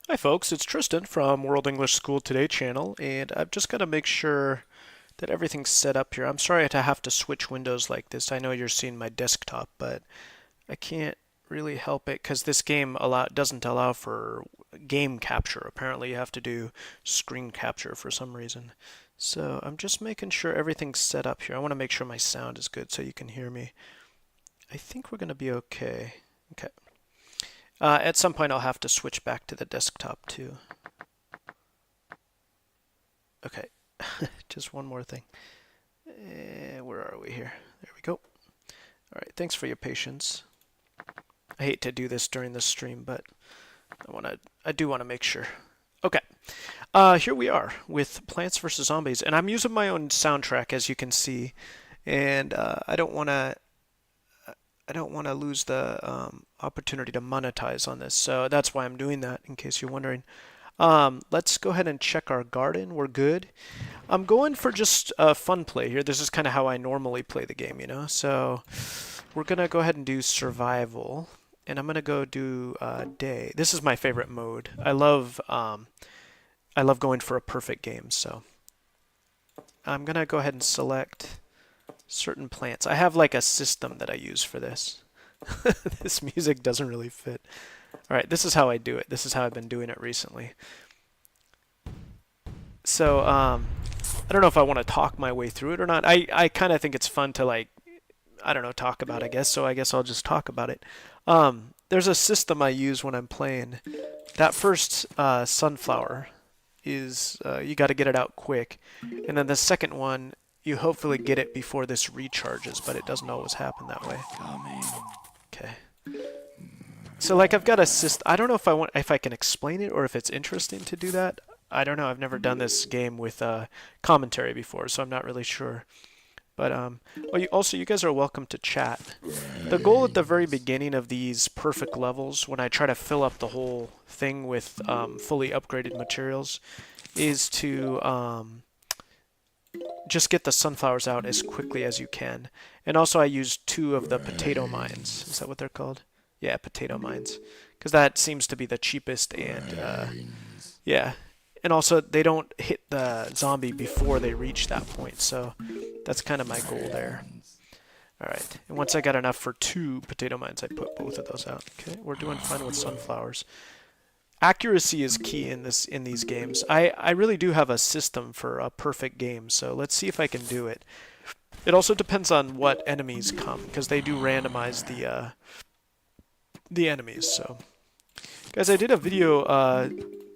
Hi folks, it's Tristan from World English School Today channel, and I've just got to make sure that everything's set up here. I'm sorry to have to switch windows like this. I know you're seeing my desktop, but I can't really help it because this game doesn't allow for game capture. Apparently you have to do screen capture for some reason. So I'm just making sure everything's set up here. I want to make sure my sound is good so you can hear me. I think we're going to be okay. Okay. At some point I'll have to switch back to the desktop too. Okay, just one more thing. Where are we here? There we go. All right, thanks for your patience. I hate to do this during the stream, but I do want to make sure. Okay, here we are with Plants vs. Zombies, and I'm using my own soundtrack, as you can see, and I don't want to lose the opportunity to monetize on this, so that's why I'm doing that, in case you're wondering. Let's go ahead and check our garden. We're good. I'm going for just fun play here. This is kind of how I normally play the game, you know? So we're going to go ahead and do survival, and I'm going to go do day. This is my favorite mode. I love going for a perfect game, so I'm going to go ahead and select certain plants. I have like a system that I use for this. This music doesn't really fit. All right, this is how I do it. This is how I've been doing it recently. So I don't know if I want to talk my way through it or not. I kind of think it's fun to, like, I don't know, talk about, I guess. So I guess I'll just talk about it. There's a system I use when I'm playing. That first sunflower is you got to get it out quick, and then the second one you hopefully get it before this recharges, but it doesn't always happen that way. Okay. So like I've got a system. I don't know if I can explain it or if it's interesting to do that. I don't know. I've never done this game with commentary before, so I'm not really sure. But also you guys are welcome to chat. The goal at the very beginning of these perfect levels, when I try to fill up the whole thing with fully upgraded materials, is to just get the sunflowers out as quickly as you can. And also I use 2 of the potato mines. Is that what they're called? Yeah, potato mines. Because that seems to be the cheapest, and yeah. And also they don't hit the zombie before they reach that point, so that's kind of my goal there. Alright, and once I got enough for 2 potato mines, I put both of those out. Okay, we're doing fine with sunflowers. Accuracy is key in these games. I really do have a system for a perfect game, so let's see if I can do it. It also depends on what enemies come, because they do randomize the enemies. So, guys, I did a video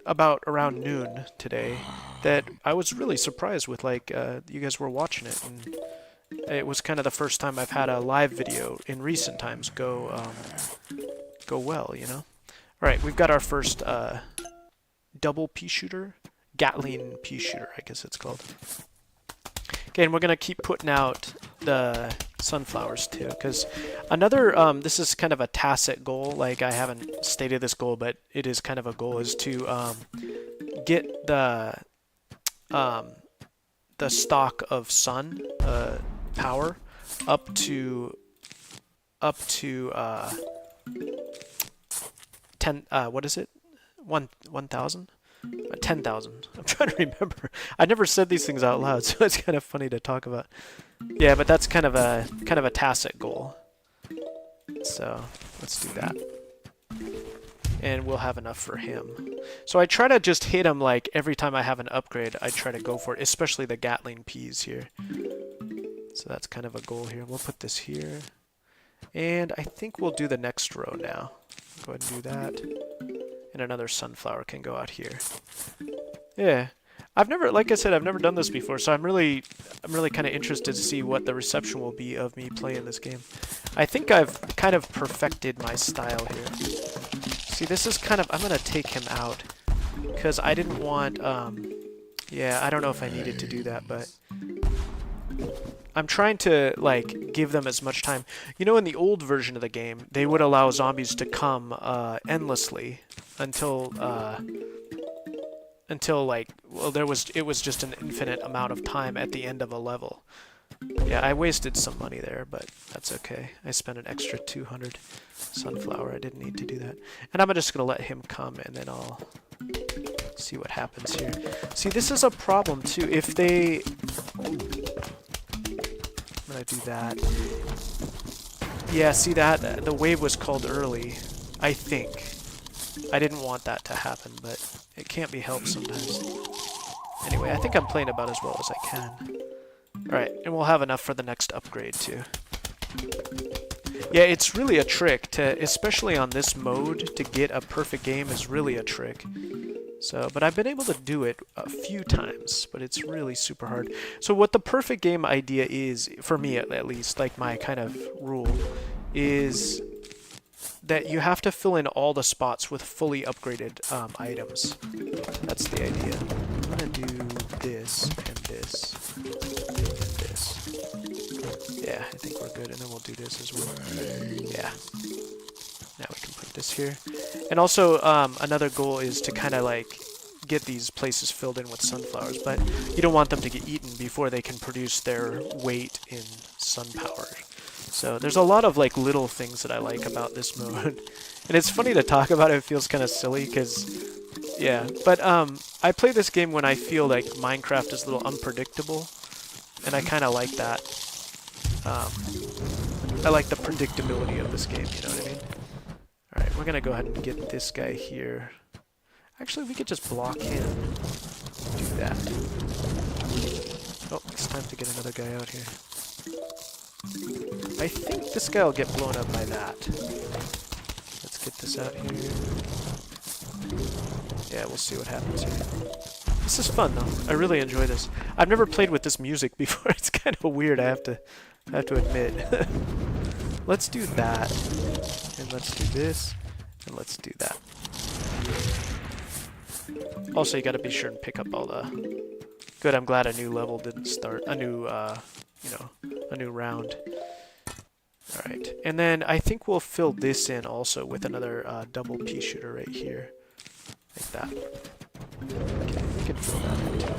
about around noon today that I was really surprised with. Like, you guys were watching it, and it was kind of the first time I've had a live video in recent times go well, you know. All right, we've got our first double pea shooter, Gatling pea shooter, I guess it's called. Okay, and we're gonna keep putting out the sunflowers too, because another this is kind of a tacit goal. Like, I haven't stated this goal, but it is kind of a goal, is to get the stock of sun power up to 10 what is it, 1,000 10,000. I'm trying to remember. I never said these things out loud, so it's kind of funny to talk about. Yeah, but that's kind of a tacit goal. So let's do that, and we'll have enough for him. So I try to just hit him, like, every time I have an upgrade. I try to go for it, especially the Gatling peas here. So that's kind of a goal here. We'll put this here, and I think we'll do the next row now. Go ahead and do that. And another sunflower can go out here. Yeah. Like I said, I've never done this before, so I'm really kind of interested to see what the reception will be of me playing this game. I think I've kind of perfected my style here. See, this is kind of, I'm going to take him out, because I didn't want, yeah, I don't know if I needed to do that, but I'm trying to, like, give them as much time. You know, in the old version of the game, they would allow zombies to come endlessly until like, well, it was just an infinite amount of time at the end of a level. Yeah, I wasted some money there, but that's okay. I spent an extra 200 sunflower. I didn't need to do that. And I'm just going to let him come, and then I'll See what happens here. See, this is a problem too. If they... I'm gonna do that. Yeah, see that? The wave was called early, I think. I didn't want that to happen, but it can't be helped sometimes. Anyway, I think I'm playing about as well as I can. Alright, and we'll have enough for the next upgrade too. Yeah, it's really a trick to, especially on this mode, to get a perfect game is really a trick. So, but I've been able to do it a few times, but it's really super hard. So what the perfect game idea is, for me at least, like my kind of rule, is that you have to fill in all the spots with fully upgraded items. That's the idea. I'm gonna do this and this and this. Yeah, I think we're good, and then we'll do this as well. Yeah. Now we can put this here. And also, another goal is to kind of like get these places filled in with sunflowers, but you don't want them to get eaten before they can produce their weight in sun power. So there's a lot of like little things that I like about this mode. And it's funny to talk about it, it feels kind of silly because, yeah. But I play this game when I feel like Minecraft is a little unpredictable, and I kind of like that. I like the predictability of this game, you know what I mean? Alright, we're gonna go ahead and get this guy here. Actually, we could just block him. Do that. Oh, it's time to get another guy out here. I think this guy will get blown up by that. Let's get this out here. Yeah, we'll see what happens here. This is fun though. I really enjoy this. I've never played with this music before. It's kind of weird, I have to admit. Let's do that. And let's do this. And let's do that. Also, you gotta be sure and pick up all the... Good, I'm glad a new level didn't start. A new, you know, a new round. Alright, and then I think we'll fill this in also with another double pea shooter right here. Like that. Okay, we can fill that in too.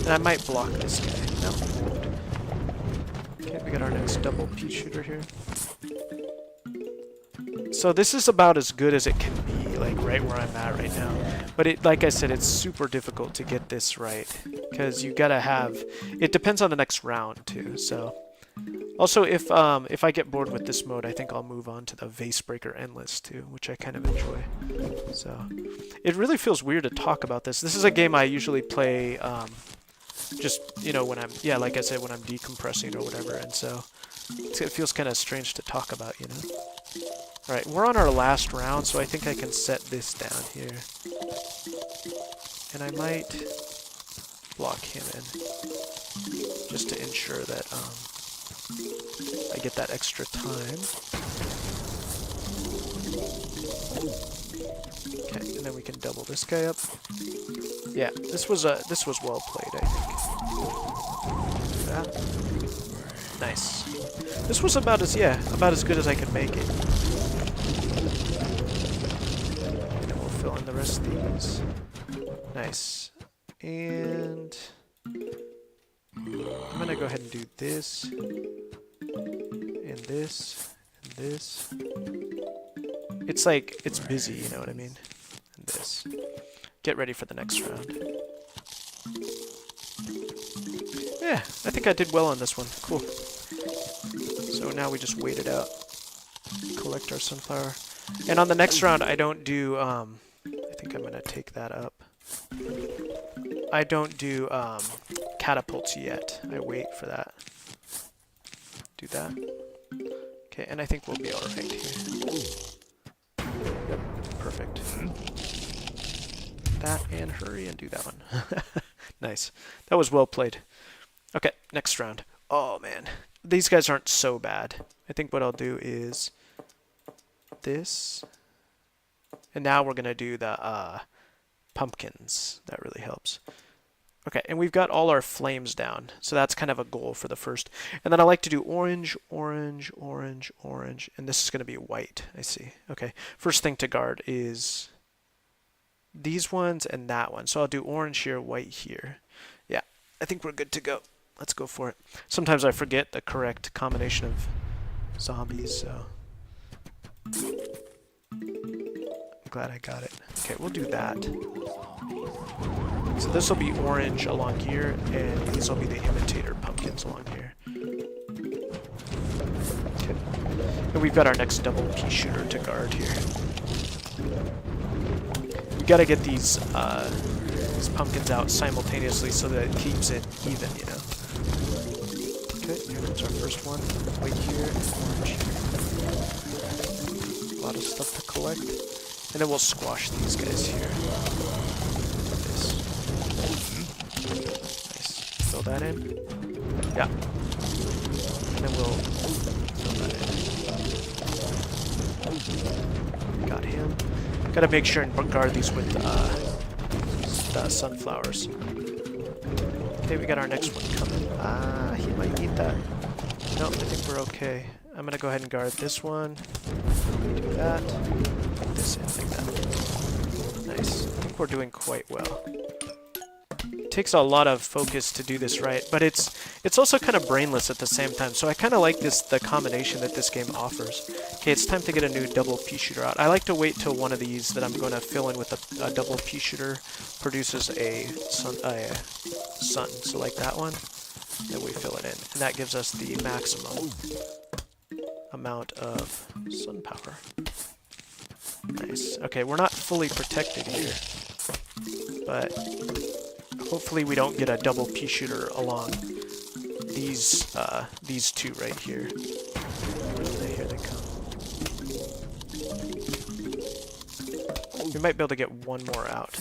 And I might block this guy. No, we won't. Okay, we got our next double pea shooter here. So this is about as good as it can be, like right where I'm at right now. But it, like I said, it's super difficult to get this right because you gotta have. It depends on the next round too. So, also if I get bored with this mode, I think I'll move on to the Vase Breaker Endless too, which I kind of enjoy. So, it really feels weird to talk about this. This is a game I usually play, just when I'm like I said, when I'm decompressing or whatever, and so it feels kind of strange to talk about, Alright, we're on our last round, so I think I can set this down here. And I might block him in, just to ensure that I get that extra time. Okay, and then we can double this guy up. Yeah, this was well played, I think. That. Nice. This was about as good as I could make it. Fill in the rest of these. Nice. And I'm gonna go ahead and do this, and this, and this. It's like, it's busy, you know what I mean? And this. Get ready for the next round. Yeah, I think I did well on this one. Cool. So now we just wait it out. Collect our sunflower. And on the next round, I don't do, I think I'm going to take that up. I don't do catapults yet. I wait for that. Do that. Okay, and I think we'll be alright here. Yep, perfect. That and hurry and do that one. Nice. That was well played. Okay, next round. Oh, man. These guys aren't so bad. I think what I'll do is this. And now we're going to do the pumpkins. That really helps. Okay, and we've got all our flames down. So that's kind of a goal for the first. And then I like to do orange, orange, orange, orange. And this is going to be white. I see. Okay, first thing to guard is these ones and that one. So I'll do orange here, white here. Yeah, I think we're good to go. Let's go for it. Sometimes I forget the correct combination of zombies, so I'm glad I got it. Okay, we'll do that. So this will be orange along here, and these will be the imitator pumpkins along here. Okay. And we've got our next double pea shooter to guard here. We gotta get these pumpkins out simultaneously so that it keeps it even, you know. Okay, here comes our first one. Right here, orange here. A lot of stuff to collect. And then we'll squash these guys here. This. Nice. Fill that in. Yeah. And then we'll fill that in. Got him. Gotta make sure and guard these with the sunflowers. Okay, we got our next one coming. Ah, he might need that. No, I think we're okay. I'm gonna go ahead and guard this one. Do that. Put this in like that. Nice. I think we're doing quite well. It takes a lot of focus to do this right, but it's also kind of brainless at the same time. So I kind of like the combination that this game offers. Okay, it's time to get a new double pea shooter out. I like to wait till one of these that I'm going to fill in with a double pea shooter produces a sun. So like that one, then we fill it in, and that gives us the maximum amount of sun power. Nice. Okay, we're not fully protected here, but hopefully we don't get a double pea shooter along these two right here. Here they come. We might be able to get one more out.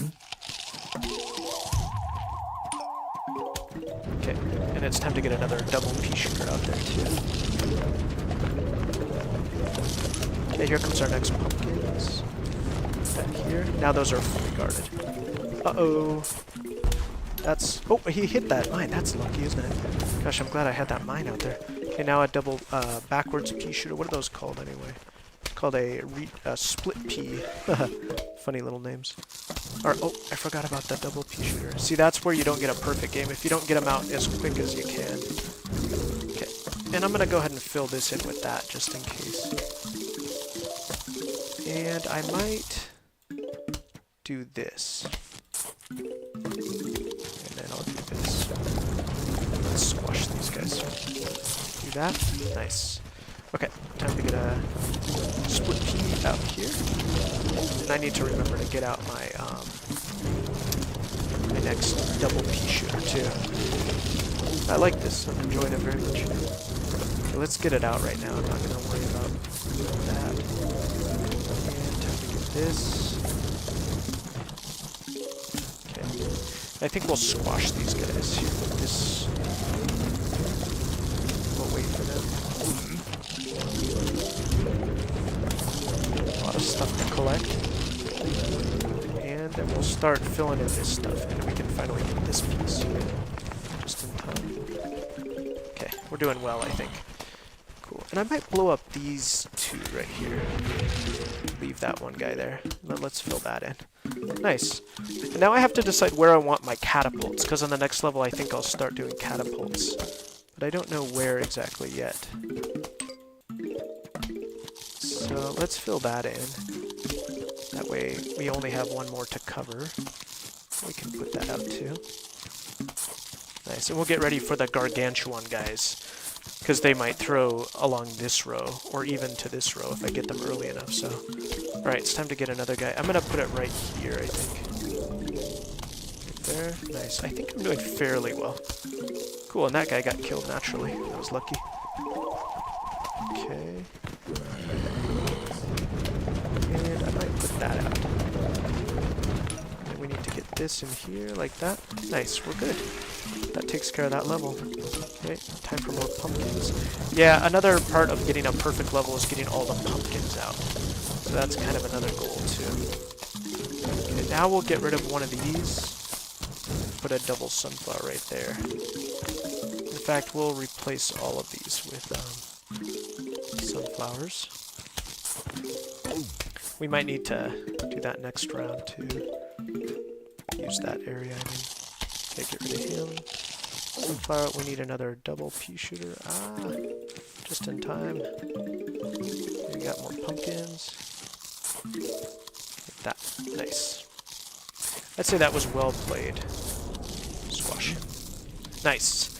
Okay, and it's time to get another double pea shooter out there too. Okay, here comes our next pumpkins. Back here. Now those are fully guarded. Uh-oh. That's... Oh, he hit that mine. That's lucky, isn't it? Gosh, I'm glad I had that mine out there. Okay, now a double backwards pea shooter. What are those called anyway? It's called a split pea. Funny little names. Or, oh, I forgot about that double pea shooter. See, that's where you don't get a perfect game, if you don't get them out as quick as you can. Okay, and I'm going to go ahead and fill this in with that, just in case. And I might do this. And then I'll do this. Let's squash these guys. Do that. Nice. Okay, time to get a split pea out here. And I need to remember to get out my my next double pea shooter too. I like this. I'm enjoying it very much. Okay, let's get it out right now. I'm not going to worry about that. And time to get this. Okay. I think we'll squash these guys here with this. We'll wait for them. A lot of stuff to collect. And then we'll start filling in this stuff, and we can finally get this piece here. Just in time. Okay, we're doing well, I think. Cool. And I might blow up these two right here. Leave that one guy there. And then let's fill that in. Nice. And now I have to decide where I want my catapults, because on the next level I think I'll start doing catapults. But I don't know where exactly yet. So let's fill that in. That way we only have one more to cover. We can put that out too. Nice, and we'll get ready for the gargantuan guys, because they might throw along this row, or even to this row if I get them early enough, so... Alright, it's time to get another guy. I'm gonna put it right here, I think. Right there, nice. I think I'm doing fairly well. Cool, and that guy got killed naturally. That was lucky. Okay. And I might put that out. And we need to get this in here, like that. Nice, we're good. That takes care of that level. Okay, time for more pumpkins. Yeah, another part of getting a perfect level is getting all the pumpkins out. So that's kind of another goal too. Okay, now we'll get rid of one of these. Put a double sunflower right there. In fact, we'll replace all of these with sunflowers. We might need to do that next round to use that area, I mean. Okay, get rid of him. Sunflower, we need another double pea shooter. Ah, just in time. We got more pumpkins. Like that. Nice. I'd say that was well played. Squash. Nice.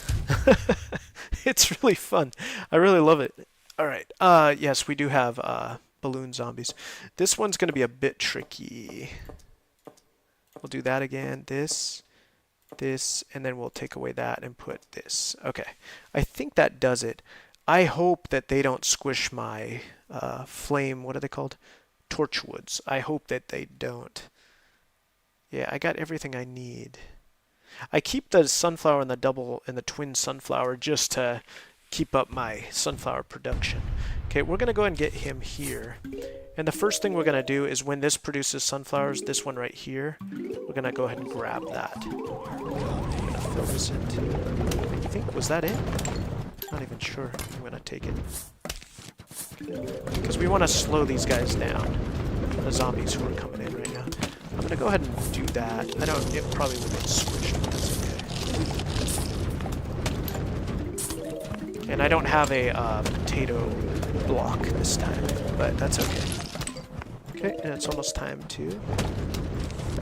It's really fun. I really love it. Alright, yes, we do have balloon zombies. This one's going to be a bit tricky. We'll do that again. This, and then we'll take away that and put this. Okay, I think that does it. I hope that they don't squish my flame, what are they called? Torchwoods. I hope that they don't. Yeah, I got everything I need. I keep the sunflower and the twin sunflower just to keep up my sunflower production. Okay, we're going to go ahead and get him here. And the first thing we're going to do is when this produces sunflowers, this one right here, we're going to go ahead and grab that. I'm going to fill this in too. I think, was that it? Not even sure. I'm going to take it. Because we want to slow these guys down. The zombies who are coming in right now. I'm going to go ahead and do that. It probably will get squished, but that's okay. And I don't have a potato block this time, but that's okay. Okay, and it's almost time to...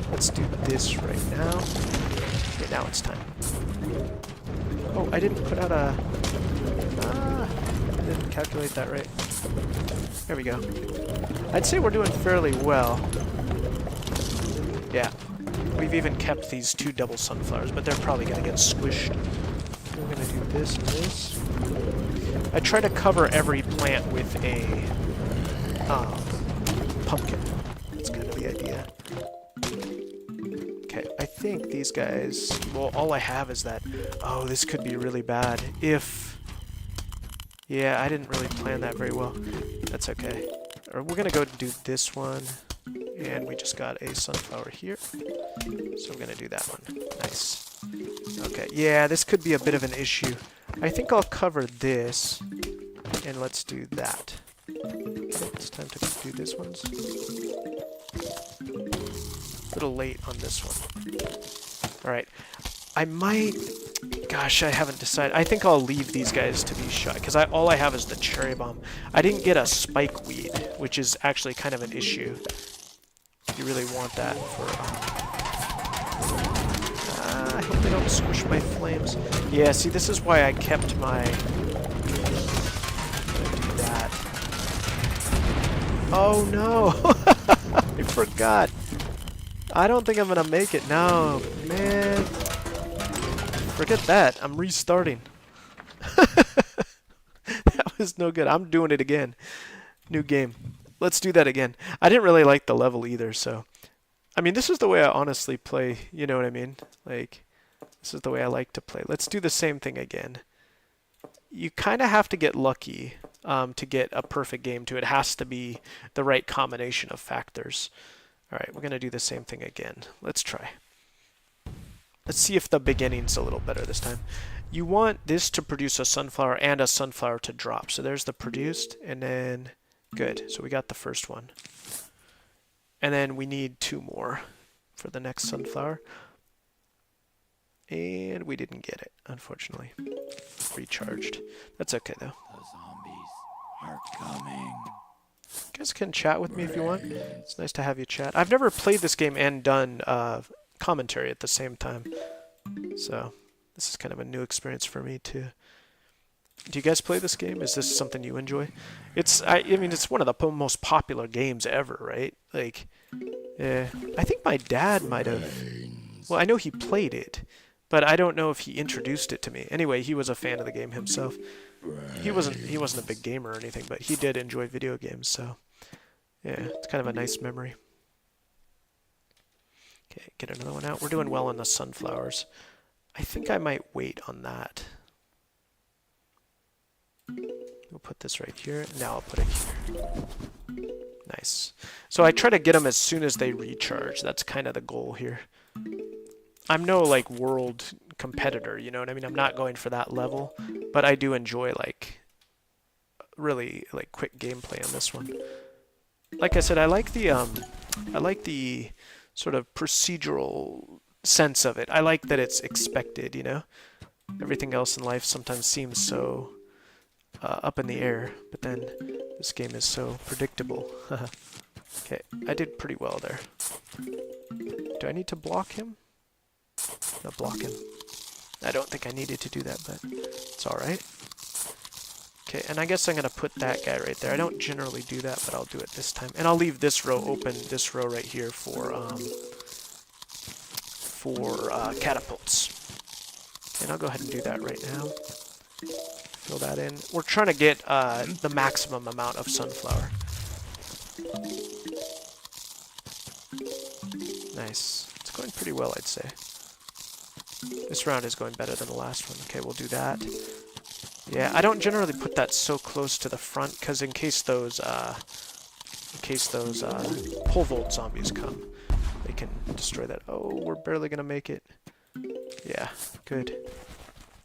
Let's do this right now. Okay, now it's time. Oh, I didn't put out a... I didn't calculate that right. There we go. I'd say we're doing fairly well. Yeah. We've even kept these 2 double sunflowers, but they're probably going to get squished. We're going to do this and this. I try to cover every plant with a pumpkin. That's kind of the idea. Okay, I think these guys... Well, all I have is that... Oh, this could be really bad if... Yeah, I didn't really plan that very well. That's okay. Or we're going to go do this one. And we just got a sunflower here. So we're going to do that one. Nice. Okay, yeah, this could be a bit of an issue. I think I'll cover this. And let's do that. Okay, it's time to do this one. A little late on this one. Alright. I might... Gosh, I haven't decided. I think I'll leave these guys to be shot, because all I have is the cherry bomb. I didn't get a spike weed, which is actually kind of an issue. You really want that for... I hope they don't squish my flames. Yeah, see, this is why I kept my... I'm gonna do that. Oh, no! I forgot. I don't think I'm gonna make it. No, man. Forget that. I'm restarting. That was no good. I'm doing it again. New game. Let's do that again. I didn't really like the level either, so... I mean, this is the way I honestly play, you know what I mean? Like, this is the way I like to play. Let's do the same thing again. You kind of have to get lucky to get a perfect game too. It has to be the right combination of factors. Alright, we're going to do the same thing again. Let's try. Let's see if the beginning's a little better this time. You want this to produce a sunflower and a sunflower to drop. So there's the produced, and then... Good, so we got the first one. And then we need 2 more for the next sunflower. And we didn't get it, unfortunately. Recharged. That's okay, though. The zombies are coming. You guys can chat with me if you want. It's nice to have you chat. I've never played this game and done commentary at the same time. So, this is kind of a new experience for me, too. Do you guys play this game? Is this something you enjoy? I mean, it's one of the most popular games ever, right? Like, yeah. I think my dad might have... Well, I know he played it, but I don't know if he introduced it to me. Anyway, he was a fan of the game himself. He wasn't a big gamer or anything, but he did enjoy video games, so... Yeah, it's kind of a nice memory. Okay, get another one out. We're doing well on the sunflowers. I think I might wait on that. We'll put this right here. Now I'll put it here. Nice. So I try to get them as soon as they recharge. That's kind of the goal here. I'm no, like, world competitor, you know what I mean? I'm not going for that level, but I do enjoy, like, really, like, quick gameplay on this one. Like I said, I like the sort of procedural sense of it. I like that it's expected, you know? Everything else in life sometimes seems so... up in the air, but then this game is so predictable. Okay, I did pretty well there. Do I need to block him? No, block him. I don't think I needed to do that, but it's alright. Okay, and I guess I'm going to put that guy right there. I don't generally do that, but I'll do it this time. And I'll leave this row open, this row right here for catapults. And I'll go ahead and do that right now. Fill that in. We're trying to get the maximum amount of sunflower. Nice. It's going pretty well, I'd say. This round is going better than the last one. Okay, we'll do that. Yeah, I don't generally put that so close to the front, because in case those pole vault zombies come, they can destroy that. Oh, we're barely gonna make it. Yeah, good.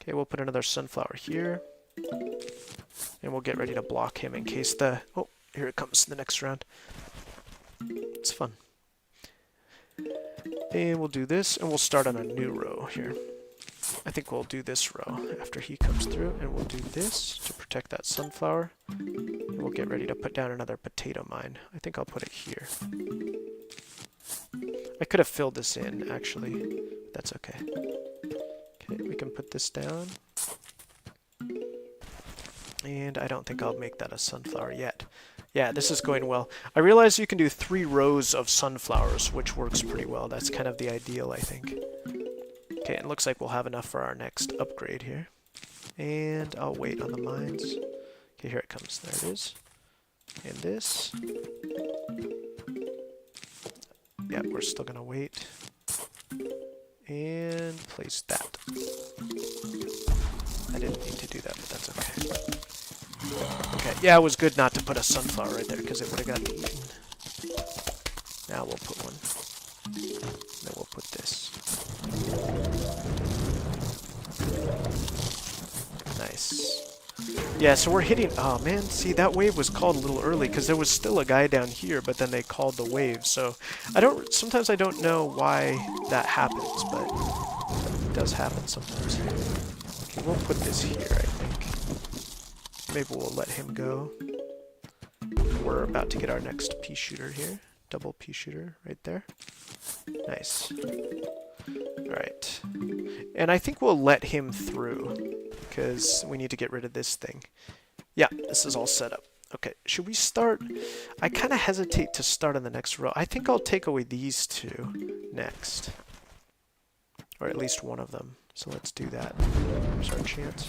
Okay, we'll put another sunflower here. And we'll get ready to block him in case the... Oh, here it comes in the next round. It's fun. And we'll do this, and we'll start on a new row here. I think we'll do this row after he comes through, and we'll do this to protect that sunflower. And we'll get ready to put down another potato mine. I think I'll put it here. I could have filled this in, actually. That's okay. Okay, we can put this down. And I don't think I'll make that a sunflower yet. Yeah, this is going well. I realize you can do 3 rows of sunflowers, which works pretty well. That's kind of the ideal, I think. Okay, it looks like we'll have enough for our next upgrade here. And I'll wait on the mines. Okay, here it comes. There it is. And this. Yeah, we're still gonna wait. And place that. I didn't need to do that, but that's okay. Okay, yeah, it was good not to put a sunflower right there, because it would have gotten eaten. Now we'll put one. Then we'll put this. Nice. Yeah, so we're hitting... Oh, man, see, that wave was called a little early, because there was still a guy down here, but then they called the wave, so... Sometimes I don't know why that happens, but it does happen sometimes. Okay, we'll put this here, I think. Maybe we'll let him go. We're about to get our next pea shooter here. Double pea shooter right there. Nice. Alright. And I think we'll let him through, because we need to get rid of this thing. Yeah, this is all set up. Okay, should we start? I kind of hesitate to start on the next row. I think I'll take away these two next. Or at least one of them. So let's do that. There's our chance.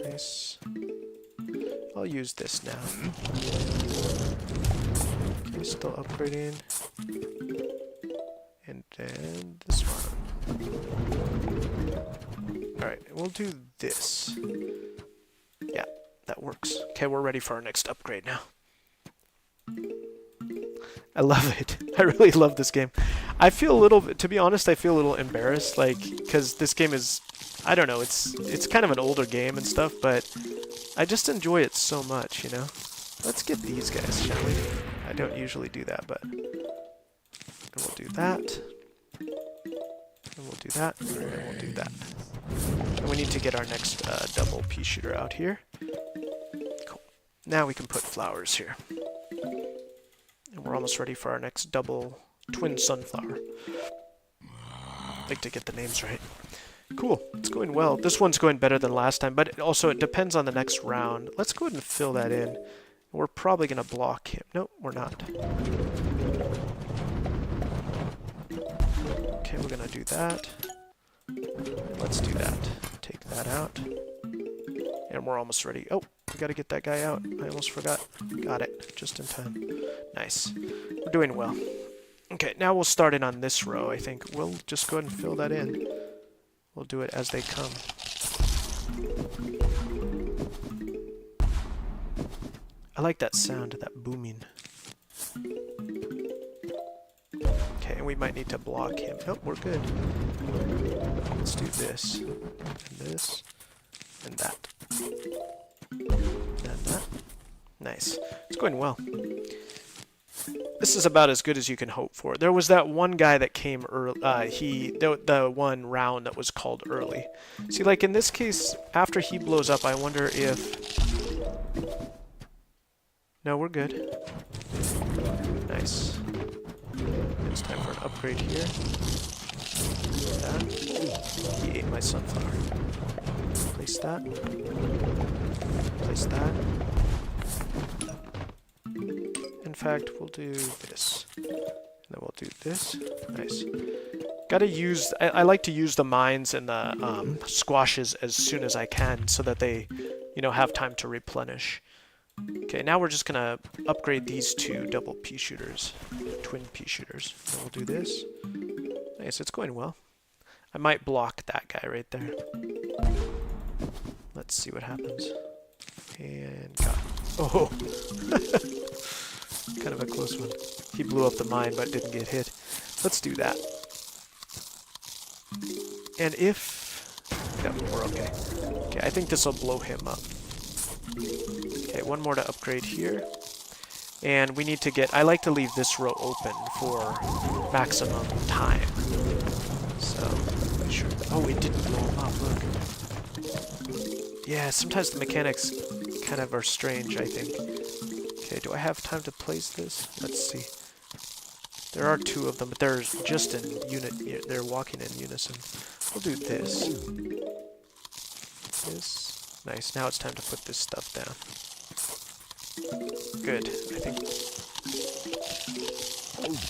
Nice. I'll use this now. Okay, still upgrading. And then this one. Alright, we'll do this. Yeah, that works. Okay, we're ready for our next upgrade now. I love it. I really love this game. I feel a little bit, to be honest, I feel a little embarrassed, like, because this game is, I don't know, it's kind of an older game and stuff, but I just enjoy it so much, you know? Let's get these guys, shall we? I don't usually do that, but... And we'll do that. And we'll do that. And we'll do that. And we need to get our next double pea shooter out here. Cool. Now we can put flowers here. And we're almost ready for our next double twin sunflower. I'd like to get the names right. Cool, it's going well. This one's going better than last time, but also it depends on the next round. Let's go ahead and fill that in. We're probably going to block him. Nope, we're not. Okay, we're going to do that. Let's do that. Take that out. And we're almost ready. Oh, we got to get that guy out. I almost forgot. Got it, just in time. Nice. We're doing well. Okay, now we'll start in on this row, I think. We'll just go ahead and fill that in. We'll do it as they come. I like that sound, that booming. Okay, and we might need to block him. Nope, we're good. Let's do this. And this. And that. And that. Nice. It's going well. This is about as good as you can hope for. There was that one guy that came early. The one round that was called early. See, like in this case, after he blows up, I wonder if... No, we're good. Nice. It's time for an upgrade here. That. He ate my sunflower. Place that. Place that. In fact, we'll do this. And then we'll do this. Nice. Gotta use... I like to use the mines and the squashes as soon as I can so that they, you know, have time to replenish. Okay, now we're just gonna upgrade these two double pea shooters. Twin pea shooters. And we'll do this. Nice, it's going well. I might block that guy right there. Let's see what happens. And got... Oh! Kind of a close one. He blew up the mine but didn't get hit. Let's do that. And if... Yep, we're okay. Okay, I think this will blow him up. Okay, one more to upgrade here. And we need to get... I like to leave this row open for maximum time. So, make sure... Oh, it didn't blow him up, look. Yeah, sometimes the mechanics kind of are strange, I think. Okay, do I have time to place this? Let's see. There are two of them, but they're just in unit. They're walking in unison. We'll do this. This. Nice. Now it's time to put this stuff down. Good. I think...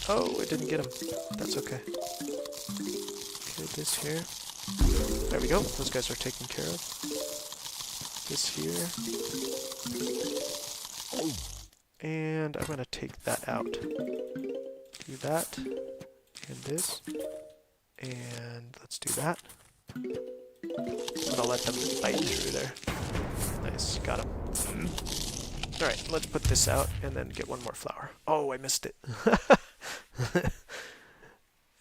Oh, it didn't get him. That's okay. Okay, this here. There we go. Those guys are taken care of. This here. And I'm going to take that out. Do that. And this. And let's do that. I'm going to let them bite through there. Nice. Got him. Alright, let's put this out and then get one more flower. Oh, I missed it.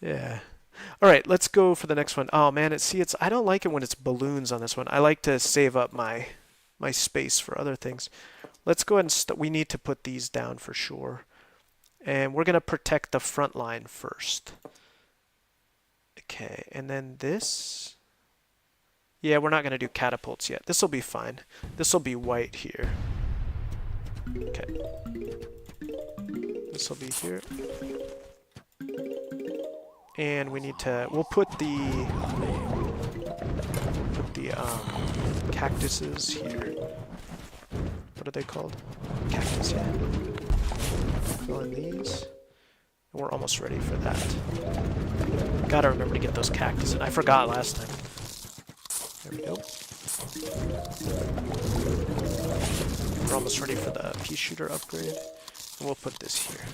Yeah. Alright, let's go for the next one. Oh man, it's I don't like it when it's balloons on this one. I like to save up my space for other things. Let's go ahead and we need to put these down for sure. And we're going to protect the front line first. Okay, and then this. Yeah, we're not going to do catapults yet. This will be fine. This will be white here. Okay. This will be here. And we need to, we'll put the cactuses here. What are they called? Cactus, yeah. Fill in these. And we're almost ready for that. Gotta remember to get those cactus in. I forgot last time. There we go. We're almost ready for the pea shooter upgrade. And we'll put this here.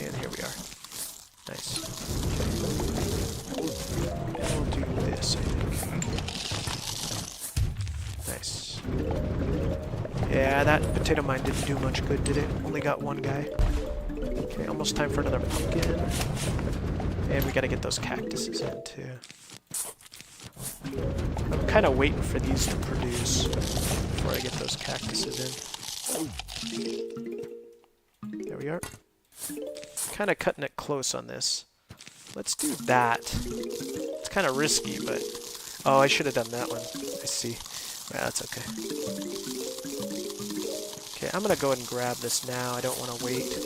And here we are. Nice. Okay. And we'll do this, I think. Nice. Yeah, that potato mine didn't do much good, did it? Only got one guy. Okay, almost time for another pumpkin. And we gotta get those cactuses in, too. I'm kind of waiting for these to produce before I get those cactuses in. There we are. Kind of cutting it close on this. Let's do that. It's kind of risky, but... Oh, I should have done that one. I see. Yeah, that's okay. Okay, I'm going to go ahead and grab this now. I don't want to wait.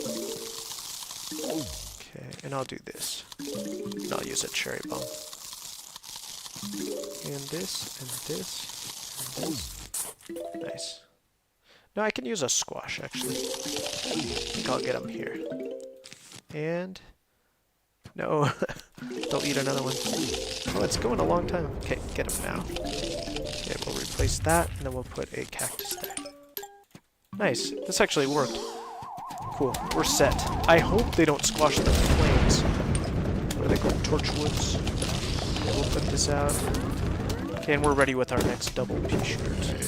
Okay, and I'll do this. And I'll use a cherry bomb. And this, and this, and this. Nice. No, I can use a squash, actually. I think I'll get them here. And... No, they'll eat another one. Oh, it's going a long time. Okay, get them now. Okay, we'll replace that, and then we'll put a cactus there. Nice. This actually worked. Cool. We're set. I hope they don't squash the flames. What are they called? Torchwoods. Okay, we'll put this out. Okay, and we're ready with our next double pea shooter, too.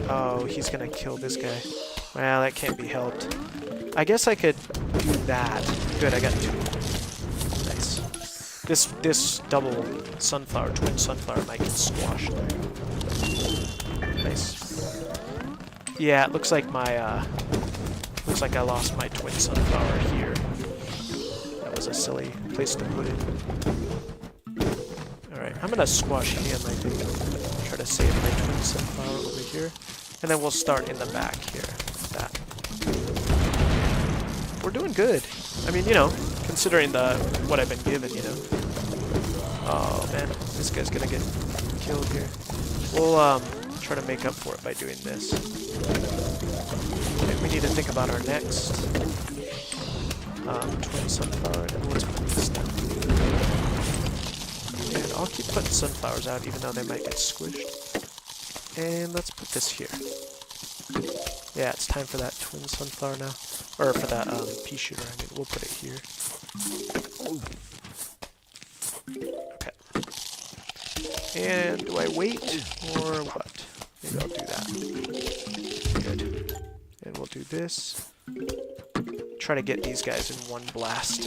Oh, he's gonna kill this guy. Well, that can't be helped. I guess I could do that. Good, I got two. Nice. This double sunflower, twin sunflower might get squashed there. Nice. Yeah, it looks like my, looks like I lost my twin sunflower here. That was a silly place to put it. Alright, I'm gonna squash him, I think. Try to save my twin sunflower over here. And then we'll start in the back here. That. we're doing good. I mean, you know, considering what I've been given, you know. Oh man, this guy's gonna get killed here. We'll try to make up for it by doing this. Okay, we need to think about our next twin sunflower, and let's put this down. And I'll keep putting sunflowers out even though they might get squished. And let's put this here. Yeah, it's time for that twin sunflower now. Or for that pea shooter, I mean. We'll put it here. Okay. And do I wait or what? Maybe I'll do that. Good. And we'll do this. Try to get these guys in one blast.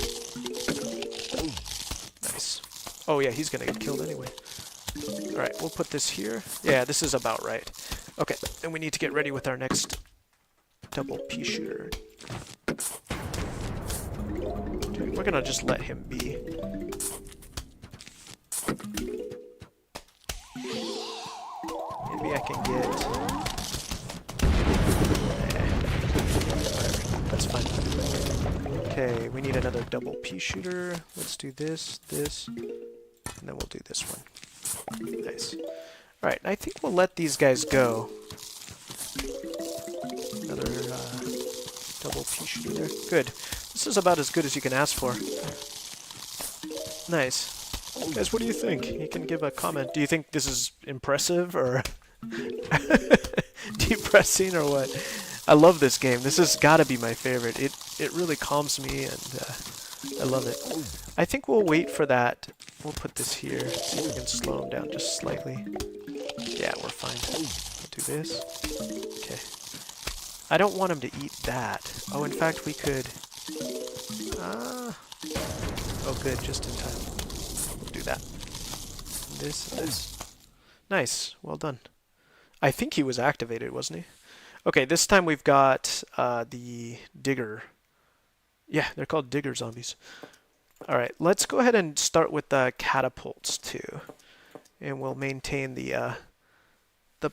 Nice. Oh yeah, he's gonna get killed anyway. Alright, we'll put this here. Yeah, this is about right. Okay, and we need to get ready with our next double pea shooter. Okay, we're gonna just let him be. Maybe I can get... whatever, that's fine. Okay, we need another double pea shooter. Let's do this, this, and then we'll do this one. Nice. Alright, I think we'll let these guys go. Another double pea shooter there. Good. This is about as good as you can ask for. Nice. Guys, what do you think? You can give a comment. Do you think this is impressive or depressing or what? I love this game. This has got to be my favorite. It really calms me and I love it. I think we'll wait for that. We'll put this here. See if we can slow him down just slightly. Yeah, we're fine. We'll do this. Okay. I don't want him to eat that. Oh, in fact, we could... oh, good. Just in time. We'll do that. This, this. Nice. Well done. I think he was activated, wasn't he? Okay, this time we've got the digger. Yeah, they're called digger zombies. Alright, let's go ahead and start with the catapults too. And we'll maintain the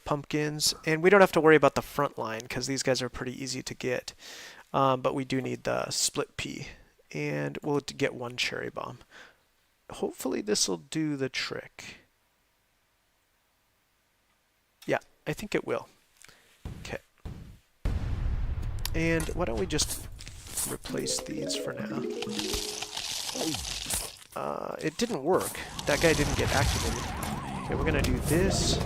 pumpkins. And we don't have to worry about the front line because these guys are pretty easy to get. But we do need the split pea. And we'll get one cherry bomb. Hopefully this will do the trick. Yeah, I think it will. Okay. And why don't we just replace these for now. It didn't work. That guy didn't get activated. Okay, we're gonna do this.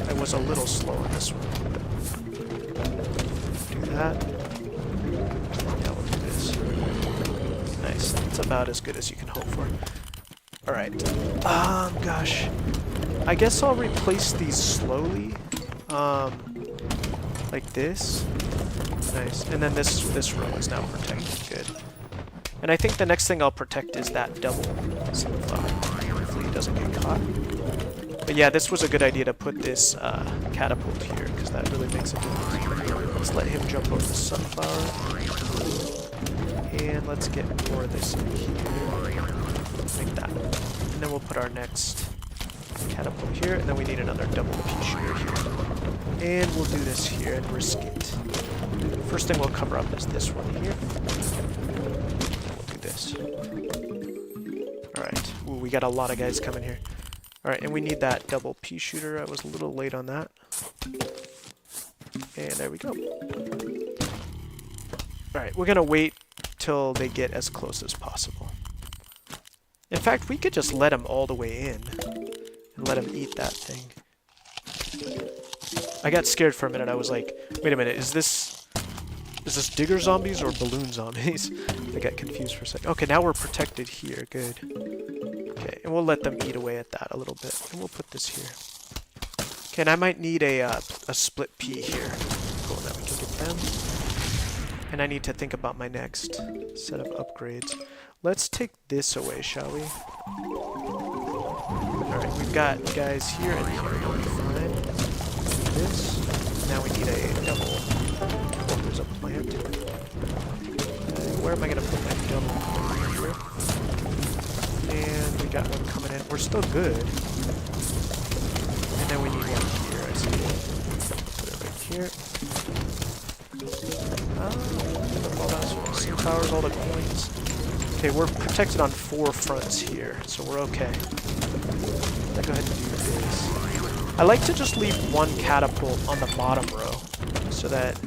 I was a little slow on this one. Do that. Now we'll do this. Nice. That's about as good as you can hope for. Alright. Gosh. I guess I'll replace these slowly. Like this. Nice. And then this row is now protected. Good. And I think the next thing I'll protect is that double sunflower. Hopefully it doesn't get caught. But yeah, this was a good idea to put this catapult here, because that really makes a difference. Let's let him jump over the sunflower. And let's get more of this in here. Like that. And then we'll put our next catapult here, and then we need another double pea shooter here. And we'll do this here and risk it. First thing we'll cover up is this one here. We'll do this. Alright. Ooh, we got a lot of guys coming here. Alright, and we need that double pea shooter. I was a little late on that. And there we go. Alright, we're gonna wait till they get as close as possible. In fact, we could just let them all the way in. And let them eat that thing. I got scared for a minute. I was like, wait a minute, is this digger zombies or balloon zombies? I got confused for a second. Okay, now we're protected here. Good. Okay, and we'll let them eat away at that a little bit. And we'll put this here. Okay, and I might need a split pea here. Cool, now we can get them. And I need to think about my next set of upgrades. Let's take this away, shall we? Alright, we've got guys here and here. That'll be fine. This. Now we need a double. Oh, there's a plant. Where am I going to put my double? Here. And we got one coming in. We're still good. And then we need one here. I see. Put it right here. all that sunflowers, all the coins. Okay, we're protected on 4 fronts here, so we're okay. Let's go ahead and do this. I like to just leave 1 catapult on the bottom row, so that,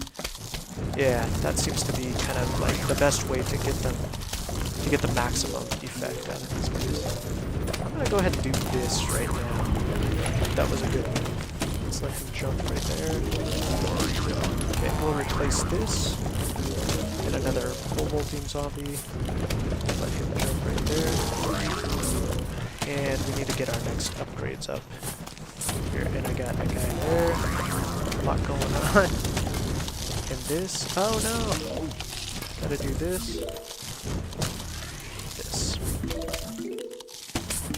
yeah, that seems to be kind of like the best way to get them, to get the maximum effect out of these guys. I'm gonna go ahead and do this right now. That was a good move. Let's let him jump right there. Okay, we'll replace this. Get another pole vaulting zombie. Let him jump right there. And we need to get our next upgrades up. Here, and I got a guy there. A lot going on. And this. Oh no! Gotta do this. This.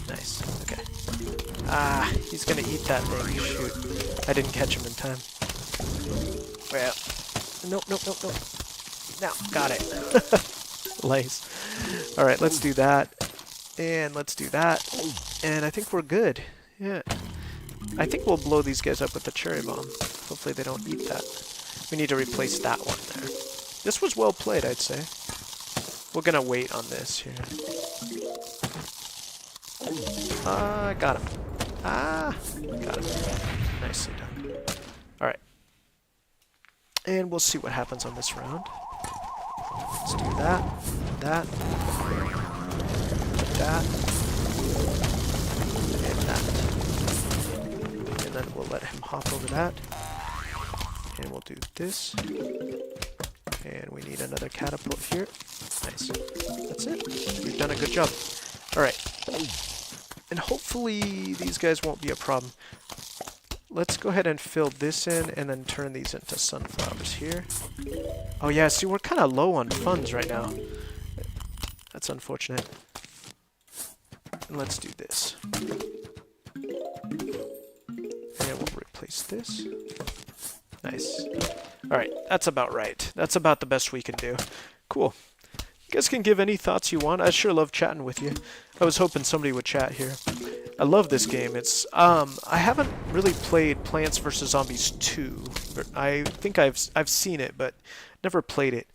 Nice. Okay. Ah, he's gonna eat that thing. Shoot. I didn't catch him in time. Well. Nope, nope, nope, nope. Now, got it. Nice. Alright, let's do that. And let's do that. And I think we're good. Yeah. I think we'll blow these guys up with the cherry bomb. Hopefully they don't eat that. We need to replace that one there. This was well played, I'd say. We're gonna wait on this here. Got him. Got him. Nicely done. Alright. And we'll see what happens on this round. Let's do that. That. That. And that. And then we'll let him hop over that. And we'll do this. And we need another catapult here. Nice. That's it. We've done a good job. Alright. And hopefully these guys won't be a problem. Let's go ahead and fill this in and then turn these into sunflowers here. Oh yeah, see, we're kind of low on funds right now. That's unfortunate. And let's do this. And we'll replace this. Nice. Alright, that's about right. That's about the best we can do. Cool. You guys can give any thoughts you want. I sure love chatting with you. I was hoping somebody would chat here. I love this game. It's I haven't really played Plants vs Zombies 2. I think I've seen it, but never played it.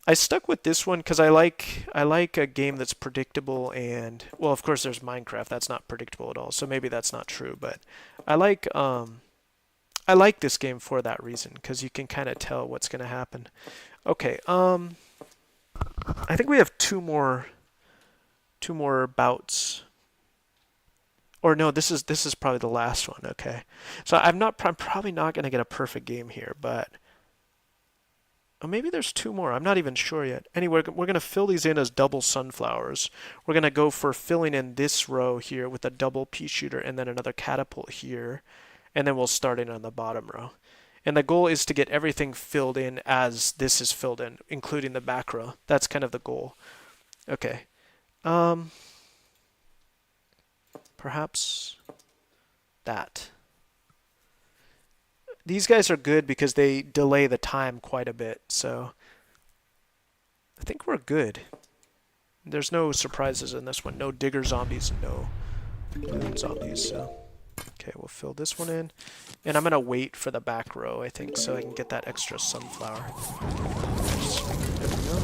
I stuck with this one because I like a game that's predictable, and well, of course there's Minecraft. That's not predictable at all. So maybe that's not true, but I like this game for that reason, because you can kind of tell what's going to happen. Okay, I think we have two more bouts. Or no, this is probably the last one. Okay, so I'm probably not going to get a perfect game here, but oh, maybe there's 2 more. I'm not even sure yet. Anyway, we're going to fill these in as double sunflowers. We're going to go for filling in this row here with a double pea shooter and then another catapult here, and then we'll start in on the bottom row. And the goal is to get everything filled in as this is filled in, including the back row. That's kind of the goal. Okay. Perhaps that. These guys are good because they delay the time quite a bit, so I think we're good. There's no surprises in this one. No digger zombies, no moon zombies, so okay, we'll fill this one in. And I'm going to wait for the back row, I think, so I can get that extra sunflower. There we go.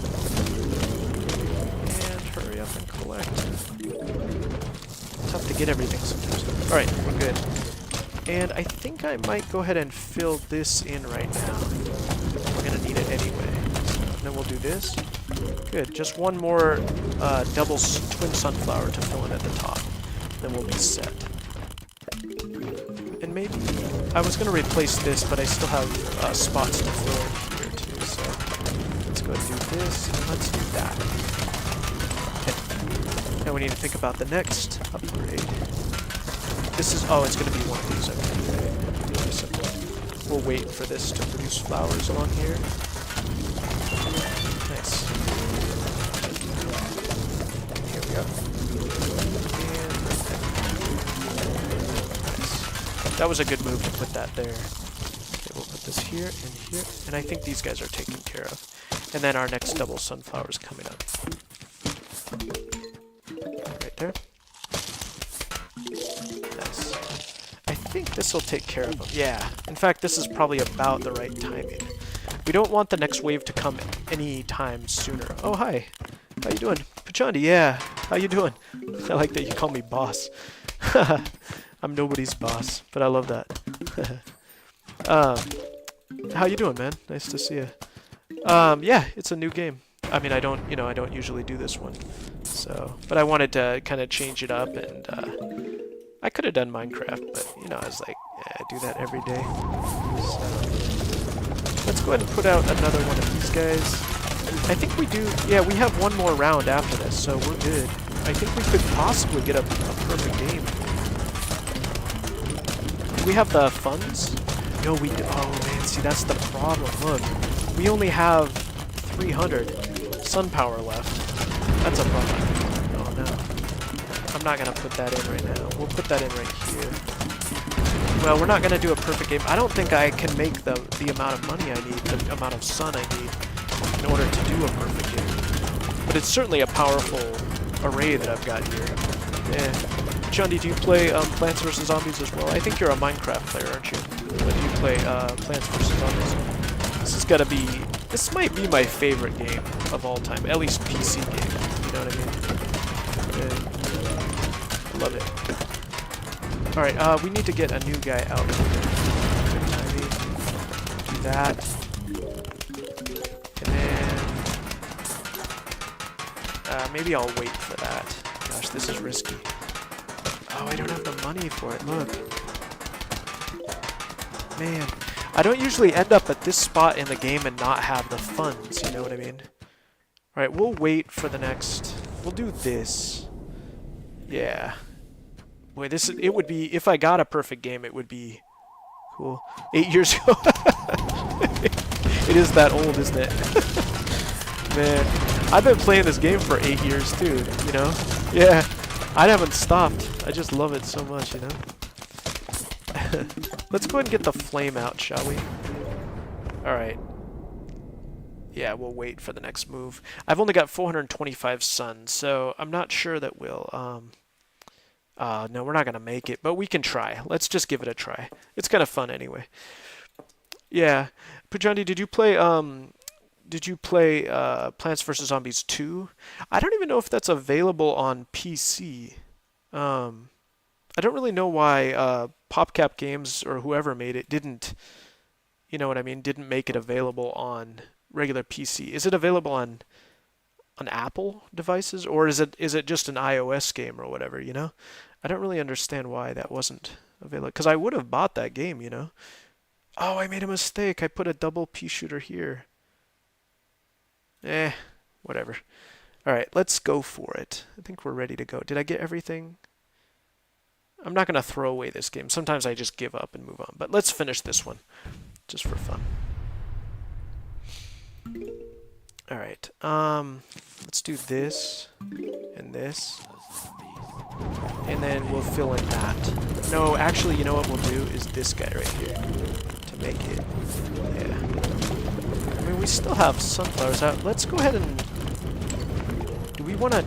And hurry up and collect. Tough to get everything sometimes. Alright, we're good. And I think I might go ahead and fill this in right now. We're going to need it anyway. And then we'll do this. Good. Just one more double twin sunflower to fill in at the top. Then we'll be set. And maybe I was going to replace this, but I still have spots to fill in here too. So let's go ahead and do this, and let's do that. Okay. Now we need to think about the next upgrade. This is, oh, it's going to be one of these. Okay. Really simple. We'll wait for this to produce flowers along here. Nice. Here we go. That was a good move to put that there. Okay, we'll put this here and here. And I think these guys are taken care of. And then our next double sunflower is coming up. Right there. Nice. I think this will take care of them. Yeah. In fact, this is probably about the right timing. We don't want the next wave to come any time sooner. Oh, hi. How you doing? Pachandi, yeah. How you doing? I like that you call me boss. I'm nobody's boss, but I love that. How you doing, man? Nice to see you. Yeah, it's a new game. I mean, I don't usually do this one. So, but I wanted to kind of change it up, and I could have done Minecraft, but I was like, yeah, I do that every day. So, let's go ahead and put out another one of these guys. I think we do, yeah, we have one more round after this, so we're good. I think we could possibly get a perfect game. Do we have the funds? No, we do. Oh man, see, that's the problem. Look, we only have 300 sun power left. That's a problem. Oh no. I'm not gonna put that in right now. We'll put that in right here. Well, we're not gonna do a perfect game. I don't think I can make the amount of money I need, the amount of sun I need in order to do a perfect game. But it's certainly a powerful array that I've got here. Yeah. Chundi, do you play Plants vs. Zombies as well? I think you're a Minecraft player, aren't you? But do you play Plants vs. Zombies? This might be my favorite game of all time, at least PC game. You know what I mean? Yeah. Love it. Alright, we need to get a new guy out. Do that. And then maybe I'll wait for that. Gosh, this is risky. Oh, I don't have the money for it, look. Man, I don't usually end up at this spot in the game and not have the funds, you know what I mean? Alright, we'll wait for the next... We'll do this. Yeah. Boy, it would be... If I got a perfect game, it would be... Cool. 8 years ago. It is that old, isn't it? Man, I've been playing this game for 8 years too, you know? Yeah. I haven't stopped. I just love it so much, you know? Let's go ahead and get the flame out, shall we? Alright. Yeah, we'll wait for the next move. I've only got 425 suns, so I'm not sure that we'll... no, we're not going to make it, but we can try. Let's just give it a try. It's kind of fun anyway. Yeah. Pujandi, did you play Plants vs. Zombies 2? I don't even know if that's available on PC. I don't really know why PopCap Games or whoever made it didn't, you know what I mean, didn't make it available on regular PC. Is it available on Apple devices, or is it just an iOS game or whatever, you know? I don't really understand why that wasn't available, because I would have bought that game, you know? Oh, I made a mistake. I put a double pea shooter here. Whatever. Alright, let's go for it. I think we're ready to go. Did I get everything? I'm not going to throw away this game. Sometimes I just give up and move on. But let's finish this one, just for fun. Alright, let's do this, and this, and then we'll fill in that. No, actually, you know what we'll do is this guy right here, to make it, yeah. I mean, we still have sunflowers out. Let's go ahead and, do we want to,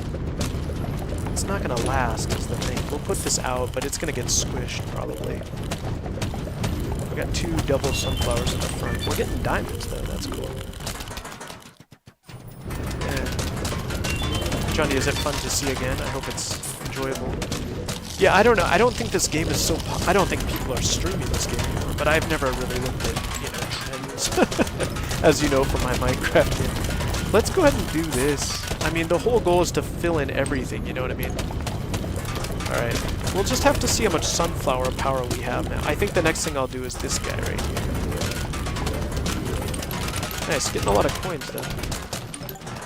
it's not going to last is the thing. We'll put this out, but it's going to get squished probably. We got 2 double sunflowers in the front. We're getting diamonds though, that's cool. Johnny, is it fun to see again? I hope it's enjoyable. Yeah, I don't know. I don't think this game is so... I don't think people are streaming this game anymore, but I've never really looked at, trends. As you know from my Minecraft game. Let's go ahead and do this. I mean, the whole goal is to fill in everything, you know what I mean? Alright. We'll just have to see how much sunflower power we have now. I think the next thing I'll do is this guy right here. Nice, getting a lot of coins though.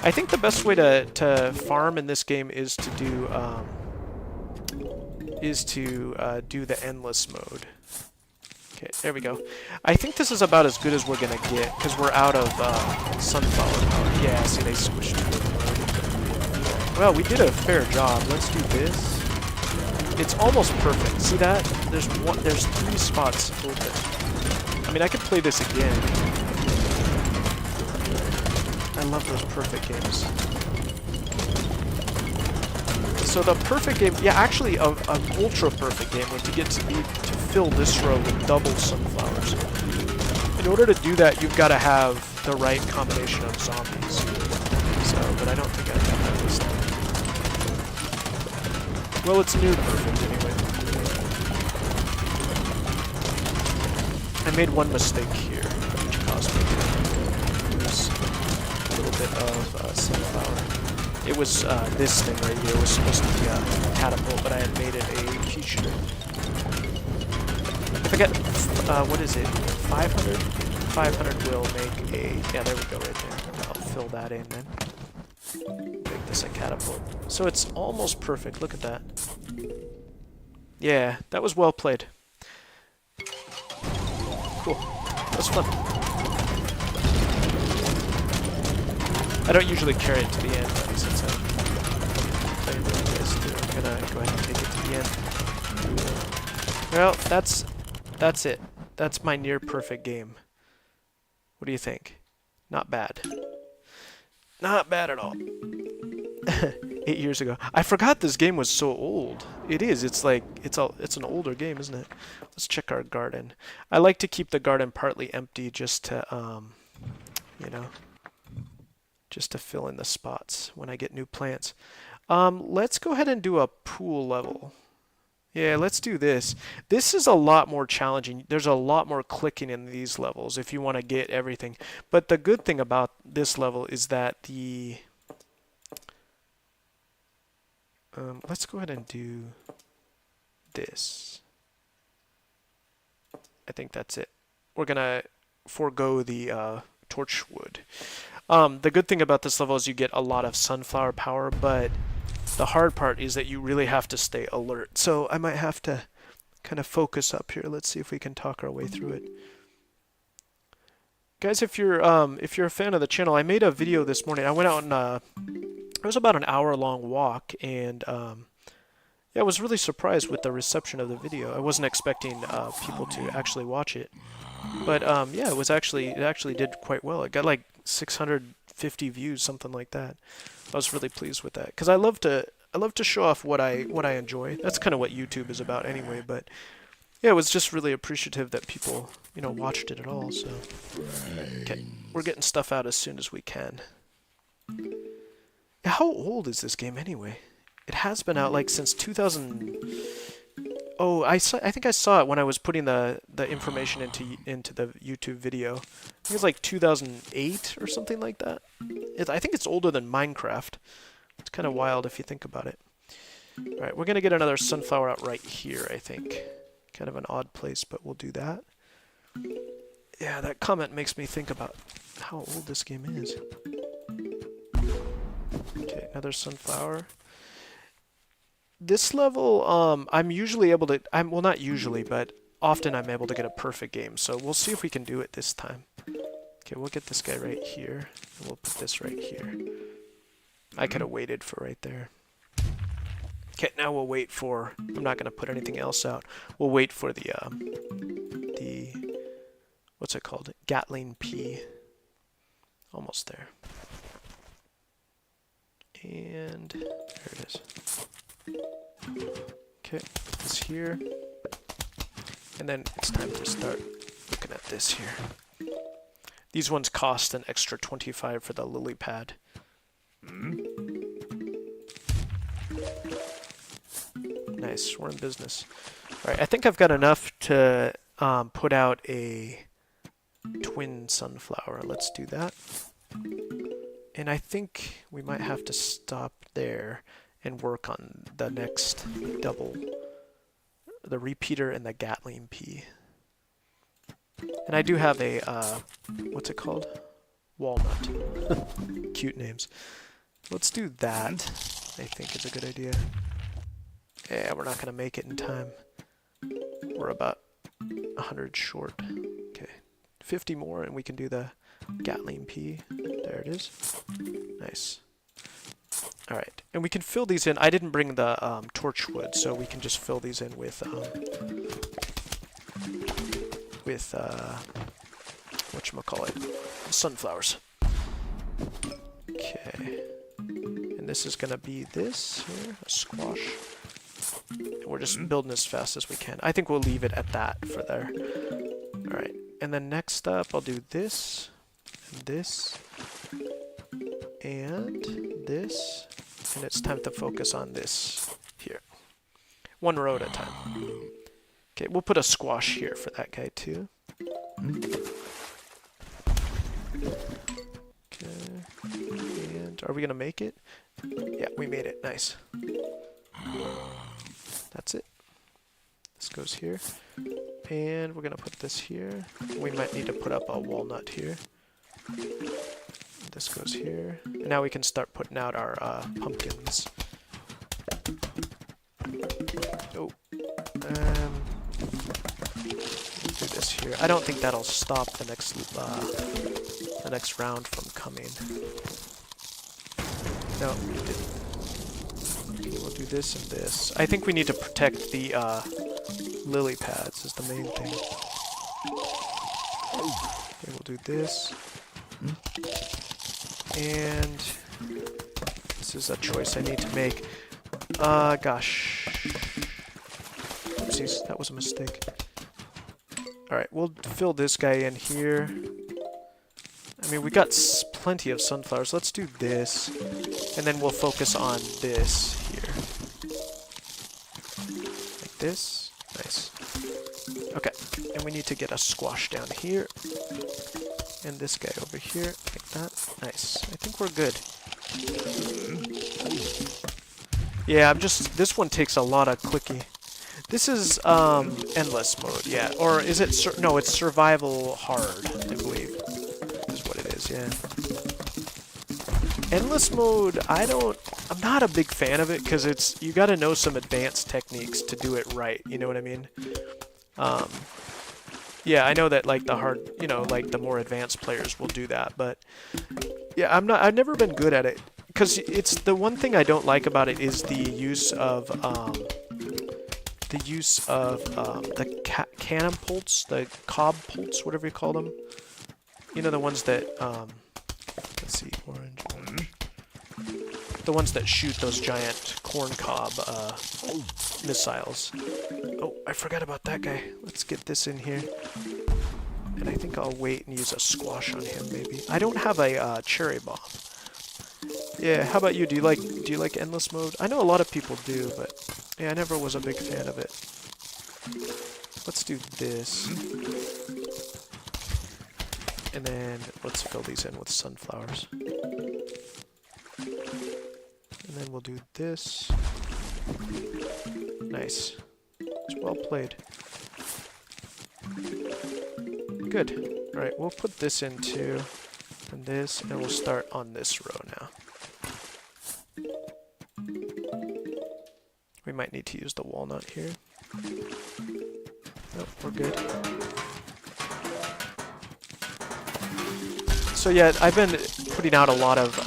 I think the best way to farm in this game is to do the endless mode. Okay, there we go. I think this is about as good as we're gonna get because we're out of sunflower power. Yeah, see, they squished it. Well, we did a fair job. Let's do this. It's almost perfect. See that? There's 3 spots open. I mean, I could play this again. I love those perfect games. So the perfect game, yeah, actually an ultra perfect game would be to fill this row with double sunflowers. In order to do that, you've got to have the right combination of zombies. So, but I don't think I got that this time. Well, it's near perfect anyway. I made one mistake here, which caused me to lose a little bit of sunflower. It was this thing right here was supposed to be a catapult, but I had made it a pea shooter. If I get, what is it, 500? 500 will make a, yeah, there we go right there. I'll fill that in then. Make this a catapult. So it's almost perfect, look at that. Yeah, that was well played. Cool. That was fun. I don't usually carry it to the end, but since I'm playing with this too, I'm gonna go ahead and take it to the end. Well, that's it. That's my near perfect game. What do you think? Not bad. Not bad at all. 8 years ago. I forgot this game was so old. It is. It's like it's an older game, isn't it? Let's check our garden. I like to keep the garden partly empty just to you know, just to fill in the spots when I get new plants. Let's go ahead and do a pool level. Yeah, let's do this. This is a lot more challenging. There's a lot more clicking in these levels if you want to get everything. But the good thing about this level is that the let's go ahead and do this. I think that's it. We're gonna forego the torch wood. The good thing about this level is you get a lot of sunflower power, but the hard part is that you really have to stay alert. So I might have to kind of focus up here. Let's see if we can talk our way through it. Guys, if you're a fan of the channel, I made a video this morning. I went out and it was about an hour-long walk, and yeah, I was really surprised with the reception of the video. I wasn't expecting people to actually watch it, but yeah, it actually did quite well. It got like 650 views, something like that. I was really pleased with that because I love to show off what I enjoy. That's kind of what YouTube is about anyway. But yeah, it was just really appreciative that people watched it at all. So okay, we're getting stuff out as soon as we can. How old is this game anyway? It has been out like since 2000. Oh, I think I saw it when I was putting the information into the YouTube video. I think it's like 2008 or something like that. I think it's older than Minecraft. It's kind of wild if you think about it. All right, we're gonna get another sunflower out right here, I think. Kind of an odd place, but we'll do that. Yeah, that comment makes me think about how old this game is. Okay, another sunflower. This level, I'm usually able to, well, not usually, but often I'm able to get a perfect game. So we'll see if we can do it this time. Okay, we'll get this guy right here. And we'll put this right here. I could have waited for right there. Okay, now we'll wait for, I'm not going to put anything else out. We'll wait for the what's it called? Gatling pea. Almost there. And there it is. Okay, this here. And then it's time to start looking at this here. These ones cost an extra 25 for the lily pad. Nice, we're in business. Alright, I think I've got enough to put out a twin sunflower. Let's do that. And I think we might have to stop there and work on the next double, the repeater and the Gatling pea. And I do have a, what's it called? Walnut. Cute names. Let's do that, I think is a good idea. Yeah, we're not going to make it in time. We're about 100 short. Okay, 50 more and we can do the Gatling pea. There it is. Nice. Alright, and we can fill these in. I didn't bring the torch wood, so we can just fill these in with whatchamacallit, sunflowers. Okay. And this is going to be this here, a squash. And we're just building as fast as we can. I think we'll leave it at that for there. Alright, and then next up I'll do this and this, and this, and it's time to focus on this here. One row at a time. Okay, we'll put a squash here for that guy too. Okay, and are we gonna make it? Yeah, we made it. Nice. That's it. This goes here. And we're gonna put this here. We might need to put up a walnut here. This goes here. And now we can start putting out our pumpkins. Oh. We'll do this here. I don't think that'll stop the next round from coming. No, it didn't. Okay, we'll do this and this. I think we need to protect the lily pads is the main thing. Okay, we'll do this. And this is a choice I need to make. Gosh. Oopsies, that was a mistake. Alright, we'll fill this guy in here. I mean, we got plenty of sunflowers. Let's do this. And then we'll focus on this here. Like this. Nice. Okay, and we need to get a squash down here. And this guy over here, like that. Nice. I think we're good. Yeah, this one takes a lot of clicky. This is, endless mode, yeah. Or is it, no, it's survival hard, I believe. Is what it is, yeah. Endless mode, I'm not a big fan of it, because you gotta know some advanced techniques to do it right, you know what I mean? Yeah, I know that, like, the hard, like, the more advanced players will do that, but, yeah, I've never been good at it, because it's, the one thing I don't like about it is the use of, the cannon bolts, the cob bolts, whatever you call them. You know, the ones that, let's see, orange. The ones that shoot those giant corn cob, missiles. Oh, I forgot about that guy. Let's get this in here. And I think I'll wait and use a squash on him, maybe. I don't have a, cherry bomb. Yeah, how about you? Do you like endless mode? I know a lot of people do, but yeah, I never was a big fan of it. Let's do this. And then let's fill these in with sunflowers. And then we'll do this. Nice. It's well played. Good. Alright, we'll put this into and this, and we'll start on this row now. We might need to use the walnut here. Nope, we're good. So yeah, I've been putting out a lot of,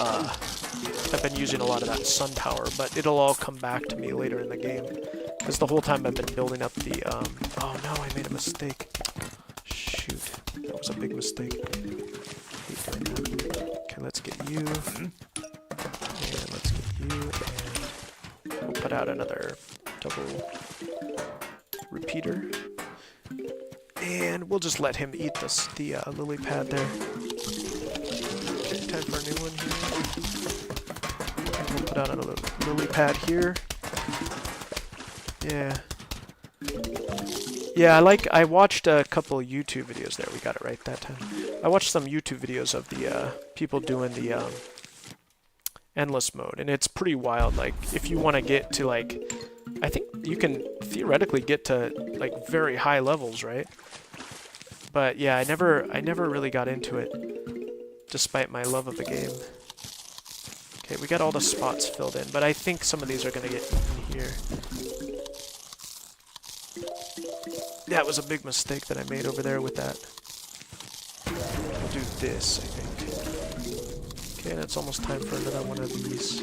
I've been using a lot of that sun power, but it'll all come back to me later in the game. Because the whole time I've been building up the, oh no, I made a mistake. Shoot, that was a big mistake. Okay, let's get you. And let's get you, and we'll put out another double repeater. And we'll just let him eat the lily pad there. Okay, time for a new one here. And we'll put out another lily pad here. Yeah. Yeah, I watched a couple YouTube videos there. We got it right that time. I watched some YouTube videos of the people doing the endless mode, and it's pretty wild. Like, if you want to get to, like, I think you can theoretically get to, like, very high levels, right? But yeah, I never really got into it, despite my love of the game. Okay, we got all the spots filled in, but I think some of these are gonna get eaten here. That was a big mistake that I made over there with that. We'll do this, I think. Okay, and it's almost time for another one of these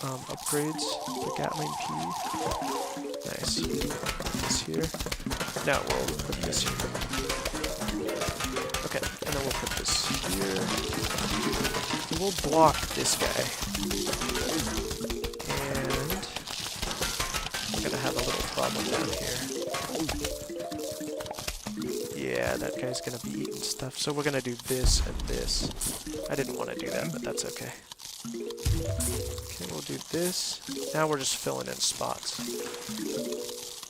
upgrades. The Gatling P. Nice. This here. Now we'll put this here. Okay, and then we'll put this here. We'll block this guy. And we're gonna have a little problem down here. Yeah, Yeah, that guy's gonna be eating stuff. So we're gonna do this and this. I didn't want to do that, but that's okay. Okay, we'll do this. Now we're just filling in spots.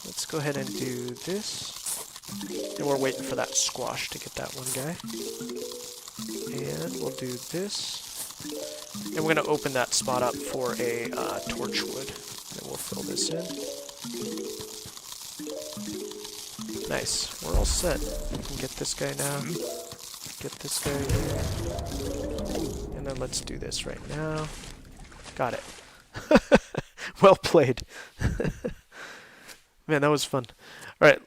Let's go ahead and do this. And we're waiting for that squash to get that one guy. And we'll do this. And we're going to open that spot up for a torchwood. And we'll fill this in. Nice. We're all set. We can get this guy now. Get this guy here. And then let's do this right now. Got it. Well played. Man, that was fun. Alright.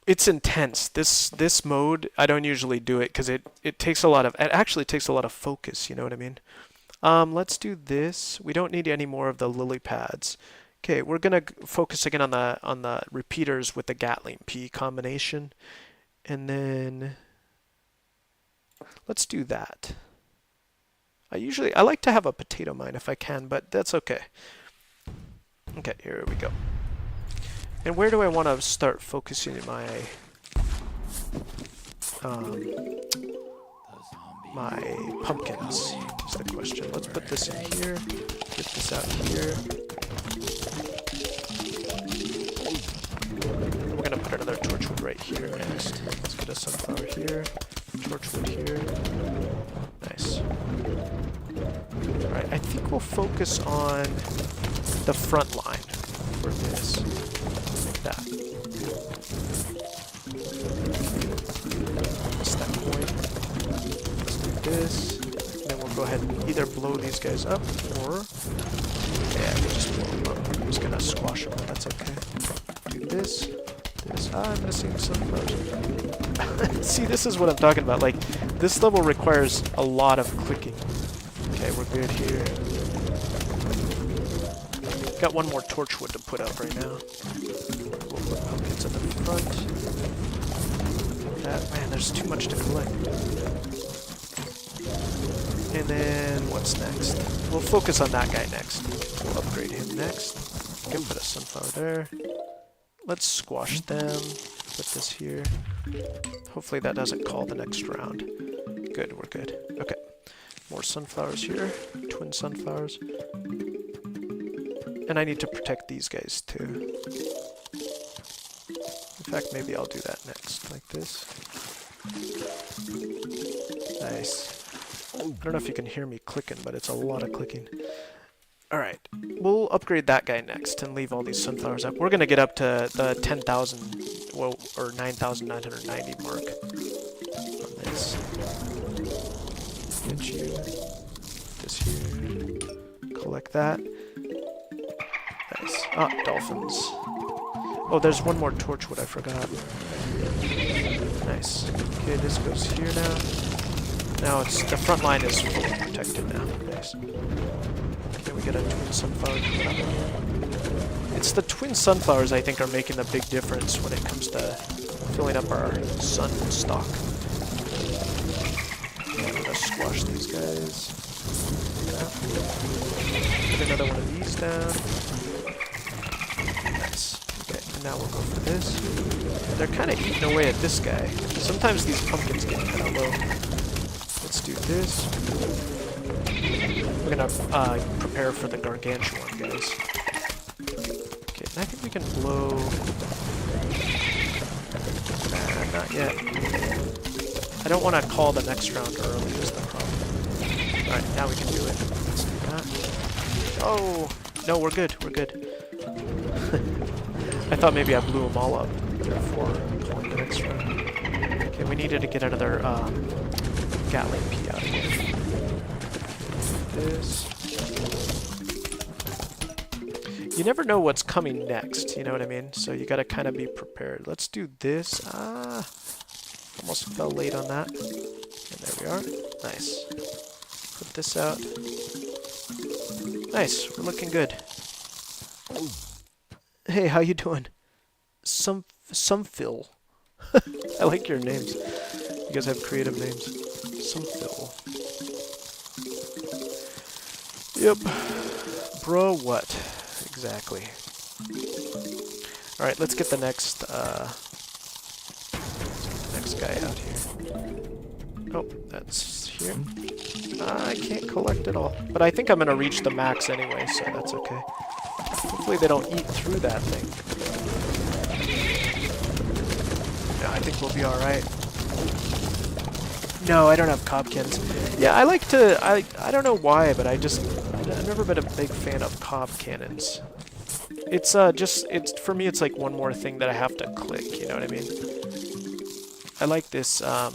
It's intense. This mode, I don't usually do it because it actually takes a lot of focus, you know what I mean? Let's do this. We don't need any more of the lily pads. Okay, we're gonna focus again on the repeaters with the Gatling P combination. And then let's do that. I like to have a potato mine if I can, but that's okay. Okay, here we go. And where do I want to start focusing my my pumpkins? Is the question. Let's put this in here. Get this out here. We're gonna put another torchwood right here next. Let's get a sunflower here. Torchwood here. Nice. All right. I think we'll focus on the front line for this. That. That's that point. Let's do this. And then we'll go ahead and either blow these guys up or... Yeah, we just blow them up. I'm just gonna squash them, but that's okay. Do this. This. Ah, I'm missing sunflowers. See, this is what I'm talking about. Like, this level requires a lot of clicking. Okay, we're good here. Got one more torchwood to put up right now. We'll put pumpkins at the front. Man, there's too much to collect. And then what's next? We'll focus on that guy next. We'll upgrade him next. We can put a sunflower there. Let's squash them. Put this here. Hopefully that doesn't call the next round. Good, we're good. Okay. More sunflowers here. Twin sunflowers. And I need to protect these guys too. In fact, maybe I'll do that next, like this. Nice. I don't know if you can hear me clicking, but it's a lot of clicking. Alright, we'll upgrade that guy next and leave all these sunflowers up. We're going to get up to the 10,000, well, or 9,990 mark on this. Get you. This here. Collect that. Nice. Ah, dolphins. Oh, there's one more torchwood I forgot. Nice. Okay, this goes here now. Now the front line is fully protected now. Nice. Okay, we get a twin sunflower coming up here. It's the twin sunflowers I think are making the big difference when it comes to filling up our sun stock. Okay, I'm gonna squash these guys. Put another one of these down. Nice. Okay, and now we'll go for this. They're kind of eating away at this guy. Sometimes these pumpkins get kind of low. Let's do this. We're gonna prepare for the gargantuan guys. Okay, and I think we can blow... Nah, not yet. I don't want to call the next round early is the problem. Alright, now we can do it. Let's do that. Oh! No, we're good, we're good. I thought maybe I blew them all up, therefore calling the next round. Okay, we needed to get another Gatling P out of here. This. You never know what's coming next, you know what I mean? So you gotta kind of be prepared. Let's do this. Ah, almost fell late on that. And there we are. Nice. Put this out. Nice, we're looking good. Hey, how you doing? Sumphil. I like your names. You guys have creative names. Sumphil. Yep. Bro, what? Exactly. Alright, let's get the next guy out here. Oh, that's here. I can't collect it all. But I think I'm going to reach the max anyway, so that's okay. Hopefully they don't eat through that thing. Yeah, I think we'll be alright. No, I don't have cob cannons. Yeah, I like to... I don't know why, but I've never been a big fan of cob cannons. It's for me, it's like one more thing that I have to click, you know what I mean? I like this, I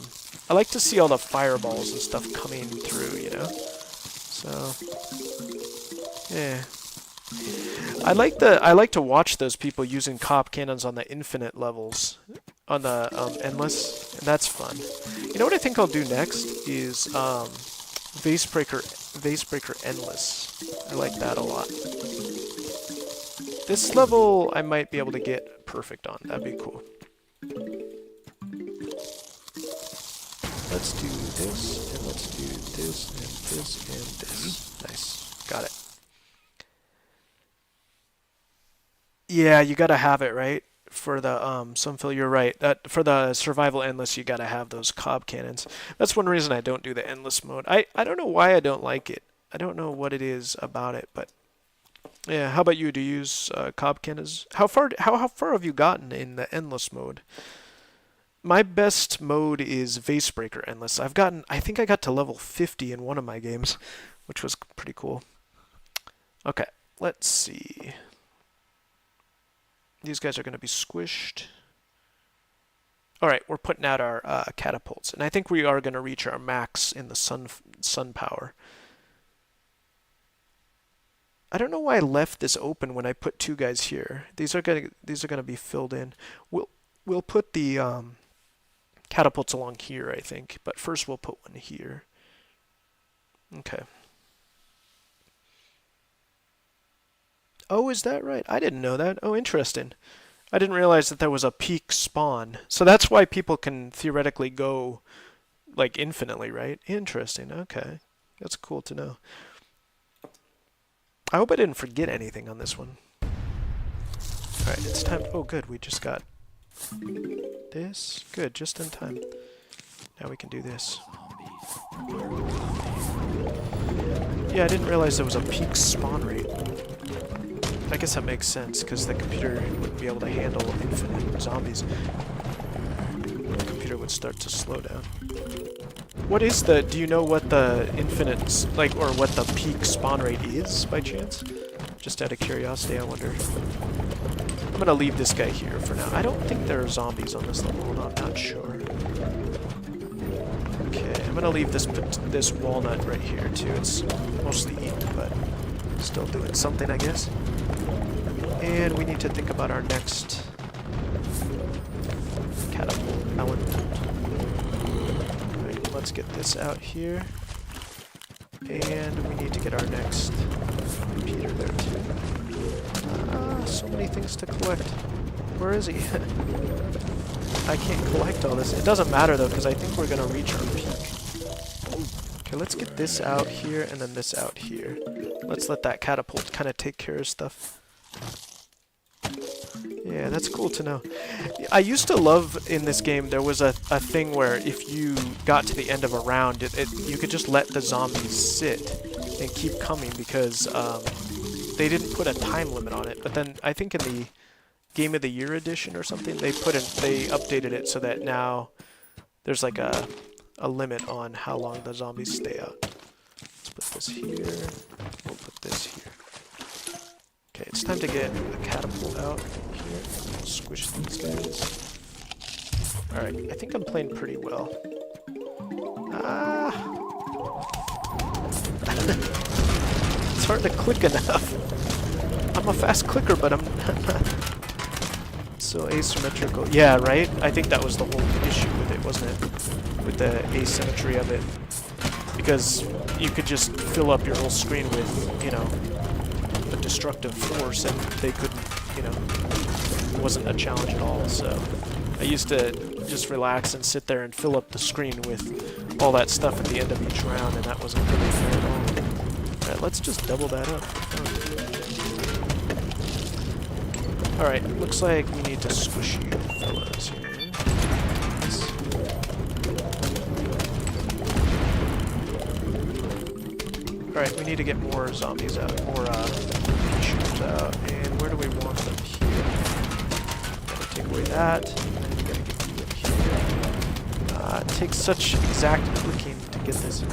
like to see all the fireballs and stuff coming through, you know? So, yeah. I like to watch those people using cob cannons on the infinite levels, on the endless, and that's fun. You know what I think I'll do next is Vase Breaker Endless. I like that a lot. This level I might be able to get perfect on. That'd be cool. Let's do this, and let's do this, and this, and this. Nice. Got it. Yeah, you gotta have it, right? For the, Sunfill, you're right. That for the survival endless, you gotta have those cob cannons. That's one reason I don't do the endless mode. I don't know why I don't like it. I don't know what it is about it, but yeah. How about you? Do you use cob cannons? How far have you gotten in the endless mode? My best mode is Vase Breaker Endless. I think I got to level 50 in one of my games, which was pretty cool. Okay, let's see. These guys are going to be squished. Alright, we're putting out our catapults, and I think we are going to reach our max in the sun power. I don't know why I left this open when I put two guys here. These are gonna be filled in. We'll put the catapults along here, I think, but first we'll put one here. Okay. Oh, is that right? I didn't know that. Oh, interesting. I didn't realize that there was a peak spawn. So that's why people can theoretically go like infinitely, right? Interesting. Okay. That's cool to know. I hope I didn't forget anything on this one. Alright, it's time. Oh, good. We just got this. Good, just in time. Now we can do this. Yeah, I didn't realize there was a peak spawn rate. I guess that makes sense, because the computer wouldn't be able to handle infinite zombies. The computer would start to slow down. What is the... Do you know what the infinite... like, or what the peak spawn rate is, by chance? Just out of curiosity, I wonder. I'm gonna leave this guy here for now. I don't think there are zombies on this level, I'm not sure. Okay, I'm gonna leave this walnut right here, too. It's mostly eaten, but still doing something, I guess. And we need to think about our next catapult element. Alright, let's get this out here. And we need to get our next repeater there too. So many things to collect. Where is he? I can't collect all this. It doesn't matter though, because I think we're going to reach our peak. Okay, let's get this out here and then this out here. Let's let that catapult kind of take care of stuff. Yeah, that's cool to know. I used to love in this game, there was a thing where if you got to the end of a round, you could just let the zombies sit and keep coming because they didn't put a time limit on it. But then I think in the Game of the Year edition or something, they updated it so that now there's like a limit on how long the zombies stay out. Let's put this here. We'll put this here. Okay, it's time to get a catapult out here. Squish these guys. Alright, I think I'm playing pretty well. Ah! It's hard to click enough. I'm a fast clicker, but I'm not so asymmetrical. Yeah, right? I think that was the whole issue with it, wasn't it? With the asymmetry of it. Because you could just fill up your whole screen with, you know, a destructive force, and they couldn't, you know, it wasn't a challenge at all. So I used to just relax and sit there and fill up the screen with all that stuff at the end of each round, and that wasn't really fair at all. Alright, let's just double that up. Alright, looks like we need to squish you fellas here. Alright, we need to get more zombies out, more shooters out. And where do we want them? Here. Gotta take away that. And then we gotta get you in here. It takes such exact clicking to get this.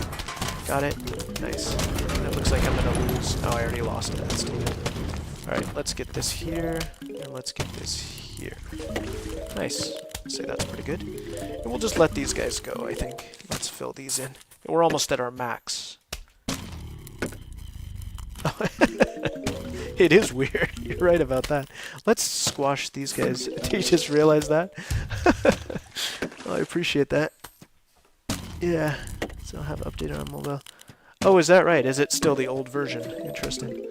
Got it? Nice. And it looks like I'm gonna lose. Oh, I already lost it. That's too good. Alright, let's get this here. And let's get this here. Nice. I'd say that's pretty good. And we'll just let these guys go, I think. Let's fill these in. And we're almost at our max. It is weird. You're right about that. Let's squash these guys. Did you just realize that? Oh, I appreciate that. Yeah. So I'll have updated on mobile. Oh, is that right? Is it still the old version? Interesting.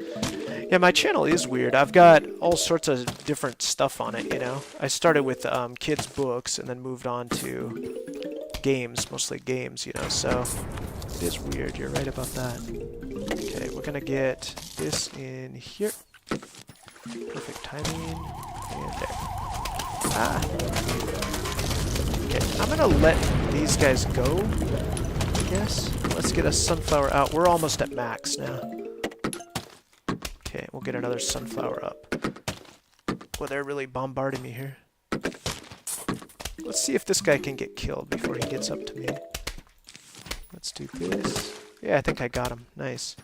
Yeah, my channel is weird. I've got all sorts of different stuff on it, you know? I started with kids' books and then moved on to games, mostly games, you know? So it is weird. You're right about that. Okay, we're gonna get this in here. Perfect timing. And there. Ah! Okay, I'm gonna let these guys go, I guess. Let's get a sunflower out. We're almost at max now. Okay, we'll get another sunflower up. Well, they're really bombarding me here. Let's see if this guy can get killed before he gets up to me. Let's do this. Yeah, I think I got him. Nice.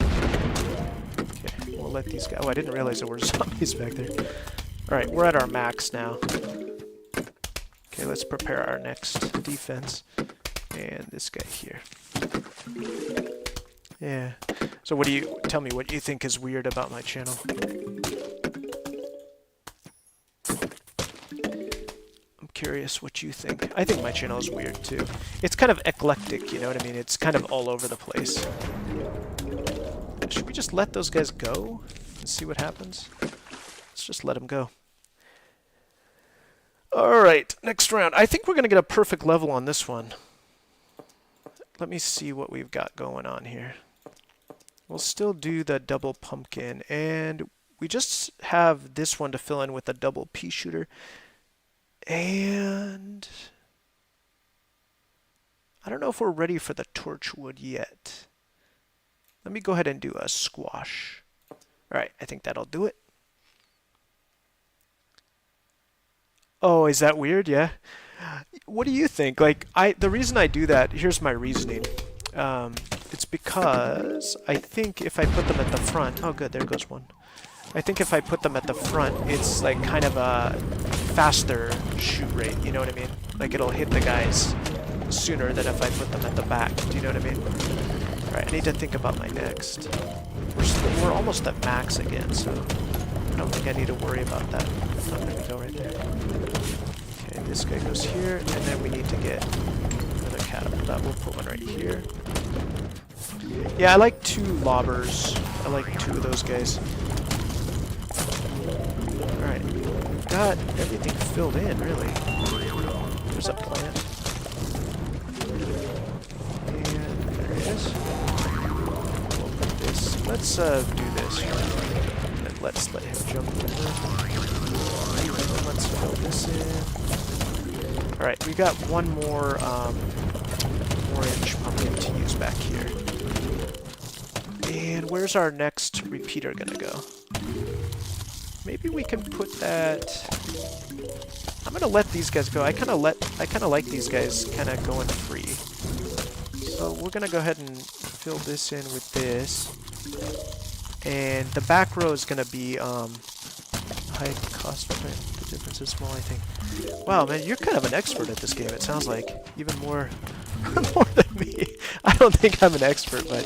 Okay, we'll let these guys... Oh, I didn't realize there were zombies back there. Alright, we're at our max now. Okay, let's prepare our next defense. And this guy here. Yeah. So what do you... Tell me what you think is weird about my channel. I'm curious what you think. I think my channel is weird too. It's kind of eclectic, you know what I mean? It's kind of all over the place. Should we just let those guys go and see what happens? Let's just let them go. Alright, next round. I think we're going to get a perfect level on this one. Let me see what we've got going on here. We'll still do the double pumpkin, and we just have this one to fill in with a double pea shooter. And I don't know if we're ready for the torchwood yet. Let me go ahead and do a squash. Alright, I think that'll do it. Oh, is that weird? Yeah. What do you think? Like, the reason I do that, here's my reasoning. It's because I think if I put them at the front... Oh, good, there goes one. I think if I put them at the front, it's like kind of a faster shoot rate, you know what I mean? Like, it'll hit the guys sooner than if I put them at the back, do you know what I mean? Alright, I need to think about my next. We're almost at max again, so I don't think I need to worry about that. Oh, there we go, right there. Okay, this guy goes here, and then we need to get another catapult. We'll put one right here. Yeah, I like 2 lobbers. I like 2 of those guys. Alright, we've got everything filled in, really. There's a plant. And there it is. We'll put this. Let's do this. And let's let him jump over. And then let's fill this in. Alright, we got one more orange pumpkin to use back here. And where's our next repeater gonna go? Maybe we can put that... I'm gonna let these guys go. I kinda like these guys kinda going free. So we're gonna go ahead and fill this in with this. And the back row is gonna be high cost print. The difference is small, I think. Wow, man, you're kind of an expert at this game, it sounds like. Even more more than me. I don't think I'm an expert, but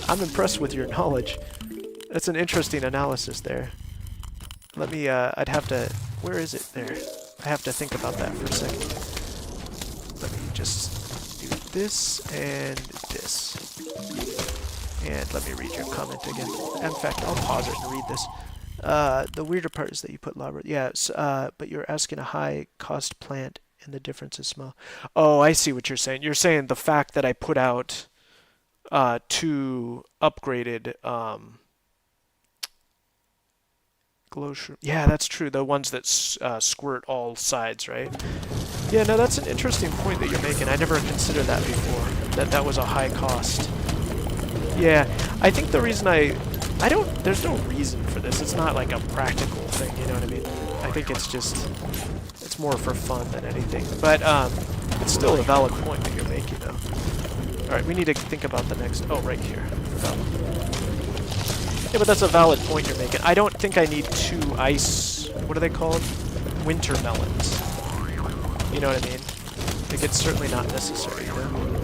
I'm impressed with your knowledge. That's an interesting analysis there. Let me, I'd have to... Where is it? There. I have to think about that for a second. Let me just do this and this. And let me read your comment again. In fact, I'll pause it and read this. The weirder part is that you put lava... Yeah, but you're asking a high-cost plant and the difference is small. Oh, I see what you're saying. You're saying the fact that I put out 2 upgraded... glow shroom. Yeah, that's true. The ones that squirt all sides, right? Yeah, no, that's an interesting point that you're making. I never considered that before. That was a high cost. Yeah, I think the reason I don't, there's no reason for this. It's not like a practical thing, you know what I mean? I think it's just, it's more for fun than anything. But it's still a valid point that you're making, though. All right, we need to think about the next, oh, right here. Yeah, but that's a valid point you're making. I don't think I need 2 ice, what are they called? Winter melons. You know what I mean? Like, it's certainly not necessary, you know?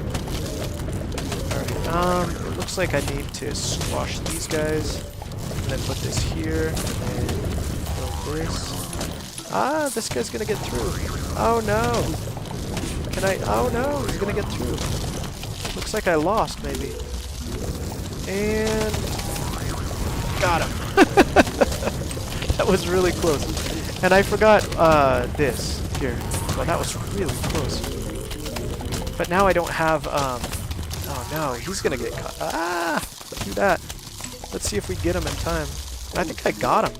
Alright, it looks like I need to squash these guys, and then put this here, and then kill this. Ah, this guy's gonna get through. Oh no! Can I, oh no, he's gonna get through. Looks like I lost, maybe. And got him. That was really close. And I forgot this here. Well, that was really close. But now I don't have, oh no, he's gonna get caught. Ah! Do that. Let's see if we get him in time. I think I got him.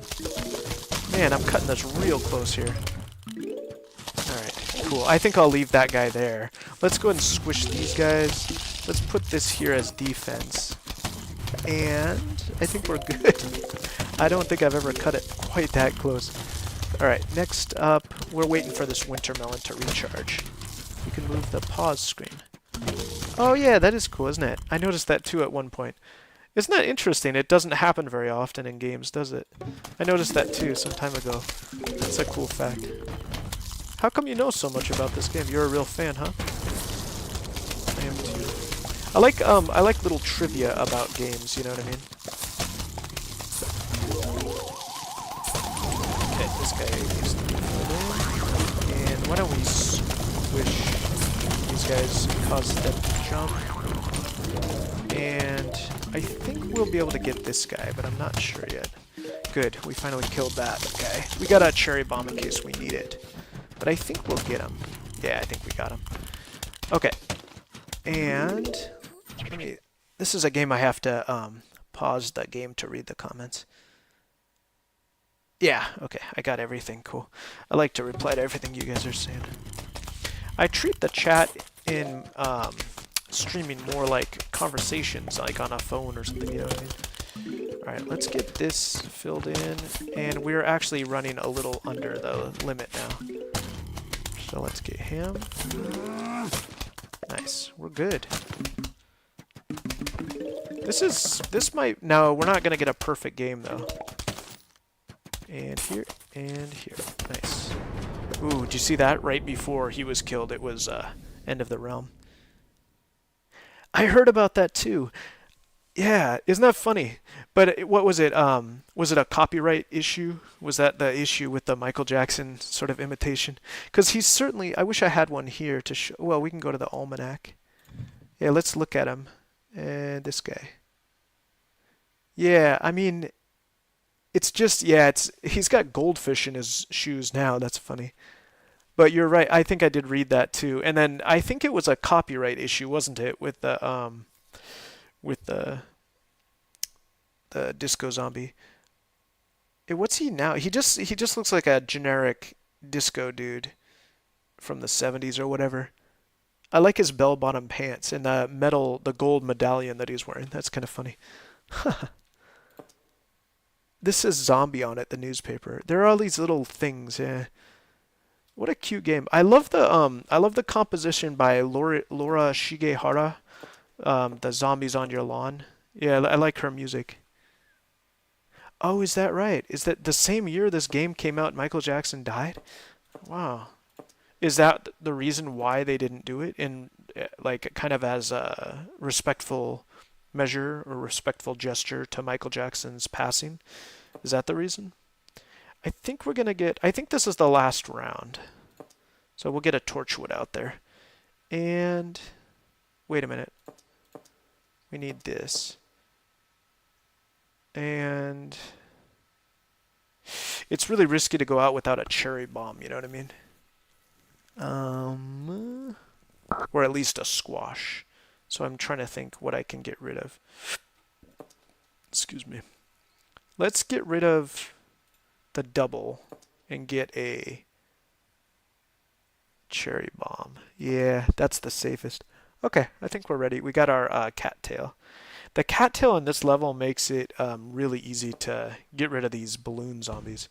Man, I'm cutting this real close here. Alright, cool. I think I'll leave that guy there. Let's go ahead and squish these guys. Let's put this here as defense. And I think we're good. I don't think I've ever cut it quite that close. Alright, next up, we're waiting for this winter melon to recharge. You can move the pause screen. Oh yeah, that is cool, isn't it? I noticed that too at one point. Isn't that interesting? It doesn't happen very often in games, does it? I noticed that too some time ago. That's a cool fact. How come you know so much about this game? You're a real fan, huh? I am too. I like little trivia about games, you know what I mean? Okay, this guy needs to be filled in. And why don't we squish these guys, cause them to jump. And I think we'll be able to get this guy, but I'm not sure yet. Good, we finally killed that guy. We got a cherry bomb in case we need it. But I think we'll get him. Yeah, I think we got him. Okay. And this is a game I have to pause the game to read the comments. Yeah, okay, I got everything. Cool. I like to reply to everything you guys are saying. I treat the chat in streaming more like conversations, like on a phone or something, you know what I mean? Alright, let's get this filled in, and we're actually running a little under the limit now. So let's get him. Nice, we're good. This might, no, we're not gonna get a perfect game though. And here, and here, nice. Ooh, did you see that? Right before he was killed, it was end of the realm. I heard about that too. Yeah, isn't that funny? But what was it? Was it a copyright issue? Was that the issue with the Michael Jackson sort of imitation? Because he's certainly, I wish I had one here to show. Well, we can go to the almanac. Yeah, let's look at him. And this guy. Yeah, I mean, it's just, yeah, he's got goldfish in his shoes now. That's funny. But you're right. I think I did read that too. And then I think it was a copyright issue, wasn't it, with the disco zombie. What's he now? He just looks like a generic disco dude from the 70s or whatever. I like his bell-bottom pants and the gold medallion that he's wearing. That's kind of funny. This says zombie on it, the newspaper. There are all these little things, yeah. What a cute game. I love the composition by Laura Shigehara, the Zombies on Your Lawn. Yeah, I like her music. Oh, is that right? Is that the same year this game came out, Michael Jackson died? Wow. Is that the reason why they didn't do it in like kind of as a respectful measure or respectful gesture to Michael Jackson's passing? Is that the reason? I think we're gonna get, I think this is the last round. So we'll get a torchwood out there. And wait a minute. We need this. And it's really risky to go out without a cherry bomb, you know what I mean? Or at least a squash. So I'm trying to think what I can get rid of. Excuse me. Let's get rid of the double and get a cherry bomb. Yeah, that's the safest. Okay, I think we're ready. We got our cattail. The cattail in this level makes it really easy to get rid of these balloon zombies.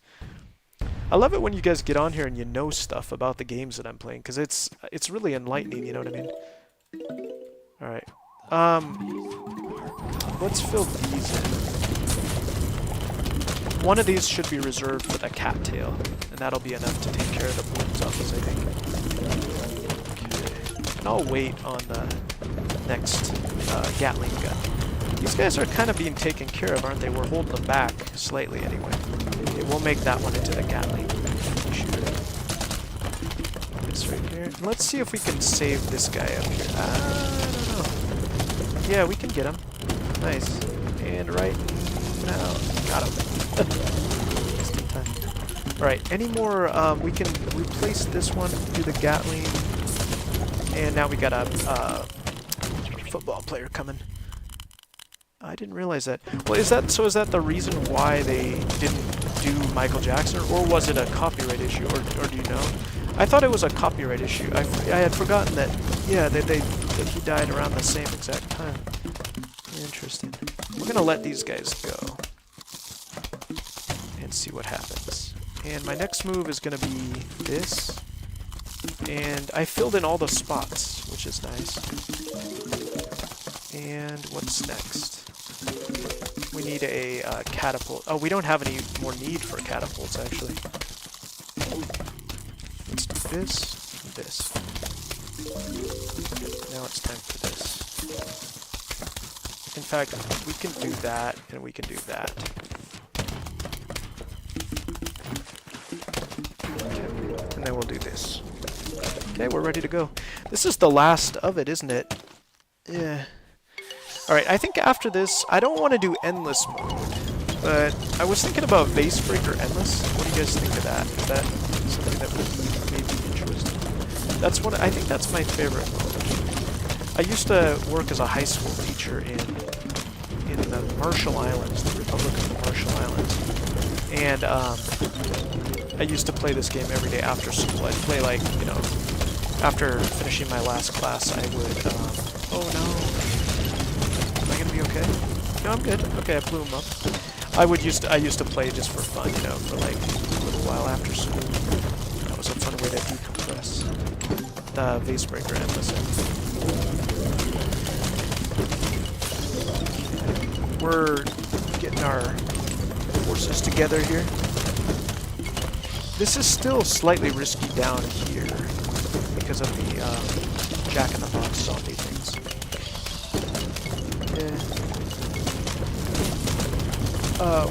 I love it when you guys get on here and you know stuff about the games that I'm playing, because it's really enlightening, you know what I mean? Alright. Let's fill these in. One of these should be reserved for the cattail, and that'll be enough to take care of the balloon zombies, I think. Okay. And I'll wait on the next Gatling gun. These guys are kind of being taken care of, aren't they? We're holding them back, slightly anyway. Okay, we'll make that one into the Gatling shooter. This right here. And let's see if we can save this guy up here. I don't know. Yeah, we can get him. Nice. And right now, got him. Alright, any more, we can replace this one, do the Gatling, and now we got a football player coming. I didn't realize that. Well, is that the reason why they didn't do Michael Jackson, or was it a copyright issue, or do you know? I thought it was a copyright issue. I had forgotten that, yeah, that he died around the same exact time. Interesting. We're gonna let these guys go and see what happens. And my next move is gonna be this. And I filled in all the spots, which is nice. And what's next? We need a catapult. Oh, we don't have any more need for catapults, actually. Let's do this and this. Now it's time for this. In fact, we can do that, and we can do that. Okay. And then we'll do this. Okay, we're ready to go. This is the last of it, isn't it? Yeah. Alright, I think after this, I don't want to do endless mode, but I was thinking about Vase Breaker Endless. What do you guys think of that? Is that something that would be maybe interesting? That's one. I think that's my favorite mode. I used to work as a high school teacher in the Marshall Islands, the Republic of the Marshall Islands, and I used to play this game every day after school. I'd play, like, you know, after finishing my last class, I would. Oh no. Am I gonna be okay? No, I'm good. Okay, I blew him up. I used to play just for fun, you know, for like a little while after school. That was a fun way to decompress. The Vase Breaker Endless. We're getting our forces together here. This is still slightly risky down here because of the Jack-in-the-Box zombie things.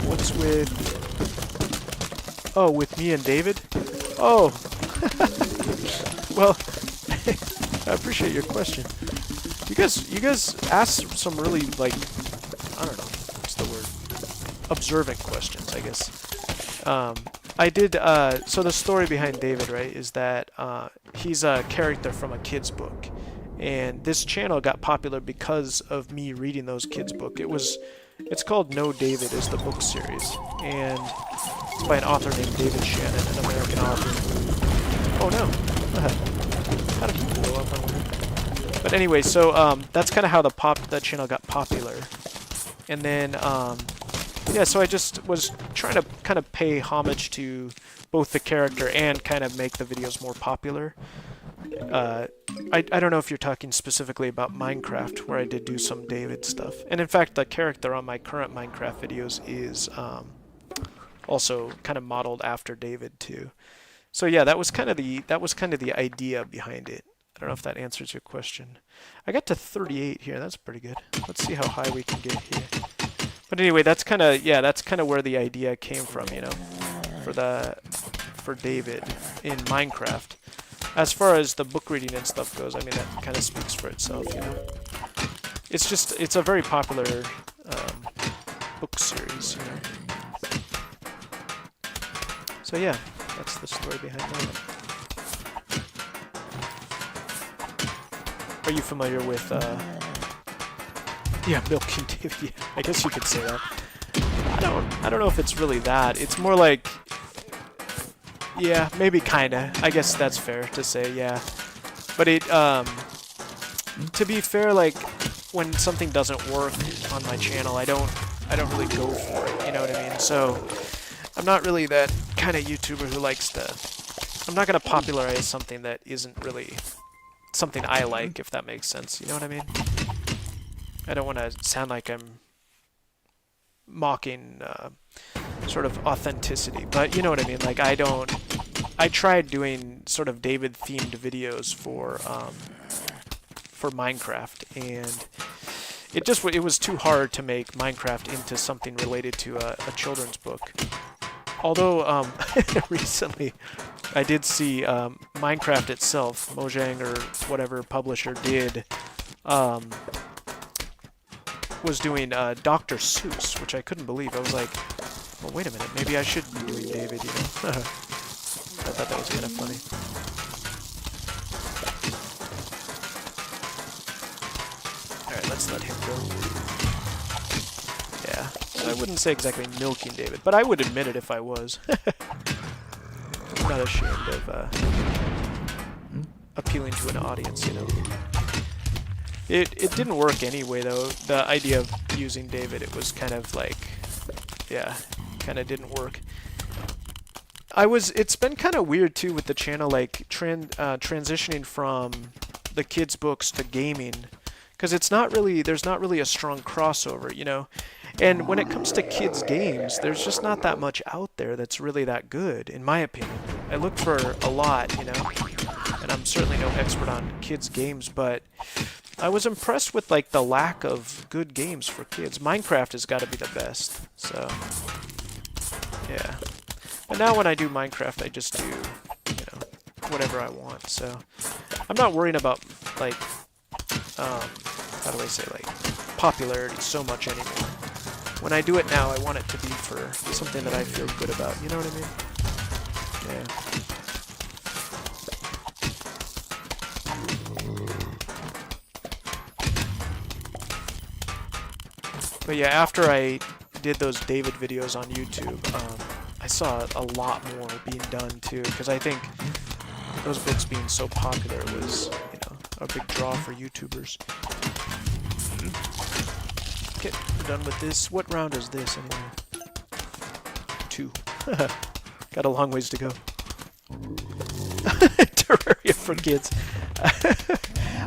What's with... Oh, with me and David? Oh! Well, I appreciate your question. You guys asked some really, like, I don't know, what's the word? Observant questions, I guess. I did, so the story behind David, right, is that he's a character from a kid's book. And this channel got popular because of me reading those kids' book. It's called No David is the book series. And it's by an author named David Shannon, an American author. Oh no, how did he blow up, I wonder? But anyway, so that's kind of how that channel got popular. And then, yeah, so I just was trying to kind of pay homage to both the character and kind of make the videos more popular. I don't know if you're talking specifically about Minecraft, where I did do some David stuff. And in fact, the character on my current Minecraft videos is also kind of modeled after David too. So yeah, that was kind of the idea behind it. I don't know if that answers your question. I got to 38 here. That's pretty good. Let's see how high we can get here. But anyway, that's kind of where the idea came from, you know, for David in Minecraft. As far as the book reading and stuff goes, I mean, that kind of speaks for itself, you know. It's a very popular book series, you know. So yeah, that's the story behind that. Are you familiar with, yeah, Milking David? Yeah, I guess you could say that. I don't know if it's really that. It's more like, yeah, maybe kinda. I guess that's fair to say, yeah. But it, to be fair, like, when something doesn't work on my channel, I don't really go for it. You know what I mean? So I'm not really that kind of YouTuber who likes to. I'm not gonna popularize something that isn't really something I like, if that makes sense. You know what I mean? I don't want to sound like I'm mocking sort of authenticity, but you know what I mean. Like I don't. I tried doing sort of David-themed videos for Minecraft, and it was too hard to make Minecraft into something related to a children's book. Although recently I did see Minecraft itself, Mojang or whatever publisher did, was doing Dr. Seuss, which I couldn't believe. I was like, well, wait a minute, maybe I should be doing David, you know? I thought that was kind of funny. Alright, let's let him go. Yeah, so I wouldn't say exactly milking David, but I would admit it if I was. I'm not ashamed of appealing to an audience, you know. It didn't work anyway, though. The idea of using David, it was kind of like, yeah, kind of didn't work. It's been kind of weird too with the channel, like transitioning from the kids' books to gaming, because there's not really a strong crossover, you know. And when it comes to kids' games, there's just not that much out there that's really that good, in my opinion. I look for a lot, you know, and I'm certainly no expert on kids' games, but I was impressed with like the lack of good games for kids. Minecraft has got to be the best, so yeah. But now when I do Minecraft, I just do, you know, whatever I want. So I'm not worrying about like, how do I say, like popularity so much anymore. When I do it now, I want it to be for something that I feel good about. You know what I mean? Yeah. But yeah, after I did those David videos on YouTube, I saw a lot more being done too, because I think those books being so popular was, you know, a big draw for YouTubers. Okay, we're done with this. What round is this anyway? 2. Got a long ways to go. Terraria for kids.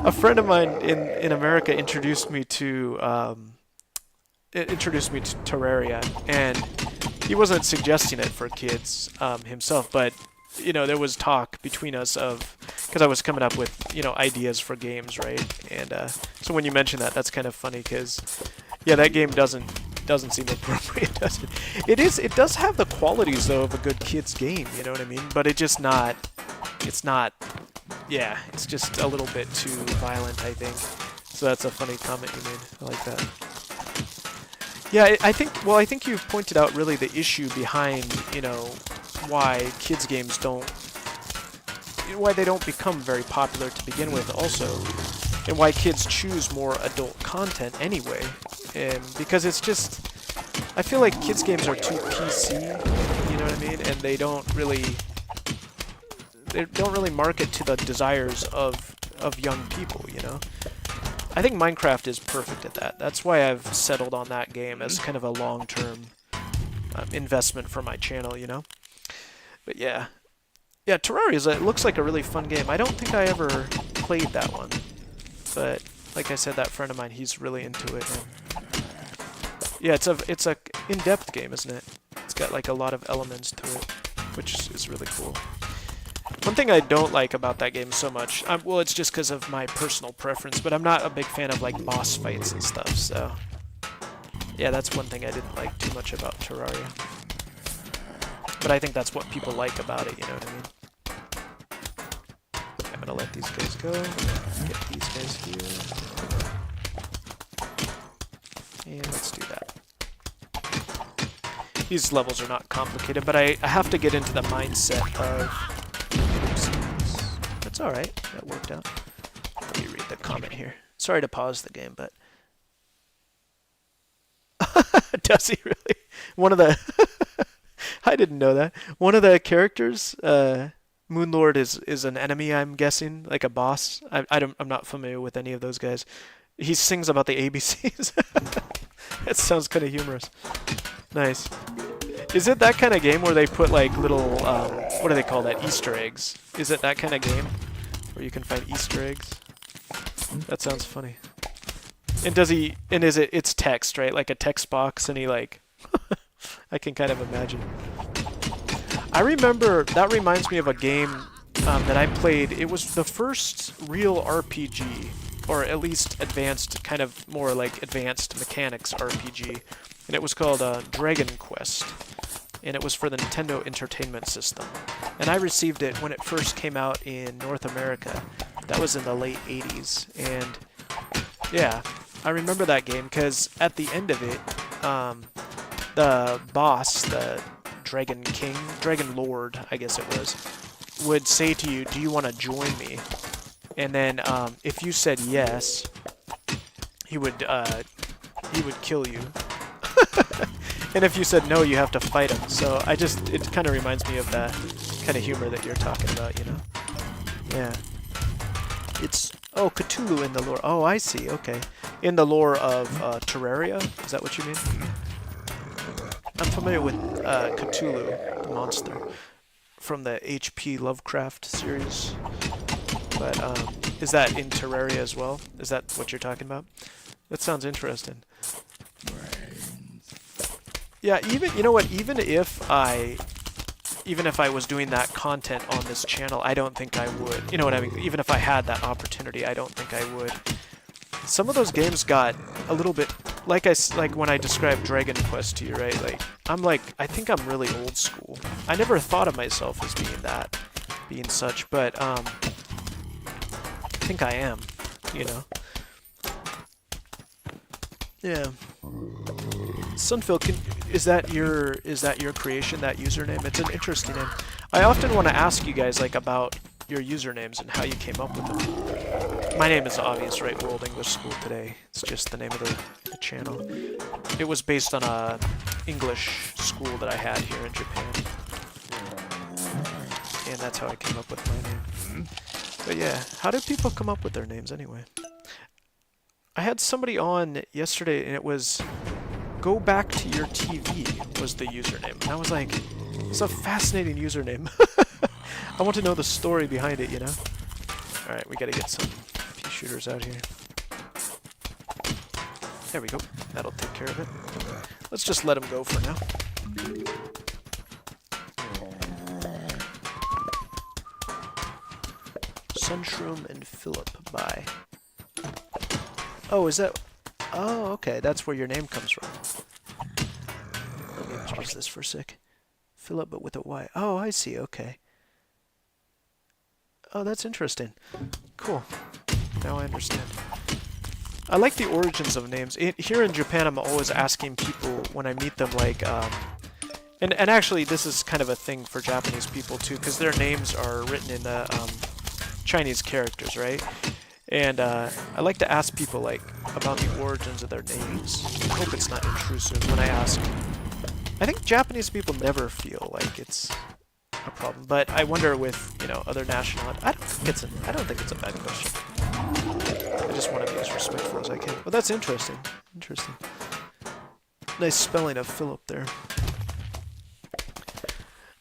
A friend of mine in America introduced me to Terraria, and he wasn't suggesting it for kids himself, but you know, there was talk between us of, because I was coming up with, you know, ideas for games, right? And so when you mention that, that's kind of funny, because yeah, that game doesn't seem appropriate, does it? It does have the qualities though of a good kids game, you know what I mean? But it's not, yeah, it's just a little bit too violent, I think. So that's a funny comment you made. I like that. Yeah, I think you've pointed out really the issue behind, you know, why kids games why they don't become very popular to begin with also, and why kids choose more adult content anyway. Because it's just, I feel like kids games are too PC, you know what I mean? And they don't really market to the desires of young people, you know? I think Minecraft is perfect at that. That's why I've settled on that game as kind of a long-term investment for my channel, you know? But yeah. Yeah, Terraria it looks like a really fun game. I don't think I ever played that one. But like I said, that friend of mine, he's really into it. And yeah, it's a in-depth game, isn't it? It's got like a lot of elements to it, which is really cool. One thing I don't like about that game so much, well, it's just because of my personal preference, but I'm not a big fan of like boss fights and stuff, so yeah, that's one thing I didn't like too much about Terraria. But I think that's what people like about it, you know what I mean? Okay, I'm gonna let these guys go, get these guys here, and let's do that. These levels are not complicated, but I have to get into the mindset of... Oopsies. That's alright, that worked out. Let me read the comment here. Sorry to pause the game, but... Does he really? One of the... I didn't know that. One of the characters, Moonlord, is an enemy, I'm guessing, like a boss. I'm not familiar with any of those guys. He sings about the ABCs. That sounds kind of humorous. Nice. Is it that kind of game where they put like little, what do they call that? Easter eggs. Is it that kind of game where you can find Easter eggs? That sounds funny. And does he? And is it? It's text, right? Like a text box, and he like. I can kind of imagine. I remember that reminds me of a game that I played. It was the first real RPG, or at least advanced, kind of more like advanced mechanics RPG, and it was called Dragon Quest, and it was for the Nintendo Entertainment System. And I received it when it first came out in North America. That was in the late 80s, and yeah, I remember that game because at the end of it, the boss, the Dragon King, Dragon Lord, I guess it was, would say to you, "Do you want to join me?" And then if you said yes, he would kill you. And if you said no, you have to fight him. So it kind of reminds me of that kind of humor that you're talking about, you know? Yeah. It's, oh, Cthulhu in the lore. Oh, I see, okay. In the lore of Terraria? Is that what you mean? I'm familiar with Cthulhu, the monster, from the H.P. Lovecraft series. But is that in Terraria as well? Is that what you're talking about? That sounds interesting. Yeah, even, you know what, even if I was doing that content on this channel, I don't think I would. You know what I mean? Even if I had that opportunity, I don't think I would. Some of those games got a little bit, like when I described Dragon Quest to you, right? Like, I think I'm really old school. I never thought of myself as being such, but I think I am, you know? Yeah. Sunfield, is that your creation, that username? It's an interesting name. I often want to ask you guys like about your usernames and how you came up with them. My name is obvious, right? World English School Today. It's just the name of the channel. It was based on a English school that I had here in Japan. And that's how I came up with my name. But yeah, how do people come up with their names anyway? I had somebody on yesterday and it was "Go back to your TV" was the username. And I was like, it's a fascinating username. I want to know the story behind it, you know? Alright, we gotta get some pea shooters out here. There we go. That'll take care of it. Let's just let him go for now. Sunshroom and Philip, bye. Oh, is that... Oh, okay, that's where your name comes from. Let me pause this for a sec. Philip, but with a Y. Oh, I see, okay. Oh, that's interesting. Cool. Now I understand. I like the origins of names. Here in Japan, I'm always asking people when I meet them, like, and actually this is kind of a thing for Japanese people too, because their names are written in Chinese characters, right? And I like to ask people, like, about the origins of their names. I hope it's not intrusive when I ask. I think Japanese people never feel like it's a problem, but I wonder with, you know, other nationalities. I don't think it's a bad question. I just want to be as respectful as I can. Well, that's interesting. Interesting. Nice spelling of Philip there.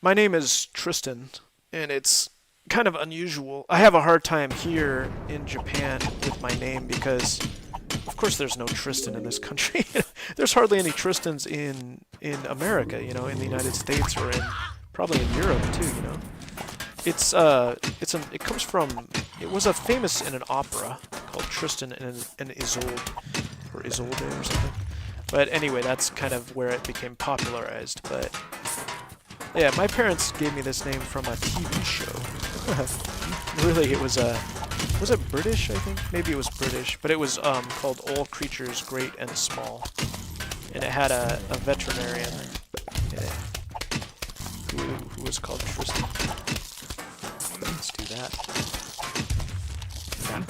My name is Tristan, and it's kind of unusual. I have a hard time here in Japan with my name because, of course, there's no Tristan in this country. There's hardly any Tristans in America, you know, in the United States or in probably in Europe too, you know. It comes from, it was famous in an opera called Tristan and Isolde, or Isolde or something. But anyway, that's kind of where it became popularized. But yeah, my parents gave me this name from a TV show. Really, it was it British, I think? Maybe it was British, but it was called All Creatures Great and Small. And it had a veterinarian in it who was called Tristan. Let's do that. Yeah.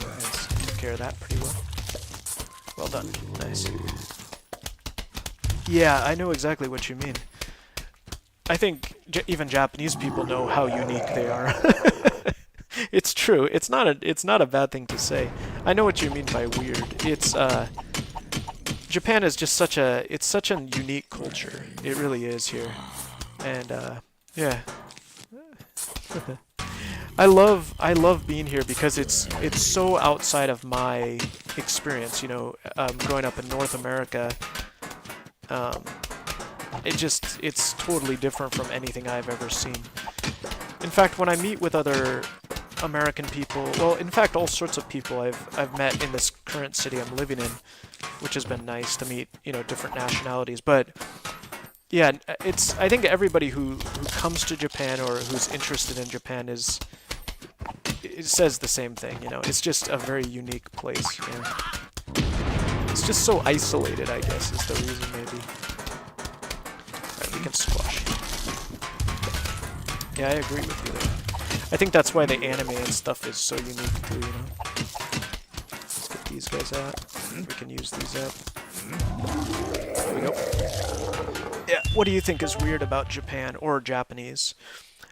Nice. Took care of that pretty well. Well done. Nice. Yeah, I know exactly what you mean. I think even Japanese people know how unique they are. It's true. It's not a bad thing to say. I know what you mean by weird. It's Japan is just it's such a unique culture. It really is here. And yeah. I love being here because it's so outside of my experience, growing up in North America. Um, it's totally different from anything I've ever seen. In fact, when I meet with other American people, well, in fact, all sorts of people I've met in this current city I'm living in, which has been nice to meet, different nationalities. But yeah, I think everybody who comes to Japan or who's interested in Japan it says the same thing, It's just a very unique place, It's just so isolated, I guess, is the reason maybe. Alright, we can squash. Yeah, I agree with you there. I think that's why the anime and stuff is so unique too, Let's get these guys out. We can use these up. There we go. Yeah, what do you think is weird about Japan or Japanese?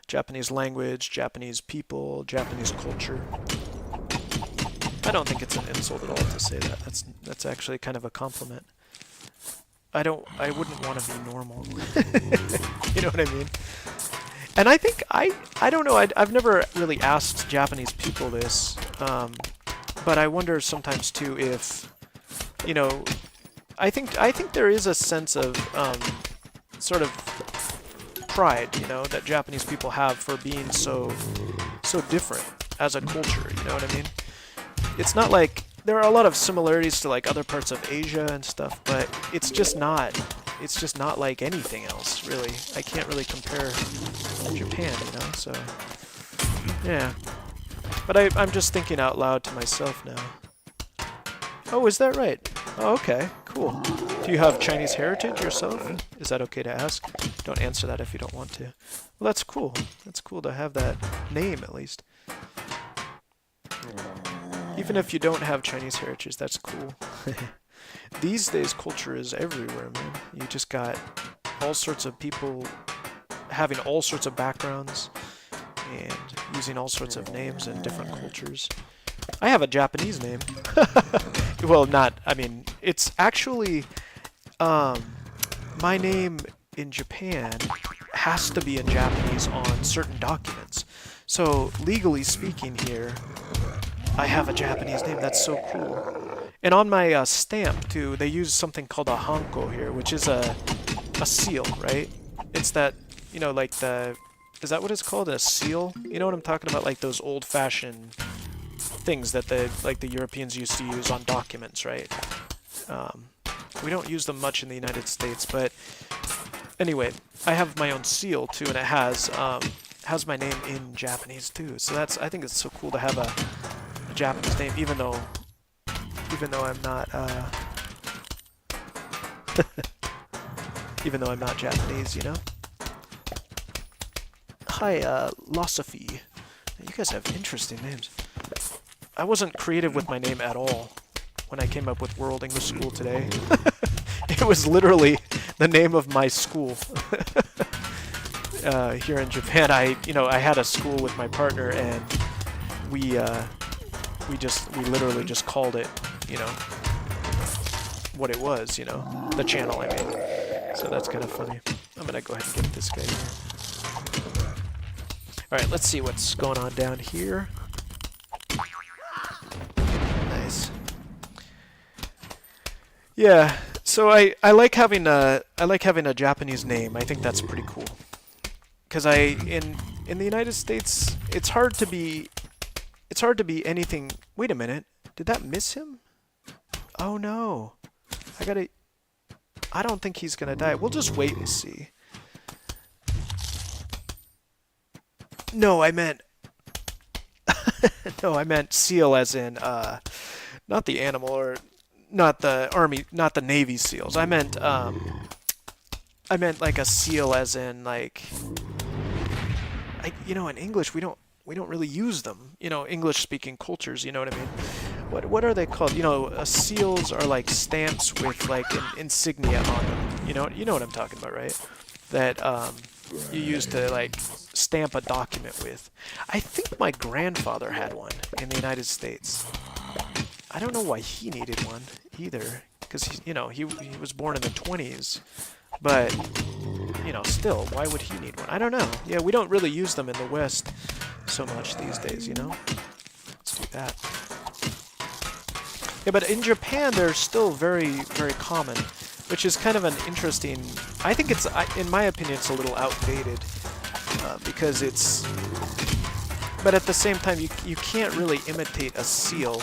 Japanese language, Japanese people, Japanese culture. I don't think it's an insult at all to say that. That's actually kind of a compliment. I wouldn't want to be normal. You know what I mean? And I think I don't know. I've never really asked Japanese people this, but I wonder sometimes too if, I think there is a sense of sort of pride, that Japanese people have for being so different as a culture. You know what I mean? It's not like there are a lot of similarities to like other parts of Asia and stuff, but it's just not like anything else, really. I can't really compare Japan, So, yeah. But I'm just thinking out loud to myself now. Oh, is that right? Oh, okay, cool. Do you have Chinese heritage yourself? Is that okay to ask? Don't answer that if you don't want to. Well, that's cool. That's cool to have that name, at least. Even if you don't have Chinese heritage, that's cool. These days, culture is everywhere, man. You just got all sorts of people having all sorts of backgrounds and using all sorts of names in different cultures. I have a Japanese name. Well, it's actually, my name in Japan has to be in Japanese on certain documents. So, legally speaking here, I have a Japanese name. That's so cool. And on my stamp, too, they use something called a hanko here, which is a seal, right? It's that, like is that what it's called? A seal? You know what I'm talking about? Like those old-fashioned things that the Europeans used to use on documents, right? We don't use them much in the United States, but anyway, I have my own seal, too, and it has my name in Japanese, too. So I think it's so cool to have a Japanese name, even though I'm not even though I'm not Japanese, Hi, Losophy. You guys have interesting names. I wasn't creative with my name at all when I came up with World English School today. It was literally the name of my school. Here in Japan, I had a school with my partner, and we literally just called it, what it was, the channel, I mean. So that's kind of funny. I'm gonna go ahead and get this guy here. Alright, let's see what's going on down here. Nice. Yeah, so I like having a Japanese name. I think that's pretty cool. Because in the United States, it's hard to be anything. Wait a minute. Did that miss him? Oh no. I don't think he's gonna die. We'll just wait and see. No, I meant no, I meant seal as in not the animal, or not the army, not the Navy SEALs. I meant like a seal as in like in English we don't really use them. English speaking cultures, you know what I mean? What are they called? Seals are like stamps with like an insignia on them. You know what I'm talking about, right? That you use to like stamp a document with. I think my grandfather had one in the United States. I don't know why he needed one either, because he was born in the 20s, but still, why would he need one? I don't know. Yeah, we don't really use them in the West so much these days, Let's do that. Yeah, but in Japan, they're still very, very common, which is kind of an interesting... I think it's, in my opinion, it's a little outdated, because it's... But at the same time, you can't really imitate a seal,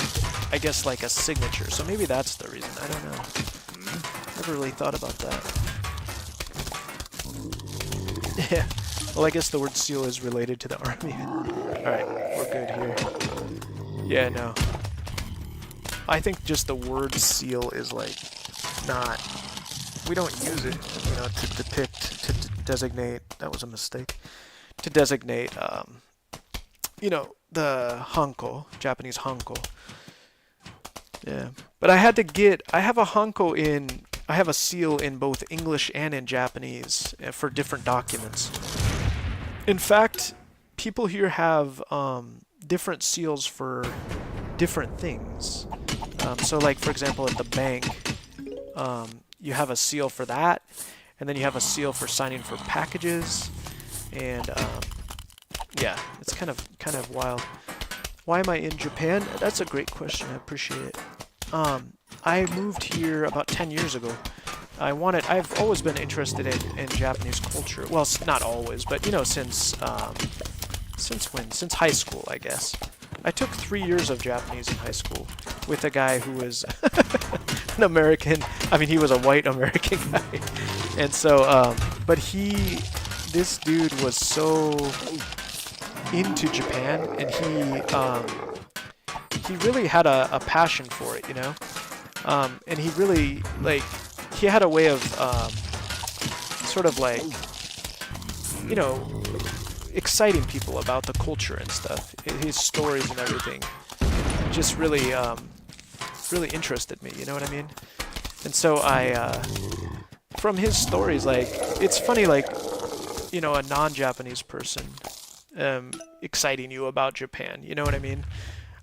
I guess, like a signature. So maybe that's the reason. I don't know. Never really thought about that. Yeah. Well, I guess the word seal is related to the army. Alright, we're good here. Yeah, no. I think just the word seal is, like, not... We don't use it, to depict, to designate... That was a mistake. To designate, the hanko, Japanese hanko. Yeah. But I have a hanko I have a seal in both English and in Japanese for different documents. In fact, people here have different seals for different things. So like, for example, at the bank, you have a seal for that, and then you have a seal for signing for packages, and yeah, it's kind of wild. Why am I in Japan? That's a great question. I appreciate it. I moved here about 10 years ago. I've always been interested in Japanese culture. Well, not always, but since when? Since high school, I guess. I took 3 years of Japanese in high school with a guy who was an American. I mean, he was a white American guy. And so, but this dude was so into Japan, and he really had a passion for it, and he really, like, he had a way of sort of like, exciting people about the culture and stuff. His stories and everything just really really interested me, you know what I mean? And so from his stories, like, it's funny, like, a non-Japanese person exciting you about Japan, you know what I mean?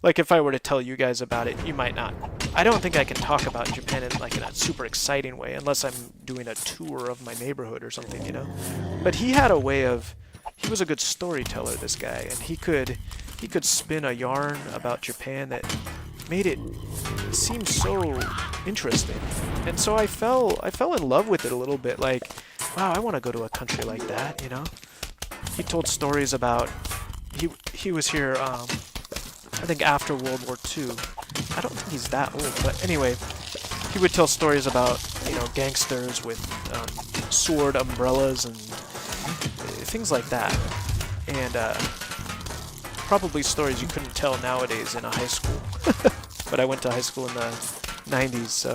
Like, if I were to tell you guys about it, you might not. I don't think I can talk about Japan in a super exciting way, unless I'm doing a tour of my neighborhood or something, But he had a way of... He was a good storyteller, this guy, and he could spin a yarn about Japan that made it seem so interesting. And so I fell in love with it a little bit, like, wow, I want to go to a country like that, He told stories about... He was here, I think after World War II. I don't think he's that old, but anyway, he would tell stories about, gangsters with sword umbrellas and things like that. And probably stories you couldn't tell nowadays in a high school. But I went to high school in the 90s, so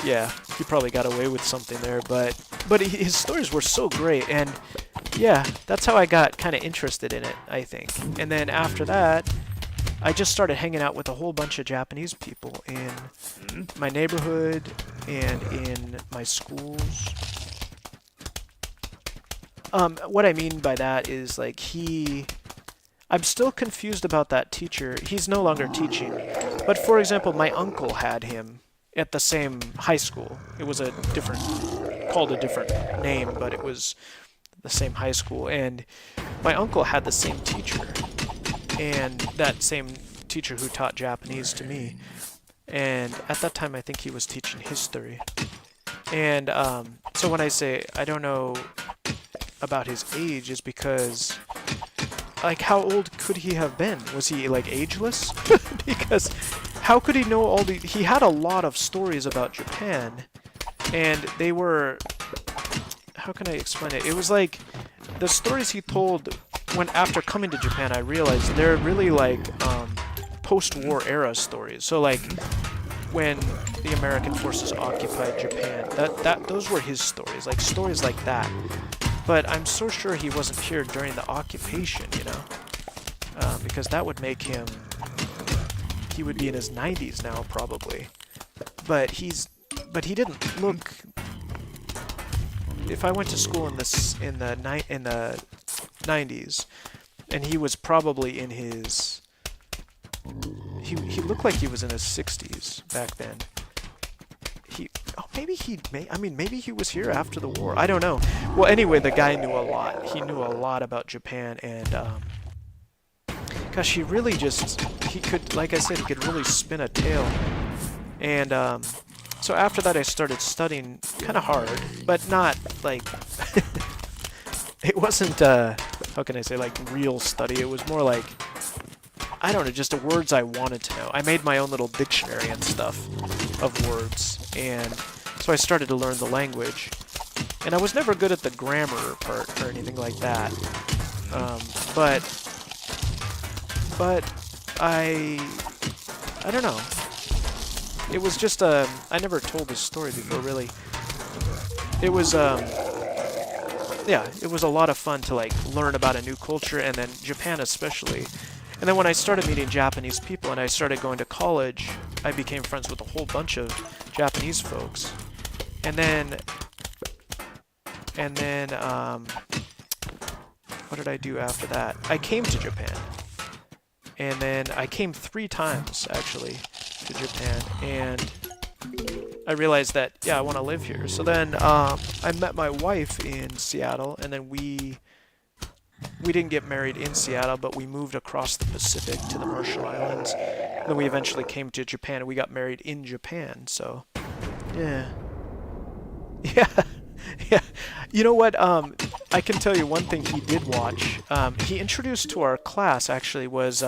yeah, he probably got away with something there. But his stories were so great, and yeah, that's how I got kind of interested in it, I think. And then after that, I just started hanging out with a whole bunch of Japanese people in my neighborhood and in my schools. What I mean by that is, like, I'm still confused about that teacher. He's no longer teaching. But, for example, my uncle had him at the same high school. It was called a different name, but it was the same high school. And my uncle had the same teacher. And that same teacher who taught Japanese to me. And at that time, I think he was teaching history. And so when I say I don't know about his age, is because, like, how old could he have been? Was he, like, ageless? Because how could he know all the... He had a lot of stories about Japan, and they were... How can I explain it? It was like the stories he told after coming to Japan, I realized they're really like post-war era stories. So like when the American forces occupied Japan, those were his stories, like stories like that. But I'm so sure he wasn't here during the occupation, because that would make him... He would be in his 90s now, probably. But he didn't look... if I went to school in the 90s, and he was probably in his he looked like he was in his 60s back then. Maybe he was here after the war. I don't know. Well, anyway, the guy knew a lot. He knew a lot about Japan, and gosh, he could, like I said, he could really spin a tale. And so after that, I started studying kind of hard, but not like it wasn't how can I say, like real study. It was more like, I don't know, just the words I wanted to know. I made my own little dictionary and stuff of words, and so I started to learn the language. And I was never good at the grammar part or anything like that. But I don't know. It was just I never told this story before, really. It was yeah, it was a lot of fun to like learn about a new culture, and then Japan especially. And then when I started meeting Japanese people and I started going to college, I became friends with a whole bunch of Japanese folks. And then what did I do after that? I came to Japan. And then I came 3 times, actually, to Japan. And I realized that, yeah, I want to live here. So then I met my wife in Seattle, and then we didn't get married in Seattle, but we moved across the Pacific to the Marshall Islands. And then we eventually came to Japan, and we got married in Japan. So, yeah. Yeah. Yeah. You know what? I can tell you one thing he did watch. He introduced to our class, actually, was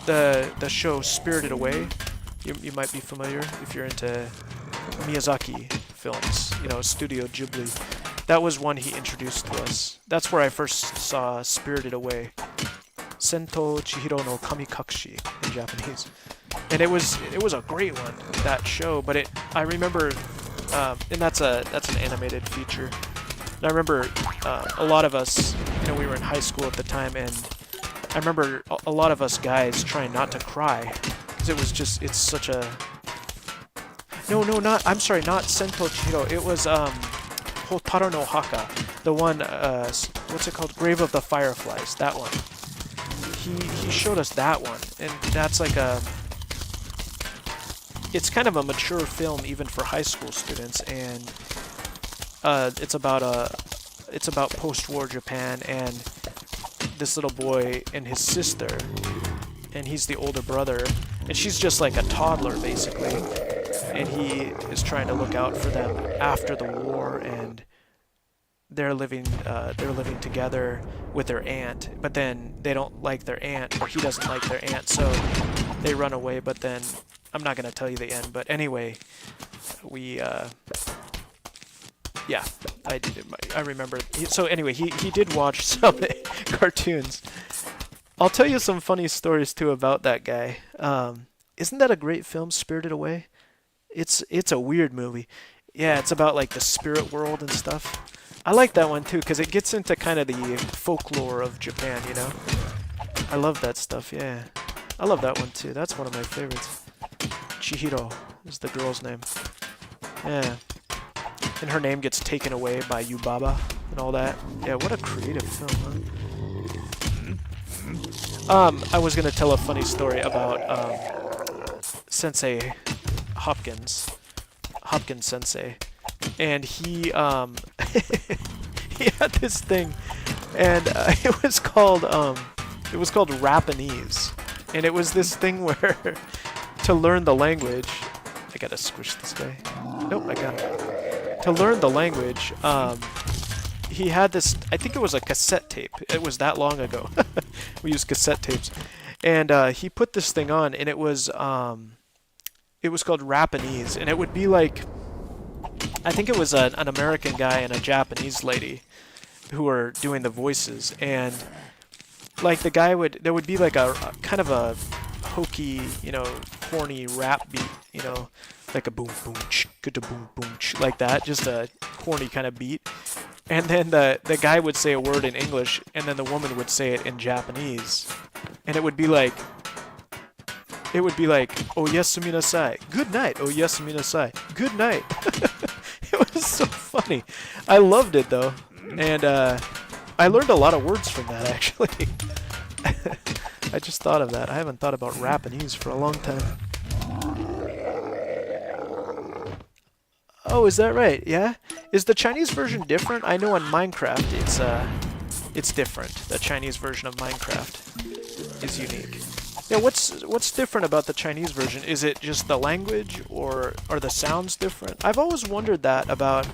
the show Spirited Away. You might be familiar if you're into Miyazaki films, you know, Studio Ghibli. That was one he introduced to us. That's where I first saw Spirited Away. Sento Chihiro no Kamikakushi in Japanese. And it was a great one, that show, but I remember and that's an animated feature. And I remember a lot of us, you know, we were in high school at the time, and I remember a lot of us guys trying not to cry, because it was just, it's such a... I'm sorry, not Sento Chihiro. It was Hotaro no Haka, the one, what's it called? Grave of the Fireflies, that one. He showed us that one, and that's like it's kind of a mature film even for high school students, and it's about post-war Japan, and this little boy and his sister, and he's the older brother, and she's just like a toddler basically, and he is trying to look out for them after the war, and they're living together with their aunt, but then they don't like their aunt, or he doesn't like their aunt, so they run away. But then I'm not gonna tell you the end, but anyway, we yeah, I remember. So anyway, he did watch some cartoons. I'll tell you some funny stories too about that guy. Isn't that a great film, Spirited Away? It's a weird movie. Yeah, it's about like the spirit world and stuff. I like that one too, because it gets into kind of the folklore of Japan, you know? I love that stuff, yeah. I love that one too. That's one of my favorites. Chihiro is the girl's name. Yeah. And her name gets taken away by Yubaba and all that. Yeah, what a creative film, huh? I was going to tell a funny story about Sensei Hopkins Sensei. And he he had this thing, and it was called Rapanese, and it was this thing where to learn the language, I gotta squish this guy. Nope, I got it. To learn the language, he had this. I think it was a cassette tape. It was that long ago. We used cassette tapes, and he put this thing on, and it was called Rapanese, and it would be like, I think it was an American guy and a Japanese lady who were doing the voices, and like the guy there would be like a kind of a hokey, you know, corny rap beat, you know, like a boom boom ch, boom boom ch, like that, just a corny kind of beat. And then the guy would say a word in English, and then the woman would say it in Japanese, and it would be like, oh yes minasai, good night, oh yes minasai, good night. So funny. I loved it though, and I learned a lot of words from that actually. I just thought of that. I haven't thought about Rapanese for a long time. Oh, is that right? Yeah. Is the Chinese version different? I know in Minecraft it's different. The Chinese version of Minecraft is unique. Yeah, what's different about the Chinese version? Is it just the language, or are the sounds different? I've always wondered that about,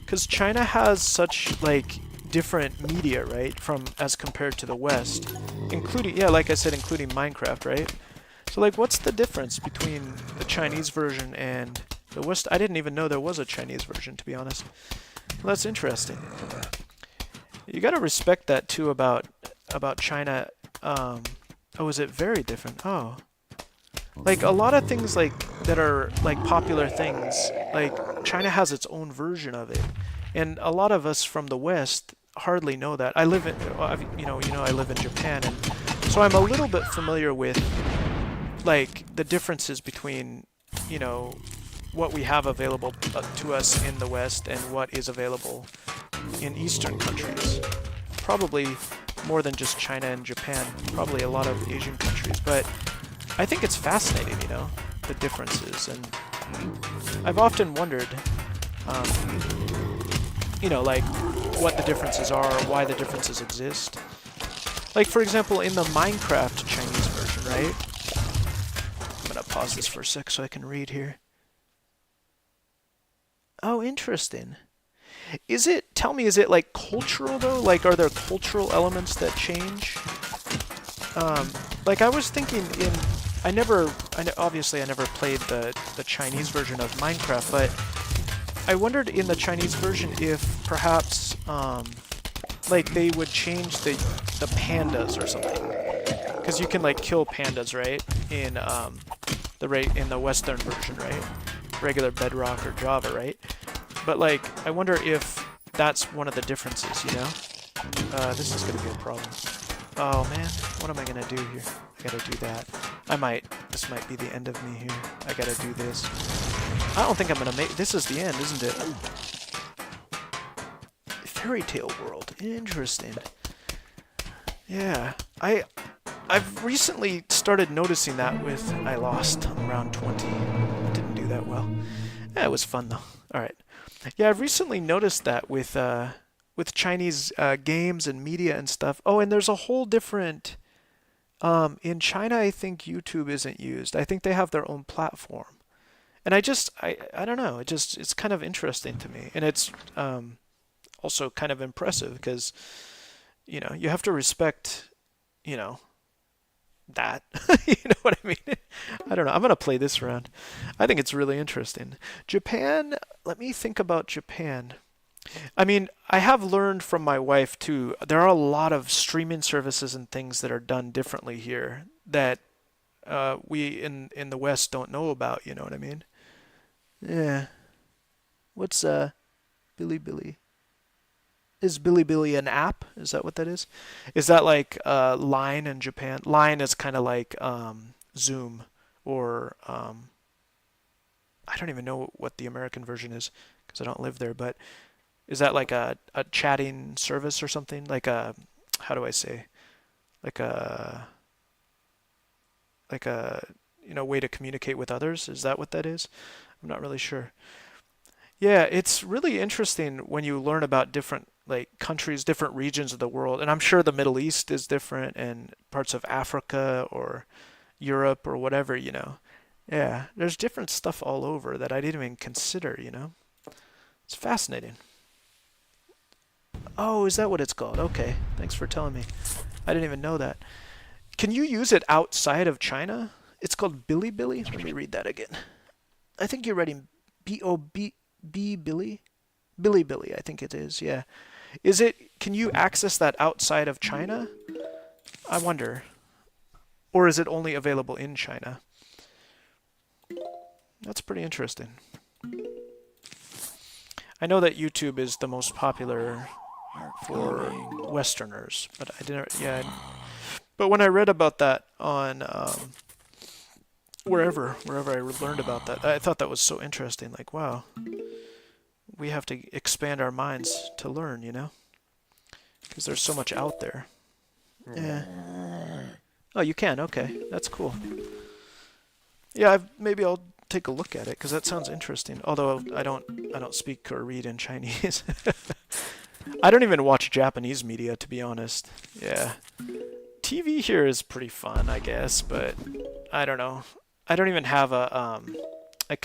because China has such like different media, right, from as compared to the West, including, yeah, like I said, including Minecraft, right? So like, what's the difference between the Chinese version and the West? I didn't even know there was a Chinese version, to be honest. Well, that's interesting. You gotta respect that too about China. Oh, is it very different? Oh. Like a lot of things like that are like popular things, like China has its own version of it. And a lot of us from the West hardly know that. I live in I live in Japan, and so I'm a little bit familiar with like the differences between, you know, what we have available to us in the West and what is available in Eastern countries. Probably more than just China and Japan, probably a lot of Asian countries, but I think it's fascinating, you know, the differences, and I've often wondered, you know, like what the differences are, why the differences exist. Like, for example, in the Minecraft Chinese version, right? I'm gonna pause this for a sec so I can read here. Oh, interesting. Tell me, is it like cultural though? Like, are there cultural elements that change? Like I was thinking obviously I never played the Chinese version of Minecraft, but I wondered in the Chinese version if perhaps, like they would change the pandas or something. Because you can like kill pandas, right? In, in the Western version, right? Regular Bedrock or Java, right? But like, I wonder if that's one of the differences, you know? This is gonna be a problem. Oh man, what am I gonna do here? I gotta do that. This might be the end of me here. I gotta do this. I don't think I'm gonna make, this is the end, isn't it? Fairy Tale World, interesting. Yeah, I've recently started noticing that with, I lost around 20. Didn't do that well. Yeah, it was fun though. Alright. Yeah, I've recently noticed that with Chinese games and media and stuff. Oh, and there's a whole different. In China, I think YouTube isn't used. I think they have their own platform, and I don't know. It's kind of interesting to me, and it's also kind of impressive because, you know, you have to respect, you know, that. You know what I mean? I don't know. I'm gonna play this round. I think it's really interesting. Japan. Let me think about Japan. I mean, I have learned from my wife too. There are a lot of streaming services and things that are done differently here that we in the West don't know about. You know what I mean? Yeah. What's Bilibili? Is Bilibili an app? Is that what that is? Is that like Line in Japan? Line is kind of like Zoom, or I don't even know what the American version is because I don't live there. But is that like a chatting service or something? Like a, how do I say? Like a you know, way to communicate with others? Is that what that is? I'm not really sure. Yeah, it's really interesting when you learn about different like countries, different regions of the world, and I'm sure the Middle East is different, and parts of Africa or Europe or whatever, you know. Yeah, there's different stuff all over that I didn't even consider, you know. It's fascinating. Oh, is that what it's called? Okay, thanks for telling me. I didn't even know that. Can you use it outside of China? It's called Bilibili. Let me read that again. I think you're writing B Billy? Bilibili, I think it is. Yeah. Is it? Can you access that outside of China? I wonder. Or is it only available in China? That's pretty interesting. I know that YouTube is the most popular for Westerners, but I didn't. Yeah. But when I read about that on wherever I learned about that, I thought that was so interesting. Like, wow, we have to expand our minds to learn, you know? Because there's so much out there. Yeah. Oh, you can. Okay, that's cool. Yeah, maybe I'll take a look at it because that sounds interesting. Although I don't speak or read in Chinese. I don't even watch Japanese media, to be honest. Yeah. TV here is pretty fun, I guess, but I don't know. I don't even have a I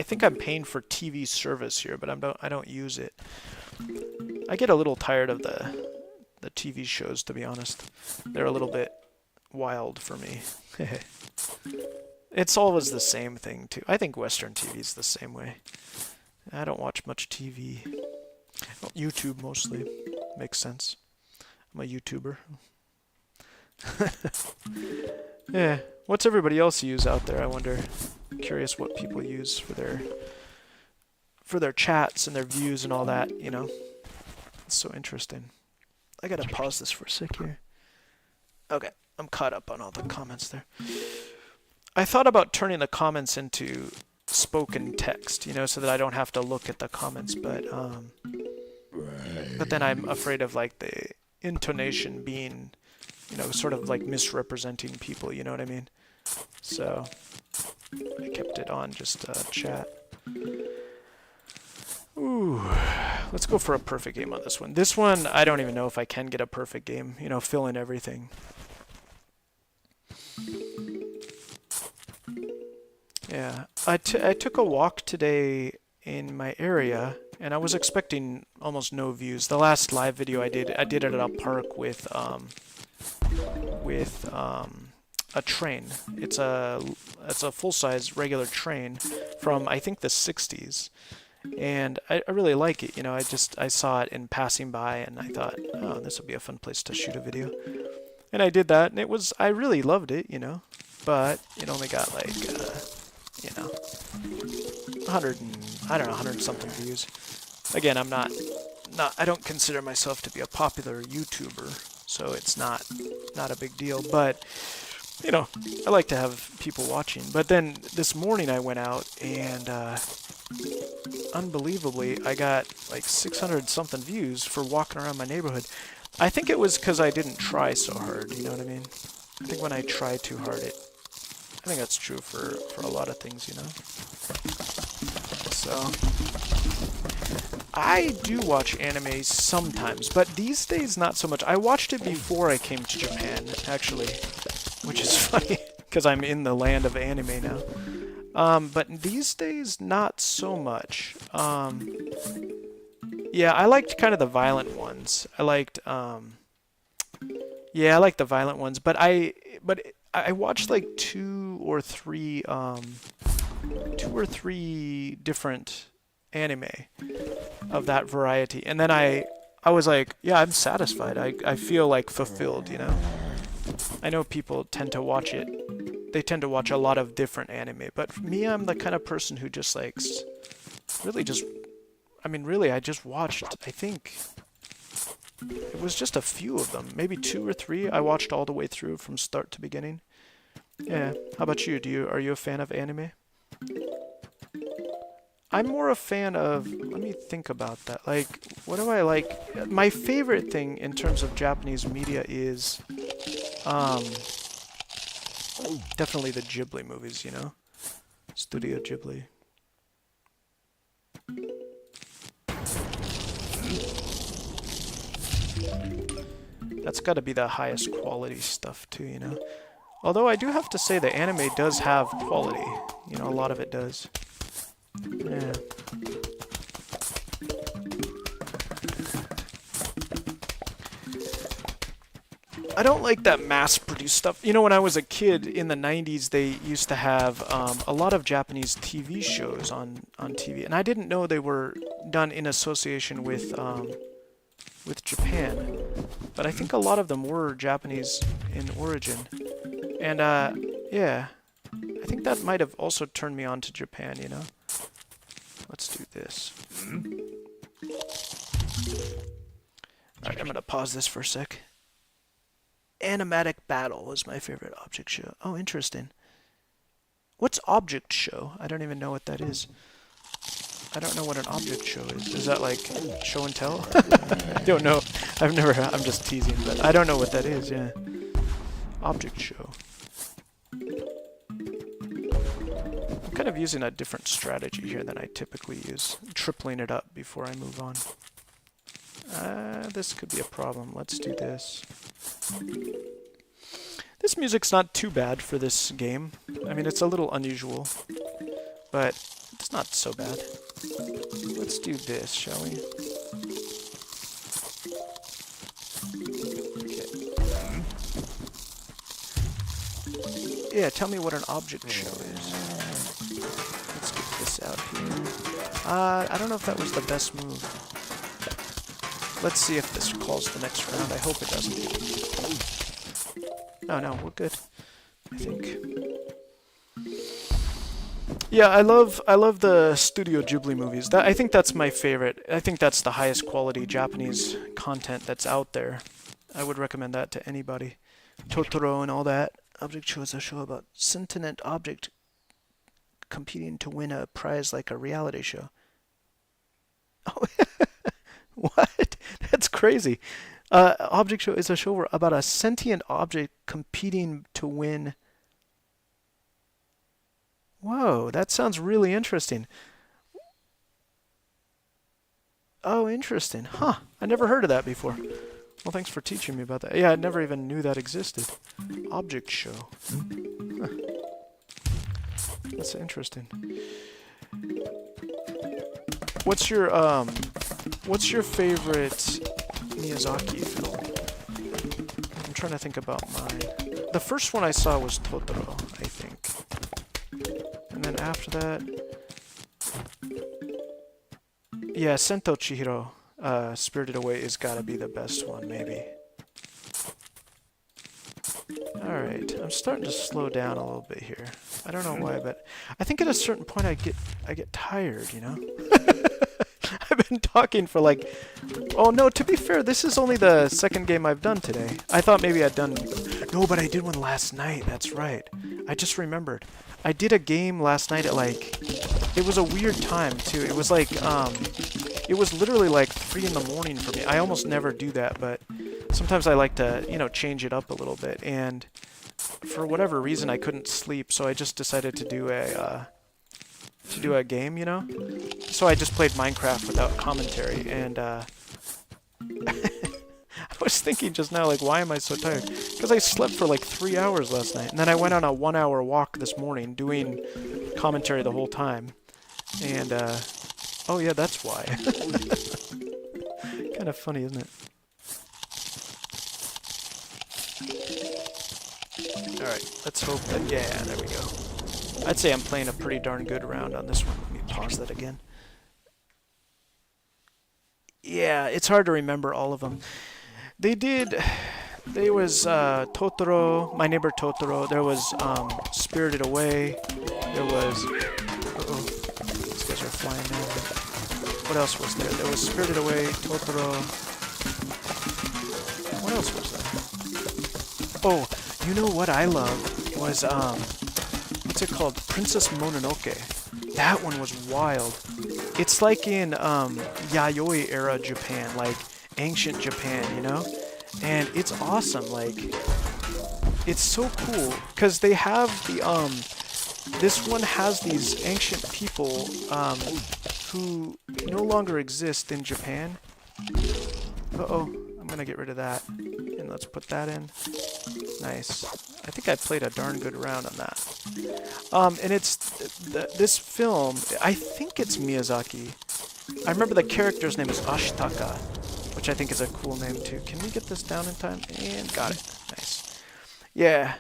think I'm paying for TV service here, but I don't use it. I get a little tired of the TV shows, to be honest. They're a little bit wild for me. It's always the same thing too. I think Western TV is the same way. I don't watch much TV. Well, YouTube mostly. Makes sense. I'm a YouTuber. Yeah. What's everybody else use out there? I wonder. I'm curious what people use for their chats and their views and all that, you know. It's so interesting. I gotta pause this for a sec here. Okay, I'm caught up on all the comments there. I thought about turning the comments into spoken text, you know, so that I don't have to look at the comments, but then I'm afraid of like the intonation being, you know, sort of like misrepresenting people, you know what I mean? So I kept it on just chat. Ooh, let's go for a perfect game on this one. This one, I don't even know if I can get a perfect game, you know, fill in everything. Yeah, I took a walk today in my area, and I was expecting almost no views. The last live video I did it at a park with a train. It's a full-size regular train from I think the 60s, and I really like it. You know, I saw it in passing by, and I thought, oh, this would be a fun place to shoot a video, and I did that, and I really loved it. You know, but it only got like you know, 100 and I don't know, 100 something views. Again, I don't consider myself to be a popular YouTuber, so it's not a big deal, but you know, I like to have people watching. But then this morning I went out and unbelievably I got like 600 something views for walking around my neighborhood. I think it was because I didn't try so hard, you know what I mean? I think when I try too hard, I think that's true for a lot of things, you know? So I do watch anime sometimes, but these days not so much. I watched it before I came to Japan, actually, which is funny because I'm in the land of anime now. But these days, not so much. Yeah, I liked kind of the violent ones. I liked the violent ones, but I watched like two or three different anime of that variety, and then I was like, yeah, I'm satisfied. I feel like fulfilled, you know. I know people tend to watch it. They tend to watch a lot of different anime, but for me, I'm the kind of person who just likes I just watched, I think it was just a few of them, maybe two or three I watched all the way through from start to beginning. Yeah. How about you? Are you a fan of anime? I'm more a fan of, let me think about that. Like, what do I like? My favorite thing in terms of Japanese media is definitely the Ghibli movies, you know? Studio Ghibli. That's got to be the highest quality stuff too, you know? Although I do have to say the anime does have quality. You know, a lot of it does. Yeah. I don't like that mass-produced stuff. You know, when I was a kid in the 90s, they used to have a lot of Japanese TV shows on TV, and I didn't know they were done in association with Japan. But I think a lot of them were Japanese in origin. And, yeah, I think that might have also turned me on to Japan, you know? Let's do this. Alright, I'm gonna pause this for a sec. Animatic Battle was my favorite object show. Oh, interesting. What's object show? I don't even know what that is. I don't know what an object show is. Is that like show and tell? I don't know. I'm just teasing, but I don't know what that is, yeah. Object show. I'm kind of using a different strategy here than I typically use. Tripling it up before I move on. This could be a problem. Let's do this. This music's not too bad for this game. I mean, it's a little unusual, but it's not so bad. Let's do this, shall we? Okay. Yeah, tell me what an object show is. Let's get this out here. I don't know if that was the best move. Let's see if this calls the next round. I hope it doesn't. Oh no, we're good, I think. Yeah, I love the Studio Ghibli movies. I think that's my favorite. I think that's the highest quality Japanese content that's out there. I would recommend that to anybody. Totoro and all that. Object show is a show about sentient object competing to win a prize like a reality show. Oh, what? That's crazy. Object show is a show about a sentient object competing to win. Whoa, that sounds really interesting. Oh, interesting. Huh. I never heard of that before. Well, thanks for teaching me about that. Yeah, I never even knew that existed. Object show. Huh. That's interesting. What's your favorite Miyazaki film? I'm trying to think about mine. The first one I saw was Totoro, I think. And then after that... Yeah, Sento Chihiro, Spirited Away is gotta be the best one, maybe. Alright, I'm starting to slow down a little bit here. I don't know why, but I think at a certain point I get tired, you know? I've been talking for like... Oh no, to be fair, this is only the second game I've done today. I thought maybe I'd done... No, but I did one last night, that's right. I just remembered. I did a game last night at like... It was a weird time, too. It was like, it was literally like 3 in the morning for me. I almost never do that, but sometimes I like to, you know, change it up a little bit. And for whatever reason, I couldn't sleep, so I just decided to do a game, you know? So I just played Minecraft without commentary, and I was thinking just now, like, why am I so tired? Because I slept for like 3 hours last night, and then I went on a 1-hour walk this morning doing commentary the whole time. And, oh yeah, that's why. Kind of funny, isn't it? Alright, let's hope that, yeah, there we go. I'd say I'm playing a pretty darn good round on this one. Let me pause that again. Yeah, it's hard to remember all of them. There was Totoro, My Neighbor Totoro, there was Spirited Away, there was... Uh-oh, these guys are flying in. What else was there? There was Spirited Away, Totoro... What else was there? Oh, you know what I loved was, what's it called? Princess Mononoke. That one was wild. It's like in Yayoi era Japan, like ancient Japan, you know? And it's awesome, like, it's so cool, because they have the, this one has these ancient people, who no longer exist in Japan. Uh-oh, I'm gonna get rid of that, and let's put that in. Nice. I think I played a darn good round on that. And it's, this film, I think it's Miyazaki. I remember the character's name is Ashitaka, which I think is a cool name too. Can we get this down in time? And got it. Nice. Yeah.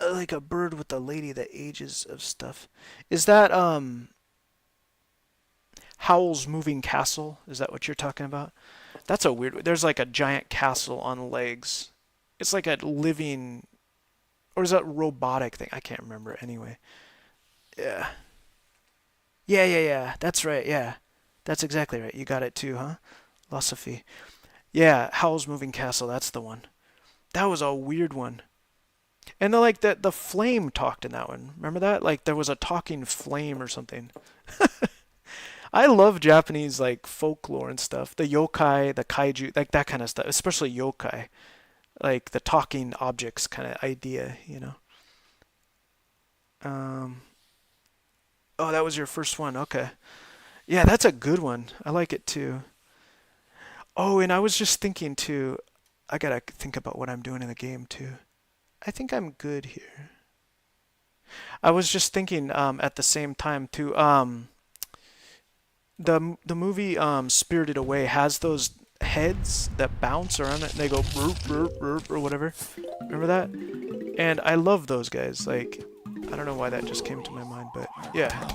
Like a bird with a lady that ages of stuff. Is that, Howl's Moving Castle? Is that what you're talking about? That's a weird... There's like a giant castle on legs. It's like a living... Or is that robotic thing? I can't remember anyway. Yeah. Yeah. That's right, yeah. That's exactly right. You got it too, huh? Philosophy. Yeah, Howl's Moving Castle, that's the one. That was a weird one. And the flame talked in that one. Remember that? Like there was a talking flame or something. I love Japanese like folklore and stuff. The yokai, the kaiju, like that kind of stuff, especially yokai. Like the talking objects kind of idea. Um, oh, that was your first one. Okay. Yeah, that's a good one. I like it too. Oh, and I was just thinking too, I gotta think about what I'm doing in the game too. I think I'm good here. I was just thinking at the same time too. The movie Spirited Away has those heads that bounce around it and they go burp burp burp or whatever. Remember that? And I love those guys. Like I don't know why that just came to my mind, but yeah,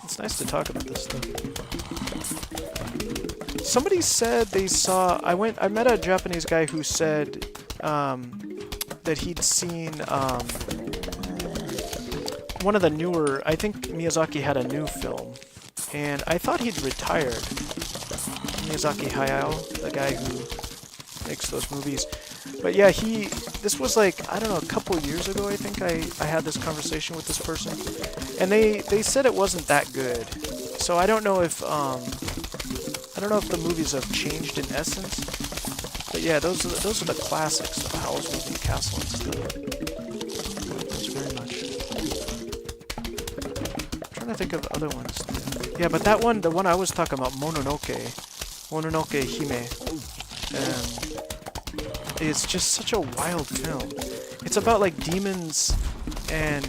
it's nice to talk about this stuff. Somebody said they saw. I met a Japanese guy who said that he'd seen one of the newer. I think Miyazaki had a new film, and I thought he'd retired. Miyazaki Hayao, the guy who makes those movies. But yeah, this was like, I don't know, a couple years ago, I think I had this conversation with this person. And they said it wasn't that good. So I don't know if the movies have changed in essence. But yeah, those are the classics of Howl's Moving Castle and stuff. Those very much. I'm trying to think of other ones. Yeah, but that one, the one I was talking about, Mononoke Hime, is just such a wild film. It's about like demons and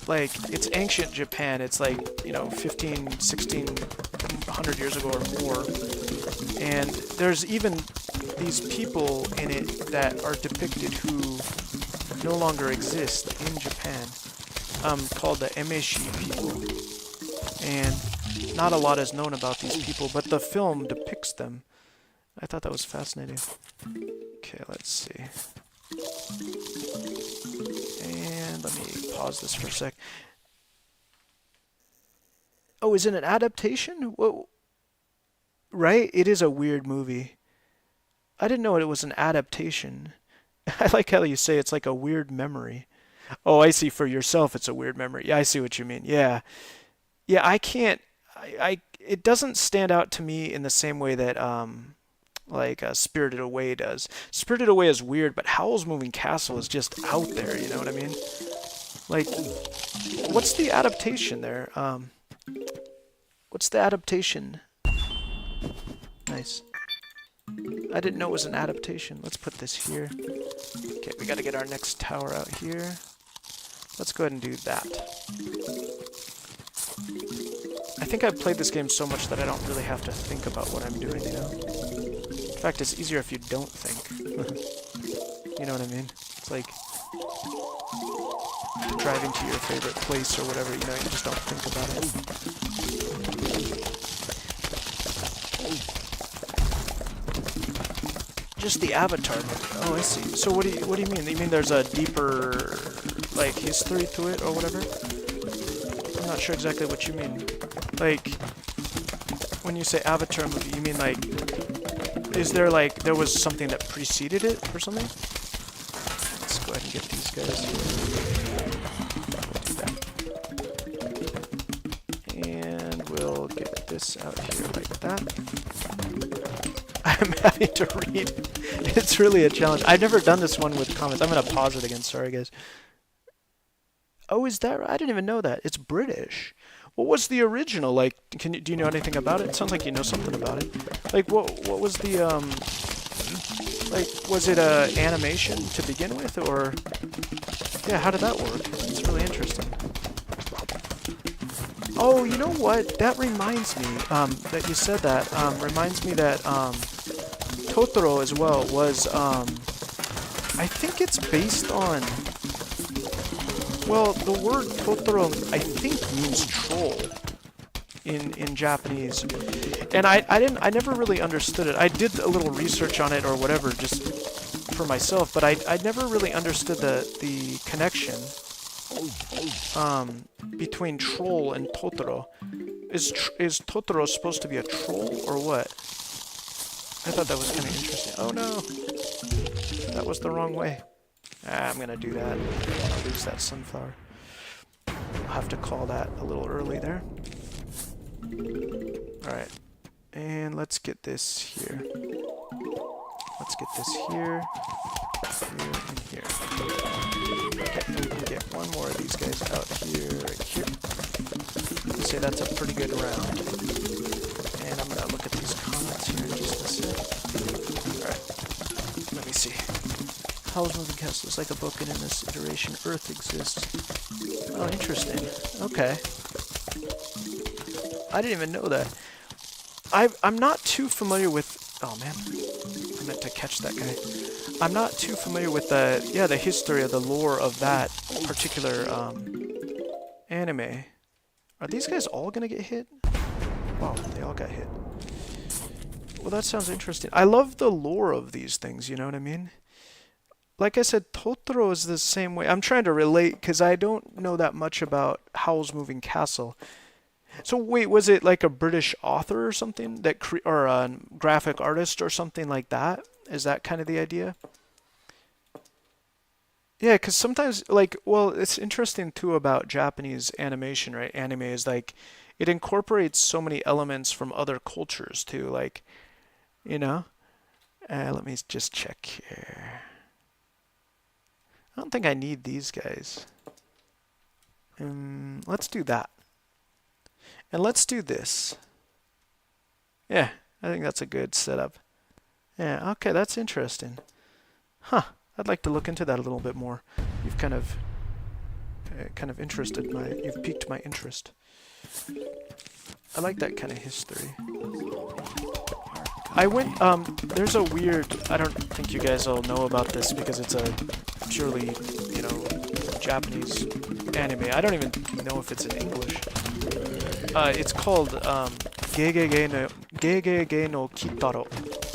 like it's ancient Japan. It's like, 15, 1600 years ago or more. And there's even these people in it that are depicted who no longer exist in Japan, called the Emeshi people. And not a lot is known about these people, but the film depicts them. I thought that was fascinating. Okay, let's see. And let me pause this for a sec. Oh, is it an adaptation? Whoa. Right? It is a weird movie. I didn't know it was an adaptation. I like how you say it's like a weird memory. Oh, I see. For yourself, it's a weird memory. Yeah, I see what you mean. Yeah. Yeah, I can't... it doesn't stand out to me in the same way that... Spirited Away does. Spirited Away is weird, but Howl's Moving Castle is just out there, you know what I mean? Like, what's the adaptation there? What's the adaptation? Nice. I didn't know it was an adaptation. Let's put this here. Okay, we gotta get our next tower out here. Let's go ahead and do that. I think I've played this game so much that I don't really have to think about what I'm doing, In fact, it's easier if you don't think. You know what I mean? It's like driving to your favorite place or whatever, you just don't think about it. Just the avatar. Oh, I see. So what do you mean? You mean there's a deeper like history to it or whatever? I'm not sure exactly what you mean. Like when you say avatar movie, you mean like is there there was something that preceded it or something? Let's go ahead and get these guys. And we'll get this out here like that. I'm having to read. It's really a challenge. I've never done this one with comments. I'm going to pause it again. Sorry, guys. Oh, is that right? I didn't even know that. It's British. What was the original? Like, do you know anything about it? It sounds like you know something about it. Like, what was the, was it a animation to begin with, or, yeah, how did that work? It's really interesting. Oh, you know what? That reminds me, that you said that, reminds me that, Totoro as well was, I think it's based on... Well, the word Totoro, I think, means troll in Japanese, and I never really understood it. I did a little research on it or whatever, just for myself, but I never really understood the connection between troll and Totoro. Is Totoro supposed to be a troll or what? I thought that was kind of interesting. Oh no, that was the wrong way. I'm gonna do that. Lose that sunflower. I'll have to call that a little early there. Alright. And let's get this here. Let's get this here. Here and here. Okay, we can get one more of these guys out here, right here. I'd say that's a pretty good round. And I'm gonna look at these comments here in just a sec. Alright. Let me see. Howl's Moving Castle is like a book, and in this iteration, Earth exists. Oh, interesting. Okay. I didn't even know that. I'm not too familiar with... Oh, man. I meant to catch that guy. I'm not too familiar with the history of the lore of that particular anime. Are these guys all gonna get hit? Wow, they all got hit. Well, that sounds interesting. I love the lore of these things, you know what I mean? Like I said, Totoro is the same way. I'm trying to relate because I don't know that much about Howl's Moving Castle. So wait, was it like a British author or something that or a graphic artist or something like that? Is that kind of the idea? Yeah, because sometimes, like, well, it's interesting too about Japanese animation, right? Anime is like, it incorporates so many elements from other cultures too, like, you know? Let me just check here. I don't think I need these guys. Let's do that. And let's do this. Yeah, I think that's a good setup. Yeah, okay, that's interesting. Huh, I'd like to look into that a little bit more. You've kind of you've piqued my interest. I like that kind of history. I went, there's a weird, I don't think you guys all know about this because it's a purely, you know, Japanese anime. I don't even know if it's in English. It's called, Gegege no Kitaro.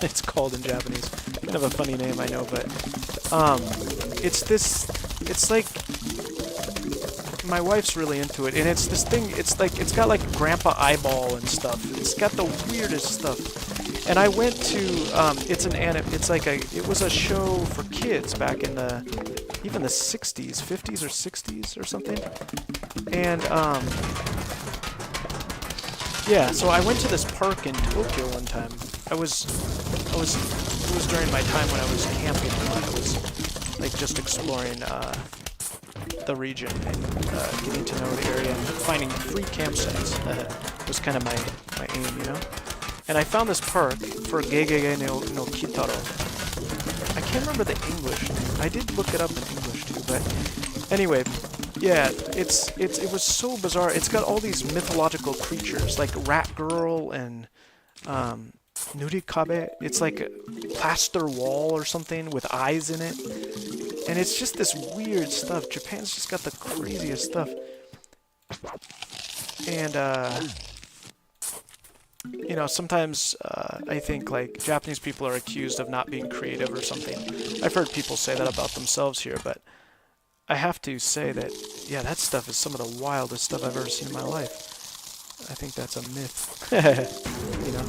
It's called in Japanese. Kind of a funny name, I know, but, it's like, my wife's really into it, and it's this thing, it's got like Grandpa Eyeball and stuff. It's got the weirdest stuff. And I went to, it was a show for kids back in even the 60s, 50s or 60s or something. And, yeah, so I went to this park in Tokyo one time. It was during my time when I was camping a lot. I was, like, just exploring, the region and getting to know the area and finding free campsites. Was kind of my aim, you know? And I found this park for Gegege no Kitaro. I can't remember the English name. I did look it up in English too, but anyway, yeah, it was so bizarre. It's got all these mythological creatures like Rat Girl and Nurikabe. It's like a plaster wall or something with eyes in it. And it's just this weird stuff. Japan's just got the craziest stuff. And you know, sometimes I think like Japanese people are accused of not being creative or something. I've heard people say that about themselves here, but I have to say that, yeah, that stuff is some of the wildest stuff I've ever seen in my life. I think that's a myth. You know,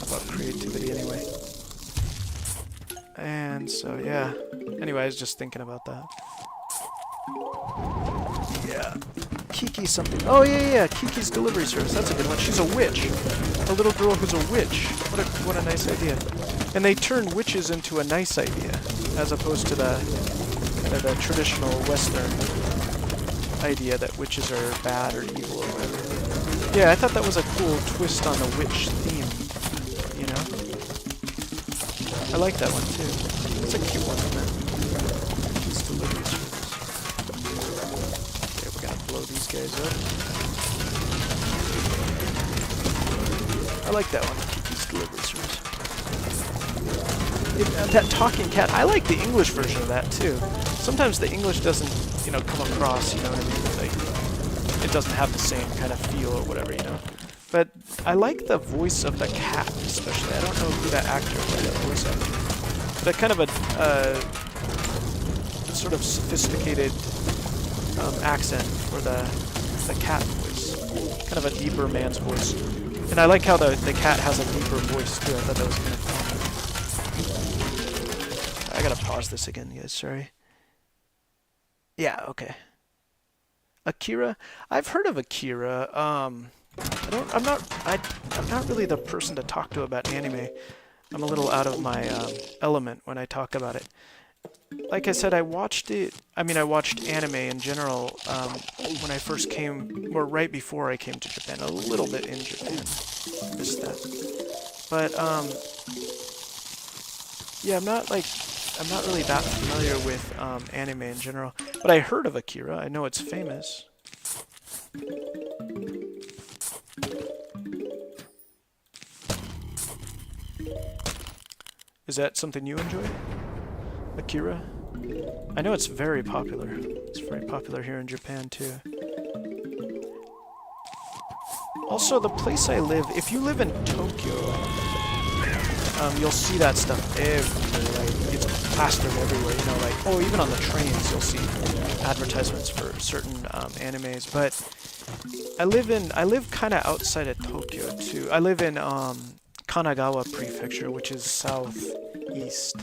about creativity anyway. And so, yeah. Anyway, I was just thinking about that. Yeah. Kiki something. Oh, yeah. Kiki's Delivery Service. That's a good one. She's a witch. A little girl who's a witch. What a nice idea. And they turn witches into a nice idea, as opposed to the kind of the traditional Western idea that witches are bad or evil or whatever. Yeah, I thought that was a cool twist on the witch theme. You know? I like that one too. It's a cute one, isn't it? Kiki's Delivery Service. Okay, we're gonna blow these guys up. I like that one, Kiki's Delivery Service. That talking cat, I like the English version of that too. Sometimes the English doesn't, you know, come across, you know what I mean? Like, it doesn't have the same kind of feel or whatever, you know? But I like the voice of the cat, especially. I don't know who that actor is, that voice actor. But kind of a sort of sophisticated accent for the cat voice. Kind of a deeper man's voice. And I like how the cat has a deeper voice too. I thought that was kind of fun. I gotta pause this again, guys. Sorry. Yeah. Okay. Akira. I've heard of Akira. I'm not really the person to talk to about anime. I'm a little out of my element when I talk about it. Like I said, I watched it. I mean, I watched anime in general when I first came, or right before I came to Japan. A little bit in Japan, missed that. But yeah, I'm not really that familiar with anime in general. But I heard of Akira. I know it's famous. Is that something you enjoy? Akira? I know it's very popular. It's very popular here in Japan too. Also, the place I live, if you live in Tokyo, you'll see that stuff everywhere. Like, it's plastered everywhere, you know, like, oh, even on the trains you'll see advertisements for certain animes. But I live kind of outside of Tokyo too. I live in Kanagawa Prefecture, which is southeast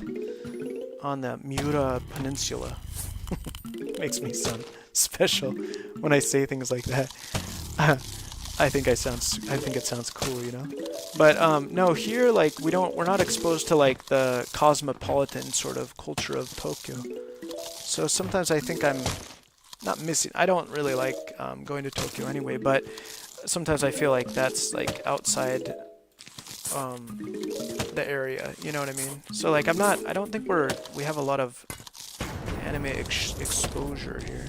on the Miura Peninsula. Makes me sound special when I say things like that. I think it sounds cool, you know. But no, here like we're not exposed to like the cosmopolitan sort of culture of Tokyo. So sometimes I think I'm not missing. I don't really like going to Tokyo anyway, but sometimes I feel like that's like outside the area, you know what I mean? So like I don't think we have a lot of anime exposure here.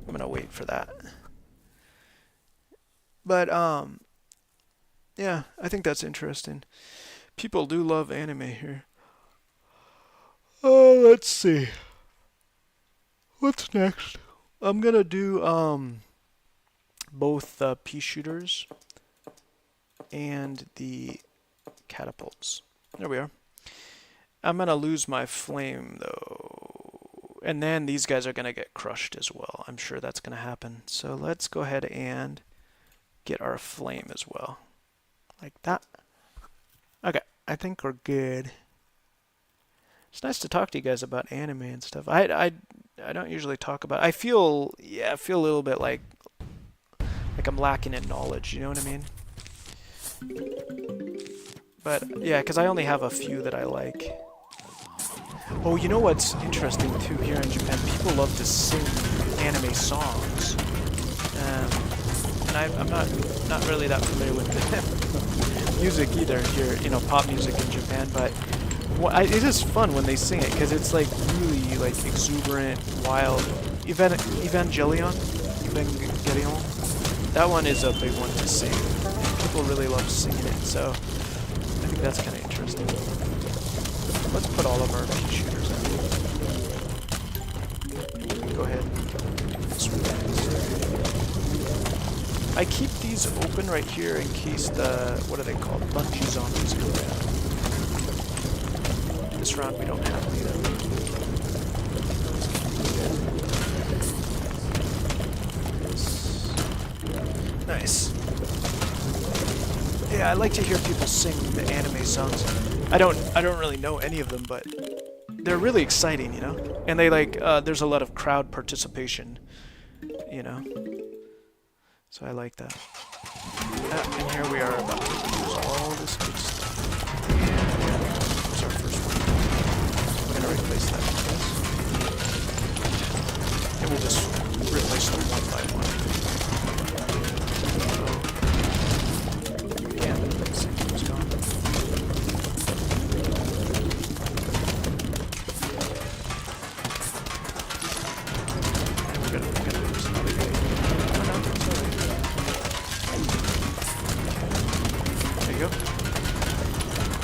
I'm gonna wait for that. But yeah, I think that's interesting. People do love anime here. Oh, let's see. What's next? I'm gonna do both the pea shooters and the catapults. There we are. I'm gonna lose my flame though, and then these guys are gonna get crushed as well. I'm sure that's gonna happen. So let's go ahead and get our flame as well, like that. Okay, I think we're good. It's nice to talk to you guys about anime and stuff. I don't usually talk about. I feel a little bit like I'm lacking in knowledge. You know what I mean? But yeah, because I only have a few that I like. Oh, you know what's interesting too here in Japan? People love to sing anime songs, and I'm not really that familiar with the music either here. You know, pop music in Japan, but it is fun when they sing it because it's like really like exuberant, wild. Evangelion. That one is a big one to sing. People really love singing it, so I think that's kind of interesting. Let's put all of our pea shooters in. Go ahead. I keep these open right here in case the, what are they called? Bungee zombies go down. This round we don't have any of them. Nice. Yeah, I like to hear people sing the anime songs. I don't really know any of them, but they're really exciting, you know? And they like, there's a lot of crowd participation, you know? So I like that. And here we are about to use all this good stuff. Here's our first one. We're gonna replace that with this. And we'll just replace them one by one.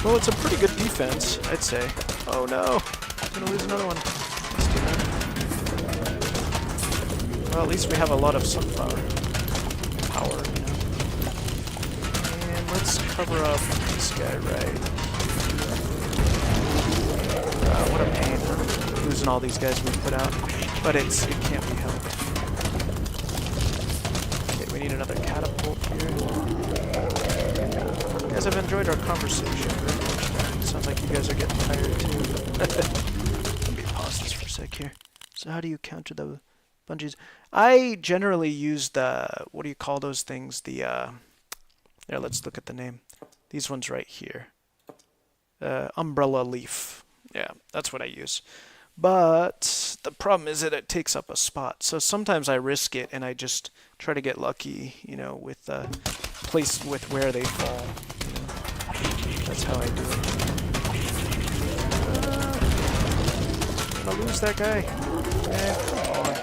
Well, it's a pretty good defense, I'd say. Oh no, I'm gonna lose another one. Let's do that. Well, at least we have a lot of sunflower power, you know. And let's cover up this guy right. What a pain, huh? Losing all these guys we put out, but it can't be helped. Okay, we need another catapult here. Guys, I've enjoyed our conversation very much. Sounds like you guys are getting tired too. Let me pause this for a sec here. So how do you counter the bungees? I generally use the, what do you call those things? The, there, let's look at the name. These ones right here. Umbrella leaf. Yeah, that's what I use. But the problem is that it takes up a spot. So sometimes I risk it and I just try to get lucky, you know, with the place with where they fall. You know? That's how I do it. I'm gonna lose that guy. Come on.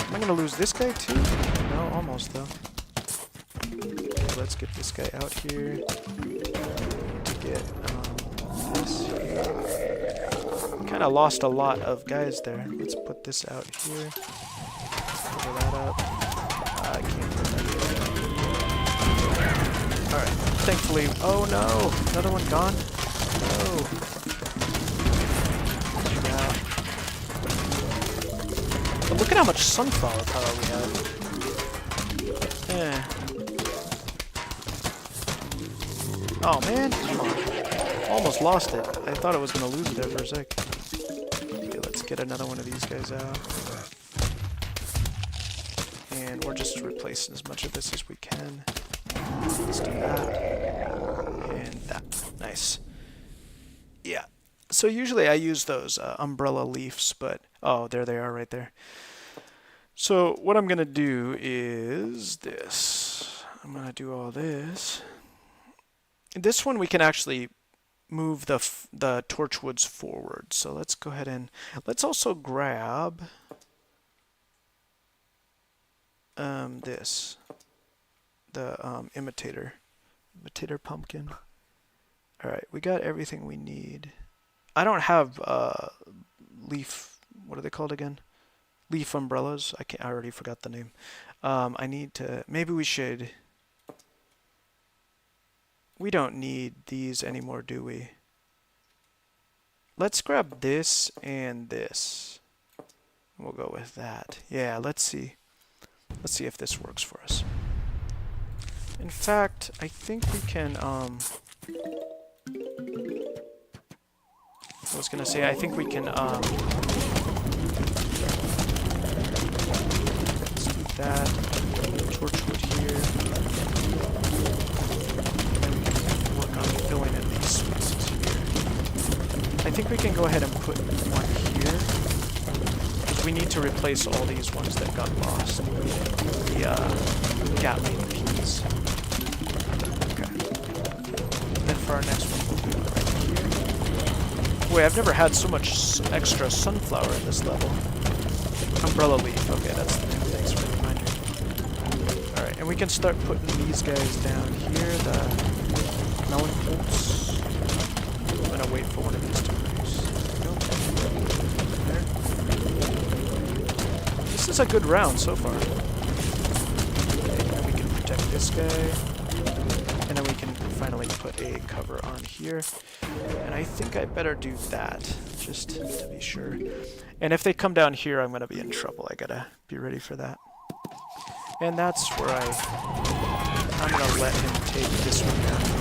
Am I gonna lose this guy too? No, almost though. Okay, let's get this guy out here to get this here. Kind of lost a lot of guys there. Let's put this out here. Cover that up. I can't put that here. Alright, thankfully. Oh no! Another one gone? No. Yeah. But look at how much sunflower power we have. Yeah. Oh man, come on. Almost lost it. I thought I was going to lose it there for a sec. Okay, let's get another one of these guys out. And we're just replacing as much of this as we can. Let's do that. And that. Nice. Yeah. So usually I use those umbrella leaves, but... Oh, there they are right there. So what I'm going to do is this. I'm going to do all this. This one we can actually move the torchwoods forward. So let's go ahead and let's also grab this, the imitator pumpkin. All right, we got everything we need. I don't have leaf. What are they called again? Leaf umbrellas. I already forgot the name. I need to. Maybe we should. We don't need these anymore, do we? Let's grab this and this. We'll go with that. Yeah, let's see. Let's see if this works for us. In fact, I think we can, I was gonna say, I think we can, let's do that. Torchwood here. Filling in these spaces here. I think we can go ahead and put one here. Because we need to replace all these ones that got lost. The Gatling peas. Okay. And then for our next one, we'll do it right here. Boy, I've never had so much extra sunflower in this level. Umbrella leaf. Okay, that's the name. Thanks for the reminder. Alright, and we can start putting these guys down here. The melon bolts. I'm gonna wait for one of these to produce. There. This is a good round so far. Okay, and then we can protect this guy. And then we can finally put a cover on here. And I think I better do that, just to be sure. And if they come down here, I'm gonna be in trouble. I gotta be ready for that. And that's where I'm gonna let him take this one down here.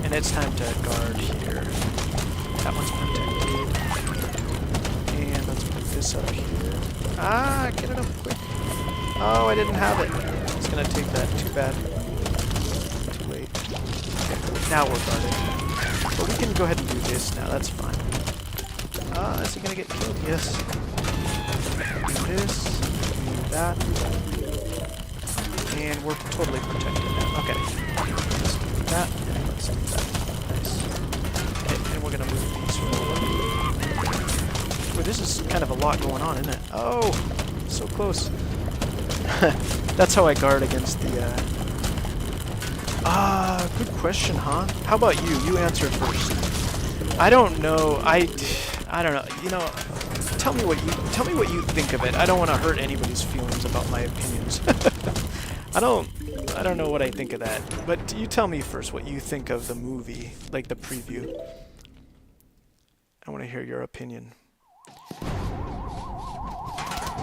And it's time to guard here. That one's protected. And let's put this up here. Ah, get it up quick. Oh, I didn't have it. It's gonna take that. Too bad. Too late. Okay, now we're guarded. But we can go ahead and do this now. That's fine. Is he gonna get killed? Yes. Do this. Do that. And we're totally protected now. Okay. Let's do that. And let's do that. Nice. Okay, and we're gonna move these forward. Boy, this is kind of a lot going on, isn't it? Oh! So close. That's how I guard against the, good question, huh? How about you? You answer first. I don't know. I don't know. You know, tell me what you think of it. I don't want to hurt anybody's feelings about my opinions. I don't know what I think of that. But you tell me first what you think of the movie, like the preview. I want to hear your opinion.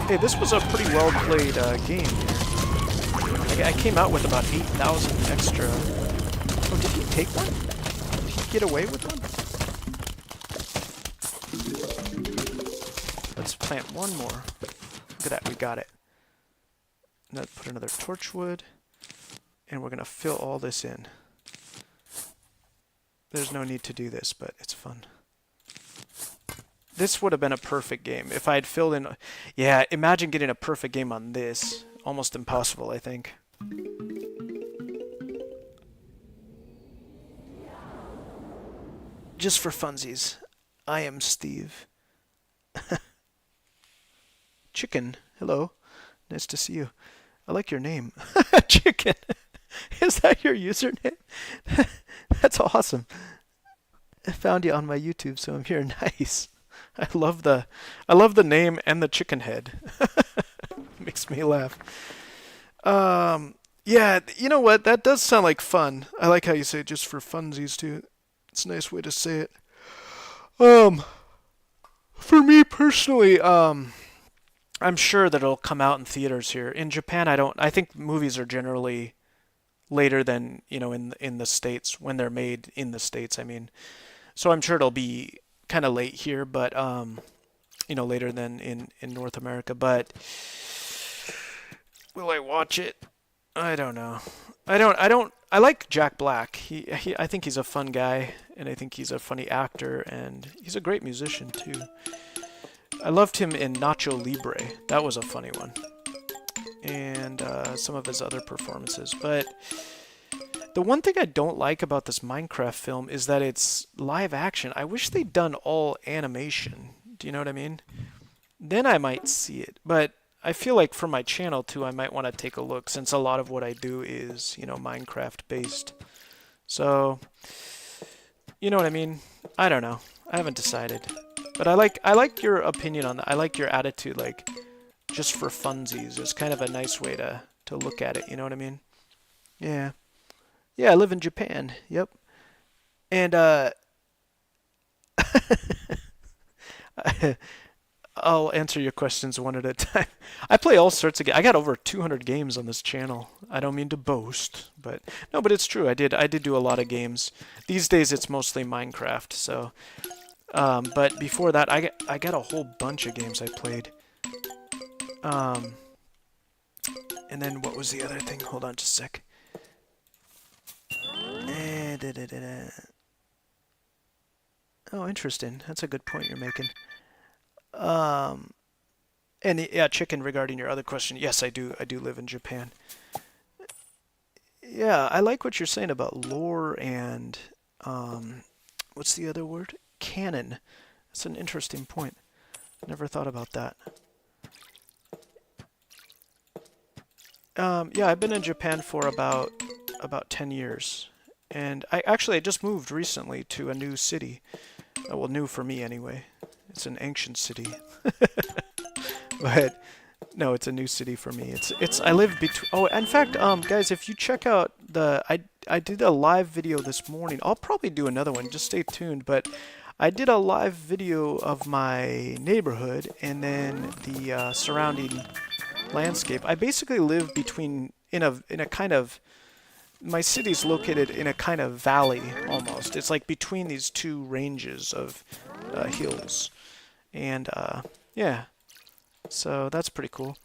Hey, this was a pretty well played game here. I came out with about 8,000 extra. Oh, did he take one? Did he get away with one? Let's plant one more. Look at that, we got it. Now put another torchwood, and we're gonna fill all this in. There's no need to do this, but it's fun. This would have been a perfect game if I had filled in. Yeah, imagine getting a perfect game on this. Almost impossible, I think. Just for funsies, I am Steve. Chicken, hello. Nice to see you. I like your name. Chicken. Is that your username? That's awesome. I found you on my YouTube, so I'm here. Nice. I love the name and the chicken head. Makes me laugh. Yeah, you know what? That does sound like fun. I like how you say it, just for funsies too. It's a nice way to say it. For me personally, I'm sure that it'll come out in theaters here. In Japan, I think movies are generally later than, in the States, when they're made in the States, I mean. So I'm sure it'll be kind of late here, but later than in North America. But will I watch it? I don't know. I like Jack Black. I think he's a fun guy, and I think he's a funny actor, and he's a great musician too. I loved him in Nacho Libre. That was a funny one. And some of his other performances. But the one thing I don't like about this Minecraft film is that it's live action. I wish they'd done all animation. Do you know what I mean? Then I might see it. But I feel like for my channel too, I might want to take a look, since a lot of what I do is, Minecraft based. So, you know what I mean? I don't know. I haven't decided. But I like your opinion on that. I like your attitude, like, just for funsies. It's kind of a nice way to look at it, you know what I mean? Yeah. Yeah, I live in Japan. Yep. And I'll answer your questions one at a time. I play all sorts of games. I got over 200 games on this channel. I don't mean to boast, but no, but it's true. I did do a lot of games. These days it's mostly Minecraft, so but before that I got a whole bunch of games I played. And then what was the other thing? Hold on just a sec. Oh, interesting. That's a good point you're making. And yeah, Chicken, regarding your other question, yes, I do live in Japan. Yeah, I like what you're saying about lore and what's the other word? Canon. That's an interesting point. Never thought about that. Yeah, I've been in Japan for about 10 years. And I just moved recently to a new city. Well, new for me anyway. It's an ancient city. But no, it's a new city for me. I live between. Oh, in fact, guys, if you check out I did a live video this morning. I'll probably do another one. Just stay tuned. But I did a live video of my neighborhood and then the surrounding landscape. I basically live between in a kind of. My city's located in a kind of valley almost. It's like between these two ranges of hills, and yeah. So that's pretty cool.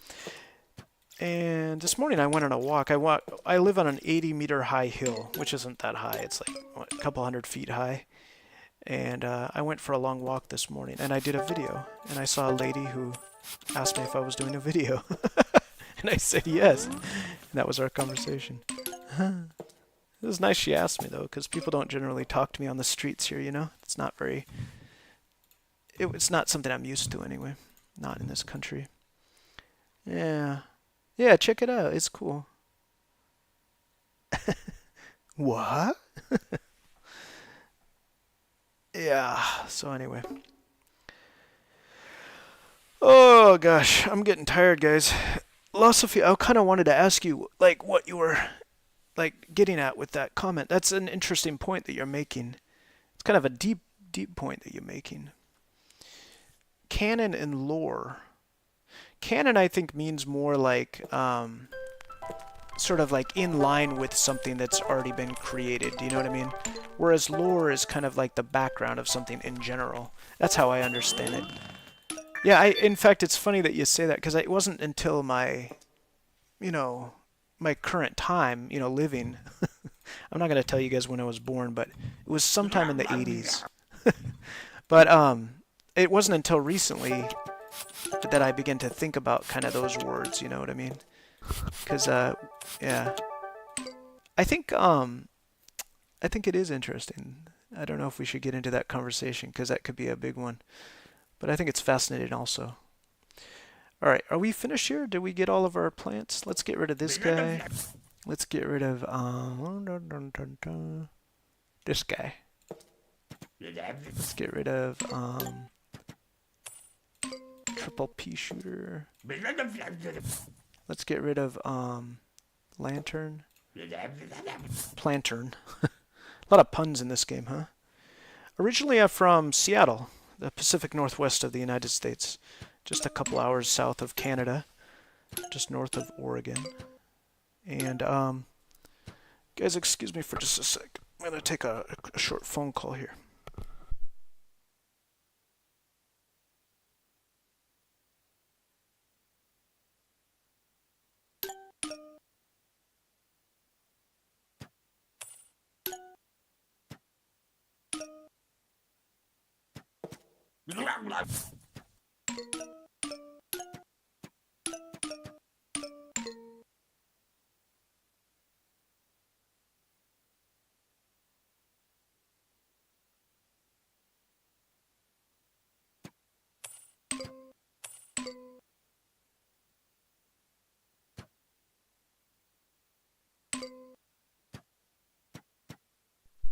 And this morning I went on a walk. I live on an 80-meter high hill, which isn't that high. It's like a couple 100 feet high. And I went for a long walk this morning, and I did a video. And I saw a lady who asked me if I was doing a video. And I said yes. And that was our conversation. It was nice she asked me, though, because people don't generally talk to me on the streets here, you know? It's not it's not something I'm used to anyway. Not in this country. Yeah. Yeah, check it out. It's cool. What? Yeah, so anyway. Oh, gosh. I'm getting tired, guys. Philosophy, I kind of wanted to ask you, like, what you were, like, getting at with that comment. That's an interesting point that you're making. It's kind of a deep, deep point that you're making. Canon and lore. Canon, I think, means more like sort of like in line with something that's already been created. Do you know what I mean? Whereas lore is kind of like the background of something in general. That's how I understand it. Yeah, in fact, it's funny that you say that because it wasn't until my, you know, my current time, living. I'm not going to tell you guys when I was born, but it was sometime in the 80s. But it wasn't until recently that I began to think about kind of those words, you know what I mean? Because yeah, I think it is interesting. I don't know if we should get into that conversation because that could be a big one. But I think it's fascinating also. All right, are we finished here? Did we get all of our plants? Let's get rid of this guy. Let's get rid of this guy. Let's get rid of triple P shooter. Let's get rid of lantern. Plantern. A lot of puns in this game, huh? Originally I'm from Seattle, the Pacific Northwest of the United States. Just a couple hours south of Canada. Just north of Oregon. And guys, excuse me for just a sec. I'm going to take a short phone call here.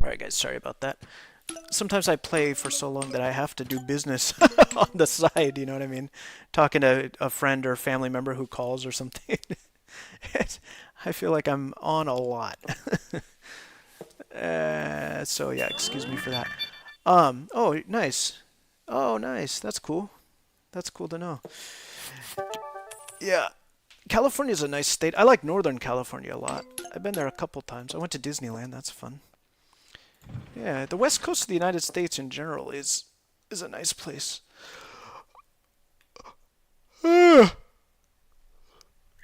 Alright guys, sorry about that. Sometimes I play for so long that I have to do business on the side, you know what I mean? Talking to a friend or family member who calls or something. I feel like I'm on a lot. So yeah, excuse me for that. Oh, nice. Oh, nice. That's cool. That's cool to know. Yeah. California's a nice state. I like Northern California a lot. I've been there a couple times. I went to Disneyland. That's fun. Yeah, the west coast of the United States in general is a nice place.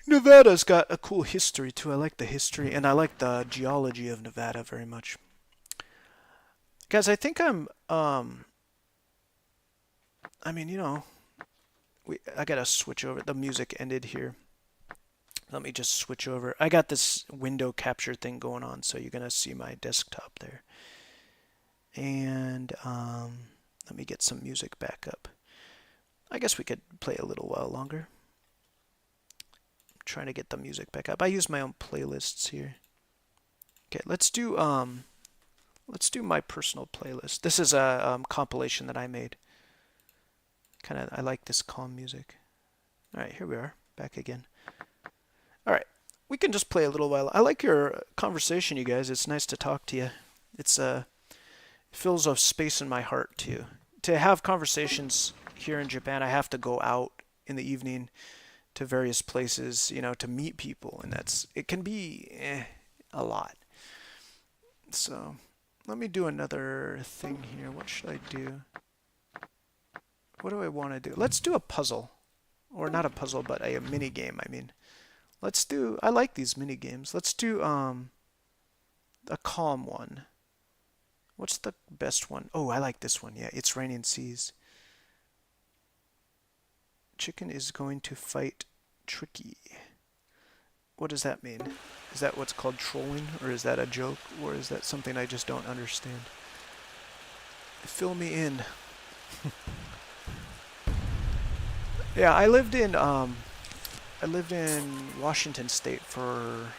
Nevada's got a cool history too. I like the history and I like the geology of Nevada very much. Guys, I think I mean, I gotta switch over. The music ended here. Let me just switch over. I got this window capture thing going on, so you're gonna see my desktop there. And let me get some music back up. I guess we could play a little while longer. I'm trying to get the music back up. I use my own playlists here. Okay, let's do my personal playlist. This is a compilation that I made. I like this calm music. All right, here we are, back again. All right, we can just play a little while. I like your conversation, you guys. It's nice to talk to you. It fills a space in my heart too. To have conversations here in Japan, I have to go out in the evening to various places, to meet people, and it can be a lot. So let me do another thing here. What should I do? What do I want to do? Let's do a puzzle. Or not a puzzle, but a mini game, I mean. I like these mini games. Let's do a calm one. What's the best one? Oh, I like this one. Yeah, It's Raining Seas. Chicken is going to fight Tricky. What does that mean? Is that what's called trolling? Or is that a joke? Or is that something I just don't understand? Fill me in. Yeah, I lived in Washington State for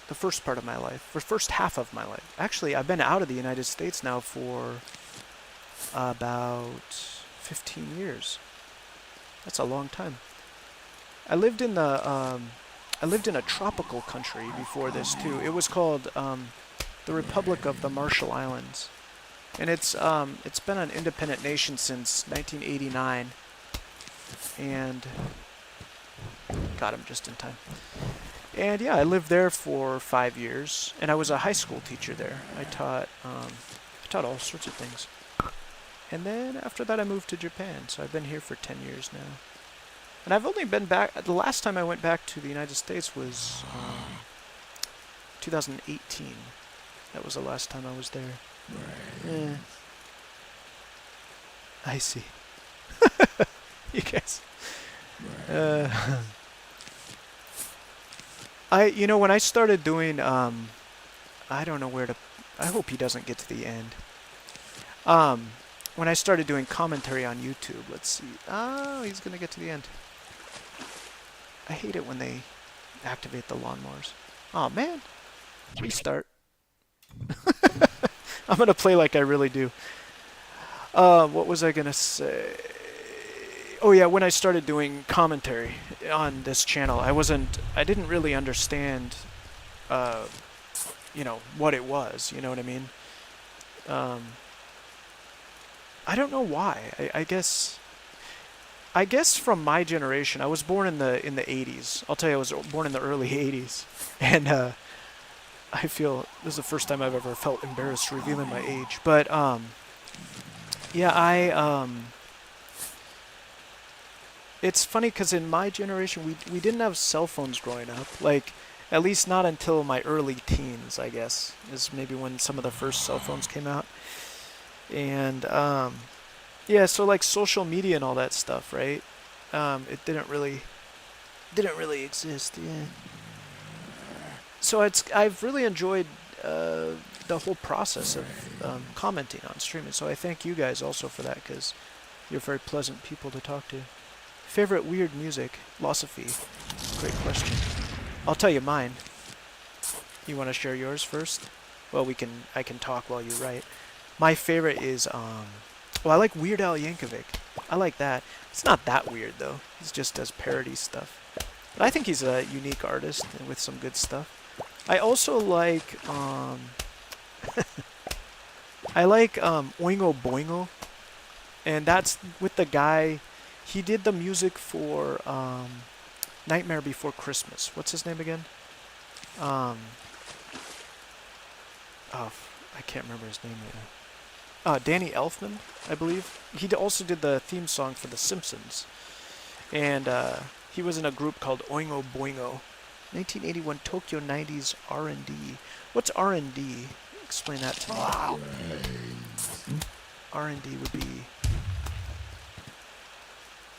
the first part of my life, for the first half of my life. Actually, I've been out of the United States now for about 15 years. That's a long time. I lived in a tropical country before this too. It was called the Republic of the Marshall Islands, and it's been an independent nation since 1989. And got him just in time. And yeah, I lived there for 5 years, and I was a high school teacher there. I taught all sorts of things. And then after that, I moved to Japan, so I've been here for 10 years now. And I've only been back. The last time I went back to the United States was 2018. That was the last time I was there. Yeah. I see. You guys. When I started doing, I don't know where to. I hope he doesn't get to the end. When I started doing commentary on YouTube, let's see. Oh, he's gonna get to the end. I hate it when they activate the lawnmowers. Oh man, restart. I'm gonna play like I really do. What was I gonna say? Oh yeah, when I started doing commentary on this channel, I didn't really understand, what it was. You know what I mean? I don't know why. I guess from my generation, I was born in the 80s. I'll tell you, I was born in the early 80s, and I feel this is the first time I've ever felt embarrassed revealing my age. But yeah, it's funny because in my generation, we didn't have cell phones growing up. Like, at least not until my early teens, I guess, is maybe when some of the first cell phones came out. And yeah, so like social media and all that stuff, right? It didn't really exist. Yeah. So I've really enjoyed the whole process of commenting on streaming. So I thank you guys also for that, because you're very pleasant people to talk to. Favorite weird music? Philosophy. Great question. I'll tell you mine. You want to share yours first? Well, I can talk while you write. My favorite is I like Weird Al Yankovic. I like that. It's not that weird though. He just does parody stuff. But I think he's a unique artist and with some good stuff. I also like Oingo Boingo, and that's with the guy. He did the music for Nightmare Before Christmas. What's his name again? I can't remember his name right now. Danny Elfman, I believe. He also did the theme song for The Simpsons. And he was in a group called Oingo Boingo. 1981 Tokyo 90s R&D. What's R&D? Explain that to me. R&D would be...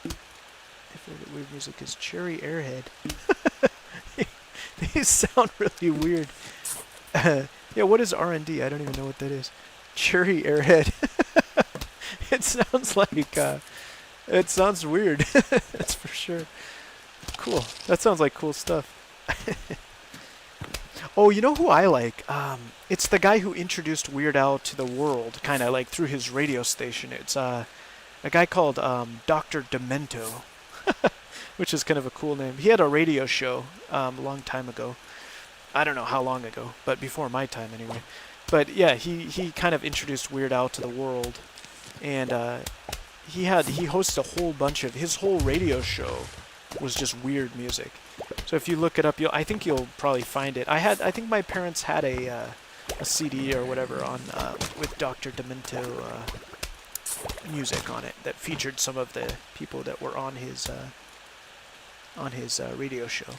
My favorite weird music is Cherry Airhead. These sound really weird. Yeah, what is R&D? I don't even know what that is. Cherry Airhead. It sounds like, it sounds weird. That's for sure. Cool. That sounds like cool stuff. Oh, you know who I like? It's the guy who introduced Weird Al to the world, kind of like through his radio station. It's a guy called Dr. Demento, which is kind of a cool name. He had a radio show a long time ago. I don't know how long ago, but before my time anyway. But yeah, he kind of introduced Weird Al to the world, and he hosts a whole bunch of his whole radio show was just weird music. So if you look it up, I think you'll probably find it. I think my parents had a CD or whatever on with Dr. Demento music on it that featured some of the people that were on his radio show,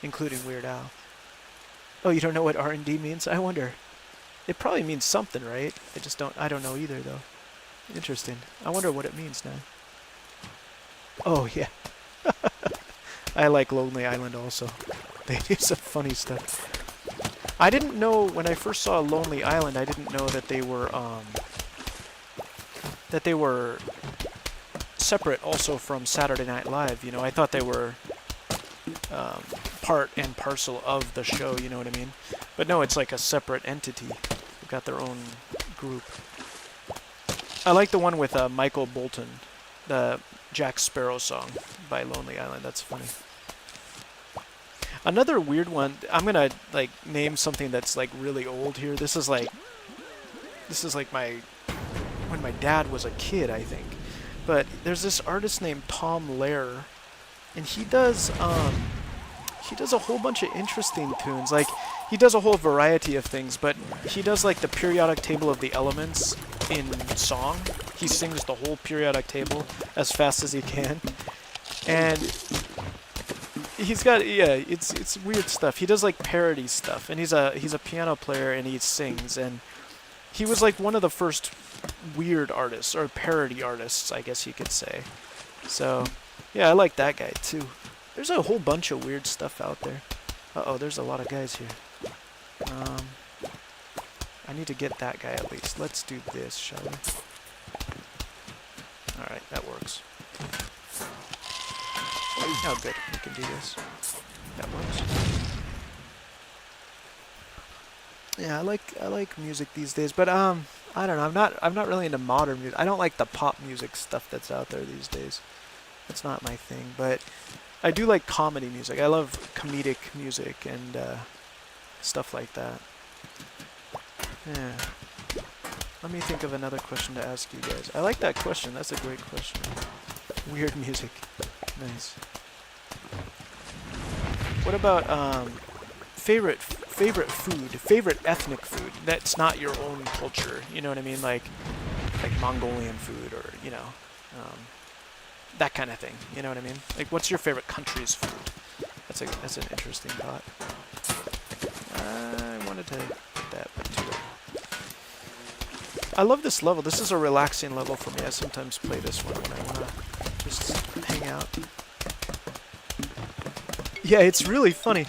including Weird Al. Oh, you don't know what R&D means? I wonder. It probably means something, right? I don't know either, though. Interesting. I wonder what it means now. Oh, yeah. I like Lonely Island also. They do some funny stuff. I didn't know, when I first saw Lonely Island, I didn't know that they were separate also from Saturday Night Live. You know, I thought they were part and parcel of the show, you know what I mean? But no, it's like a separate entity. They've got their own group. I like the one with Michael Bolton, the Jack Sparrow song by Lonely Island. That's funny. Another weird one, I'm gonna like name something that's like really old here. This is like when my dad was a kid, I think. But there's this artist named Tom Lehrer, and he does he does a whole bunch of interesting tunes. Like, he does a whole variety of things, but he does like the periodic table of the elements in song. He sings the whole periodic table as fast as he can, and he's got, yeah, it's weird stuff. He does like parody stuff, and he's a piano player and he sings, and he was like one of the first weird artists or parody artists, I guess you could say. So, yeah, I like that guy too. There's a whole bunch of weird stuff out there. Uh-oh, there's a lot of guys here. I need to get that guy at least. Let's do this, shall we? Alright, that works. Oh, good. We can do this. That works. Yeah, I like music these days, but I don't know. I'm not really into modern music. I don't like the pop music stuff that's out there these days. That's not my thing, but I do like comedy music. I love comedic music and stuff like that. Yeah. Let me think of another question to ask you guys. I like that question. That's a great question. Weird music. Nice. What about favorite food, favorite ethnic food that's not your own culture? You know what I mean? Like Mongolian food, or that kind of thing. You know what I mean? Like, what's your favorite country's food? That's an interesting thought. I wanted to put that to it. I love this level. This is a relaxing level for me. I sometimes play this one when I want to just hang out. Yeah, it's really funny.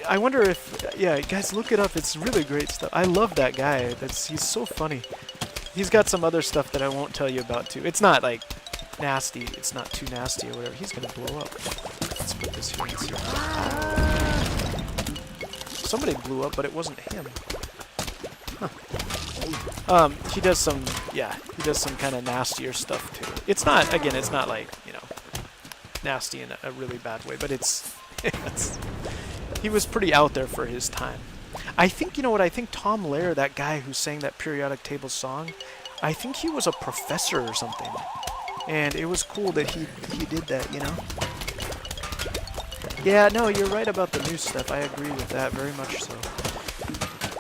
I wonder if... Yeah, guys, look it up. It's really great stuff. I love that guy. He's so funny. He's got some other stuff that I won't tell you about, too. It's not, like, nasty. It's not too nasty or whatever. He's going to blow up. Let's put this here and see. Somebody blew up, but it wasn't him. Huh. He does some kind of nastier stuff too. It's not, again, it's not like, nasty in a really bad way, but he was pretty out there for his time. I think, you know what, I think Tom Lehrer, that guy who sang that periodic table song, I think he was a professor or something. And it was cool that he did that, you know? Yeah, no, you're right about the new stuff. I agree with that very much so.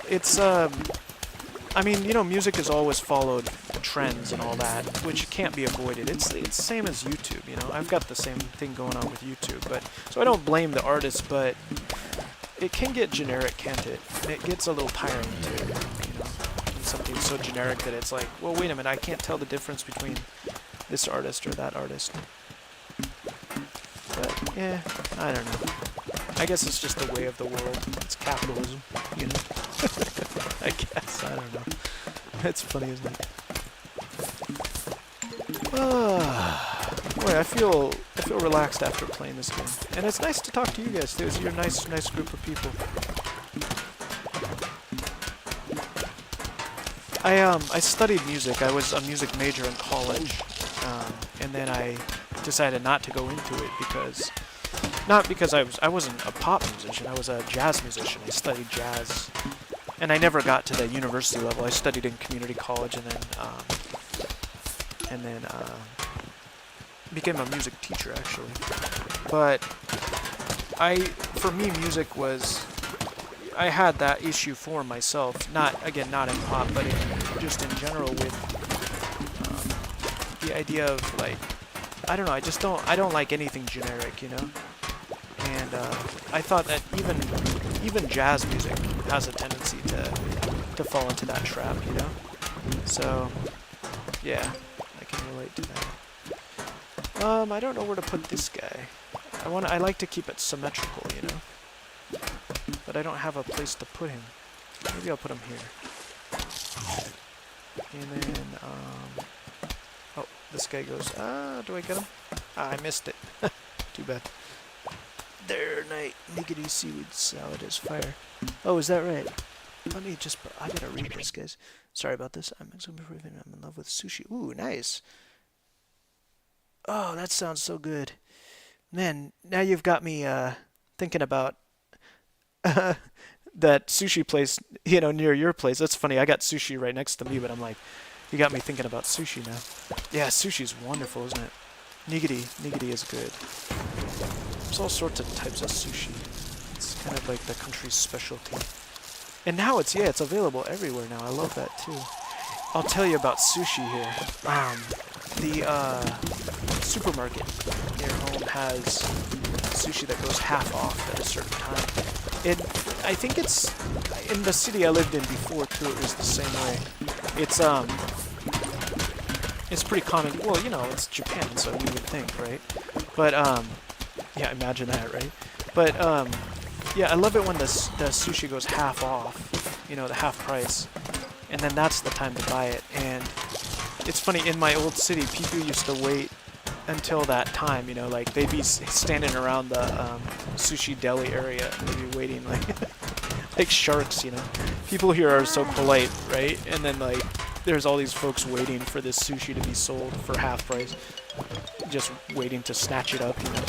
It's, I mean, music has always followed trends and all that, which can't be avoided. It's the same as YouTube, I've got the same thing going on with YouTube, so I don't blame the artists, but it can get generic, can't it? It gets a little tiring too, when something's so generic that it's like, well, wait a minute, I can't tell the difference between this artist or that artist. But, yeah, I don't know. I guess it's just the way of the world. It's capitalism, I guess. I don't know. It's funny, isn't it? Boy, I feel relaxed after playing this game, and it's nice to talk to you guys too. You're a nice group of people. I studied music. I was a music major in college, and then I decided not to go into it because. Not because I wasn't a pop musician, I was a jazz musician. I studied jazz, and I never got to the university level. I studied in community college, and then became a music teacher actually. But for me, music was, I had that issue for myself. Not in pop, but just in general with the idea of like, I don't know. I don't like anything generic, And I thought that even jazz music has a tendency to fall into that trap, So, yeah, I can relate to that. I don't know where to put this guy. I like to keep it symmetrical, But I don't have a place to put him. Maybe I'll put him here. And then, oh, this guy goes, do I get him? I missed it. Too bad. There, niggity seaweed salad is fire. Oh, is that right? Let me just, I gotta read this, guys. Sorry about this. I'm in love with sushi. Ooh, nice. Oh, that sounds so good. Man, now you've got me thinking about that sushi place, near your place. That's funny. I got sushi right next to me, but I'm like, you got me thinking about sushi now. Yeah, sushi's wonderful, isn't it? Niggity is good. There's all sorts of types of sushi. It's kind of like the country's specialty. And now it's available everywhere now. I love that too. I'll tell you about sushi here. The supermarket near home has sushi that goes half off at a certain time. And I think it's in the city I lived in before too. It was the same way. It's pretty common. Well, you know, it's Japan, so you would think, right? But yeah, imagine that, right? But yeah, I love it when the sushi goes half off. You know, the half price, and then that's the time to buy it. And it's funny, in my old city, people used to wait until that time, you know, like they'd be standing around the sushi deli area, and they'd be waiting like like sharks, you know. People here are so polite, right? And then like there's all these folks waiting for this sushi to be sold for half price, just waiting to snatch it up, you know.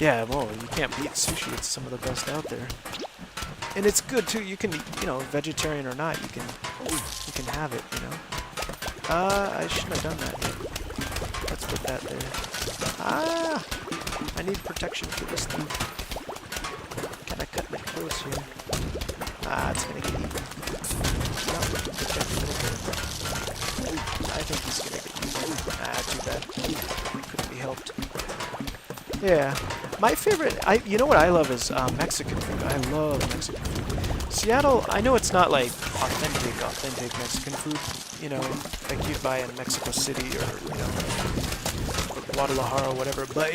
Yeah, well, you can't beat sushi. It's some of the best out there. And it's good too. You can, you know, vegetarian or not, you can have it, you know. I shouldn't have done that. Let's put that there. Ah, I need protection for this thing. Can I cut my clothes here? Ah, it's gonna get eaten. No, we can protect a little bit. I think he's gonna get eaten. Ah, too bad. Couldn't be helped. Yeah, my favorite. You know what I love is Mexican food. I love Mexican food. Seattle, I know it's not like authentic Mexican food. You know, like you'd buy in Mexico City or you know, Guadalajara or whatever. But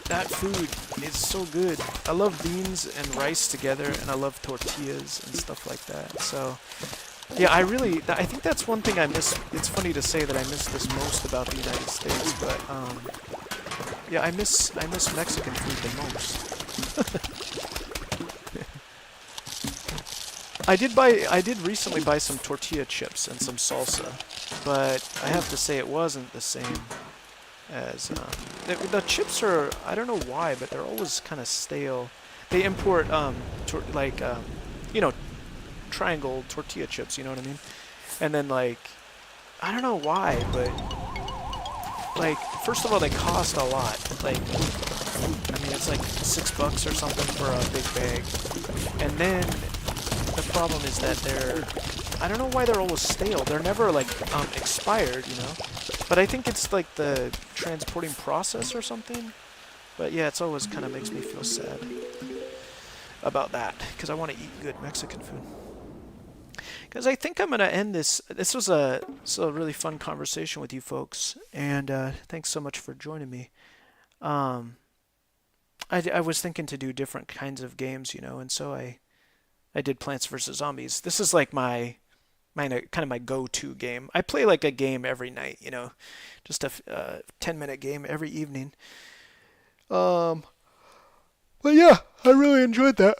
that food is so good. I love beans and rice together, and I love tortillas and stuff like that. So. Yeah, I think that's one thing I miss. It's funny to say that I miss this most about the United States, but yeah, I miss Mexican food the most. I did recently buy some tortilla chips and some salsa, but I have to say it wasn't the same as the chips are. I don't know why, but they're always kind of stale. They import you know, triangle tortilla chips, you know what I mean? And then like, I don't know why, but like, first of all, they cost a lot. Like, I mean, it's like $6 or something for a big bag. And then the problem is that I don't know why they're always stale. They're never like expired, you know? But I think it's like the transporting process or something. But yeah, it's always kind of makes me feel sad about that, because I want to eat good Mexican food. Because I think I'm going to end this. This was a really fun conversation with you folks, and thanks so much for joining me. I was thinking to do different kinds of games, you know, and so I did Plants vs. Zombies. This is like my kind of my go-to game. I play like a game every night, you know, just a 10-minute game every evening. But yeah, I really enjoyed that.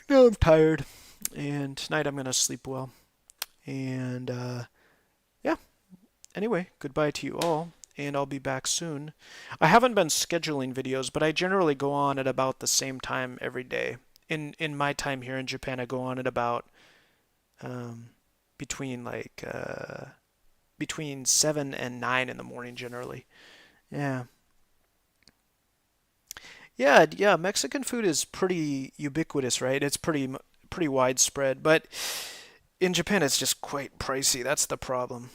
Now I'm tired. And tonight I'm going to sleep well. And yeah, anyway, goodbye to you all. And I'll be back soon. I haven't been scheduling videos, but I generally go on at about the same time every day. In my time here in Japan, I go on at about between 7 and 9 in the morning generally. Yeah. Yeah, Mexican food is pretty ubiquitous, right? It's pretty widespread, but in Japan it's just quite pricey. That's the problem.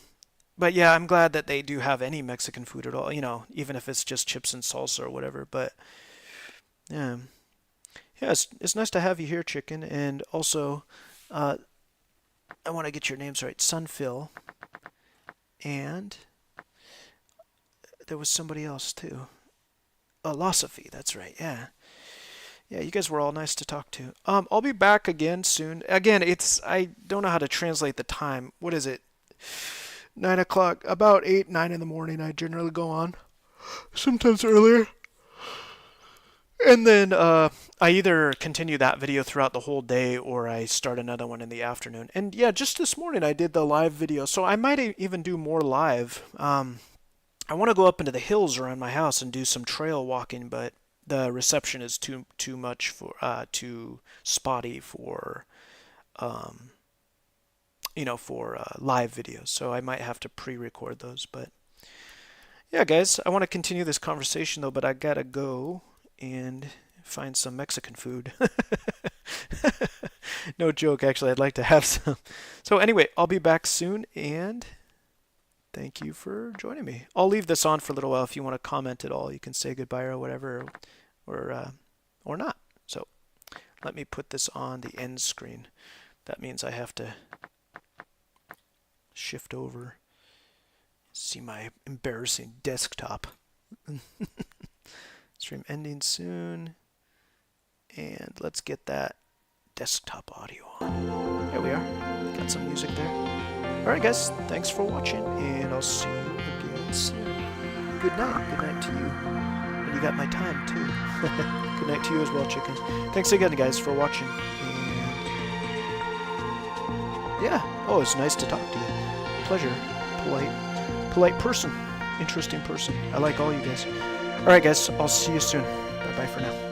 But yeah, I'm glad that they do have any Mexican food at all, you know, even if it's just chips and salsa or whatever. But yeah, yeah, it's nice to have you here, Chicken. And also, I want to get your names right, Sunfill, and there was somebody else too. Losophy, that's right. Yeah. Yeah, you guys were all nice to talk to. I'll be back again soon. Again, I don't know how to translate the time. What is it? 9 o'clock, about 8, 9 in the morning I generally go on. Sometimes earlier. And then I either continue that video throughout the whole day or I start another one in the afternoon. And yeah, just this morning I did the live video, so I might even do more live. I want to go up into the hills around my house and do some trail walking, but the reception is too much for too spotty for you know, for live videos. So I might have to pre-record those. But Yeah, guys, I want to continue this conversation though, but I gotta go and find some Mexican food. No joke, actually, I'd like to have some. So anyway, I'll be back soon, and thank you for joining me. I'll leave this on for a little while if you want to comment at all. You can say goodbye or whatever, or not. So let me put this on the end screen. That means I have to shift over, see my embarrassing desktop. Stream ending soon, and let's get that desktop audio on. There we are. Got some music there. Alright guys, thanks for watching, and I'll see you again soon. Good night. Good night to you. And you got my time too. Good night to you as well, chicken. Thanks again guys for watching. And yeah, oh, it's nice to talk to you. Pleasure. Polite person. Interesting person. I like all you guys. Alright guys, I'll see you soon. Bye bye for now.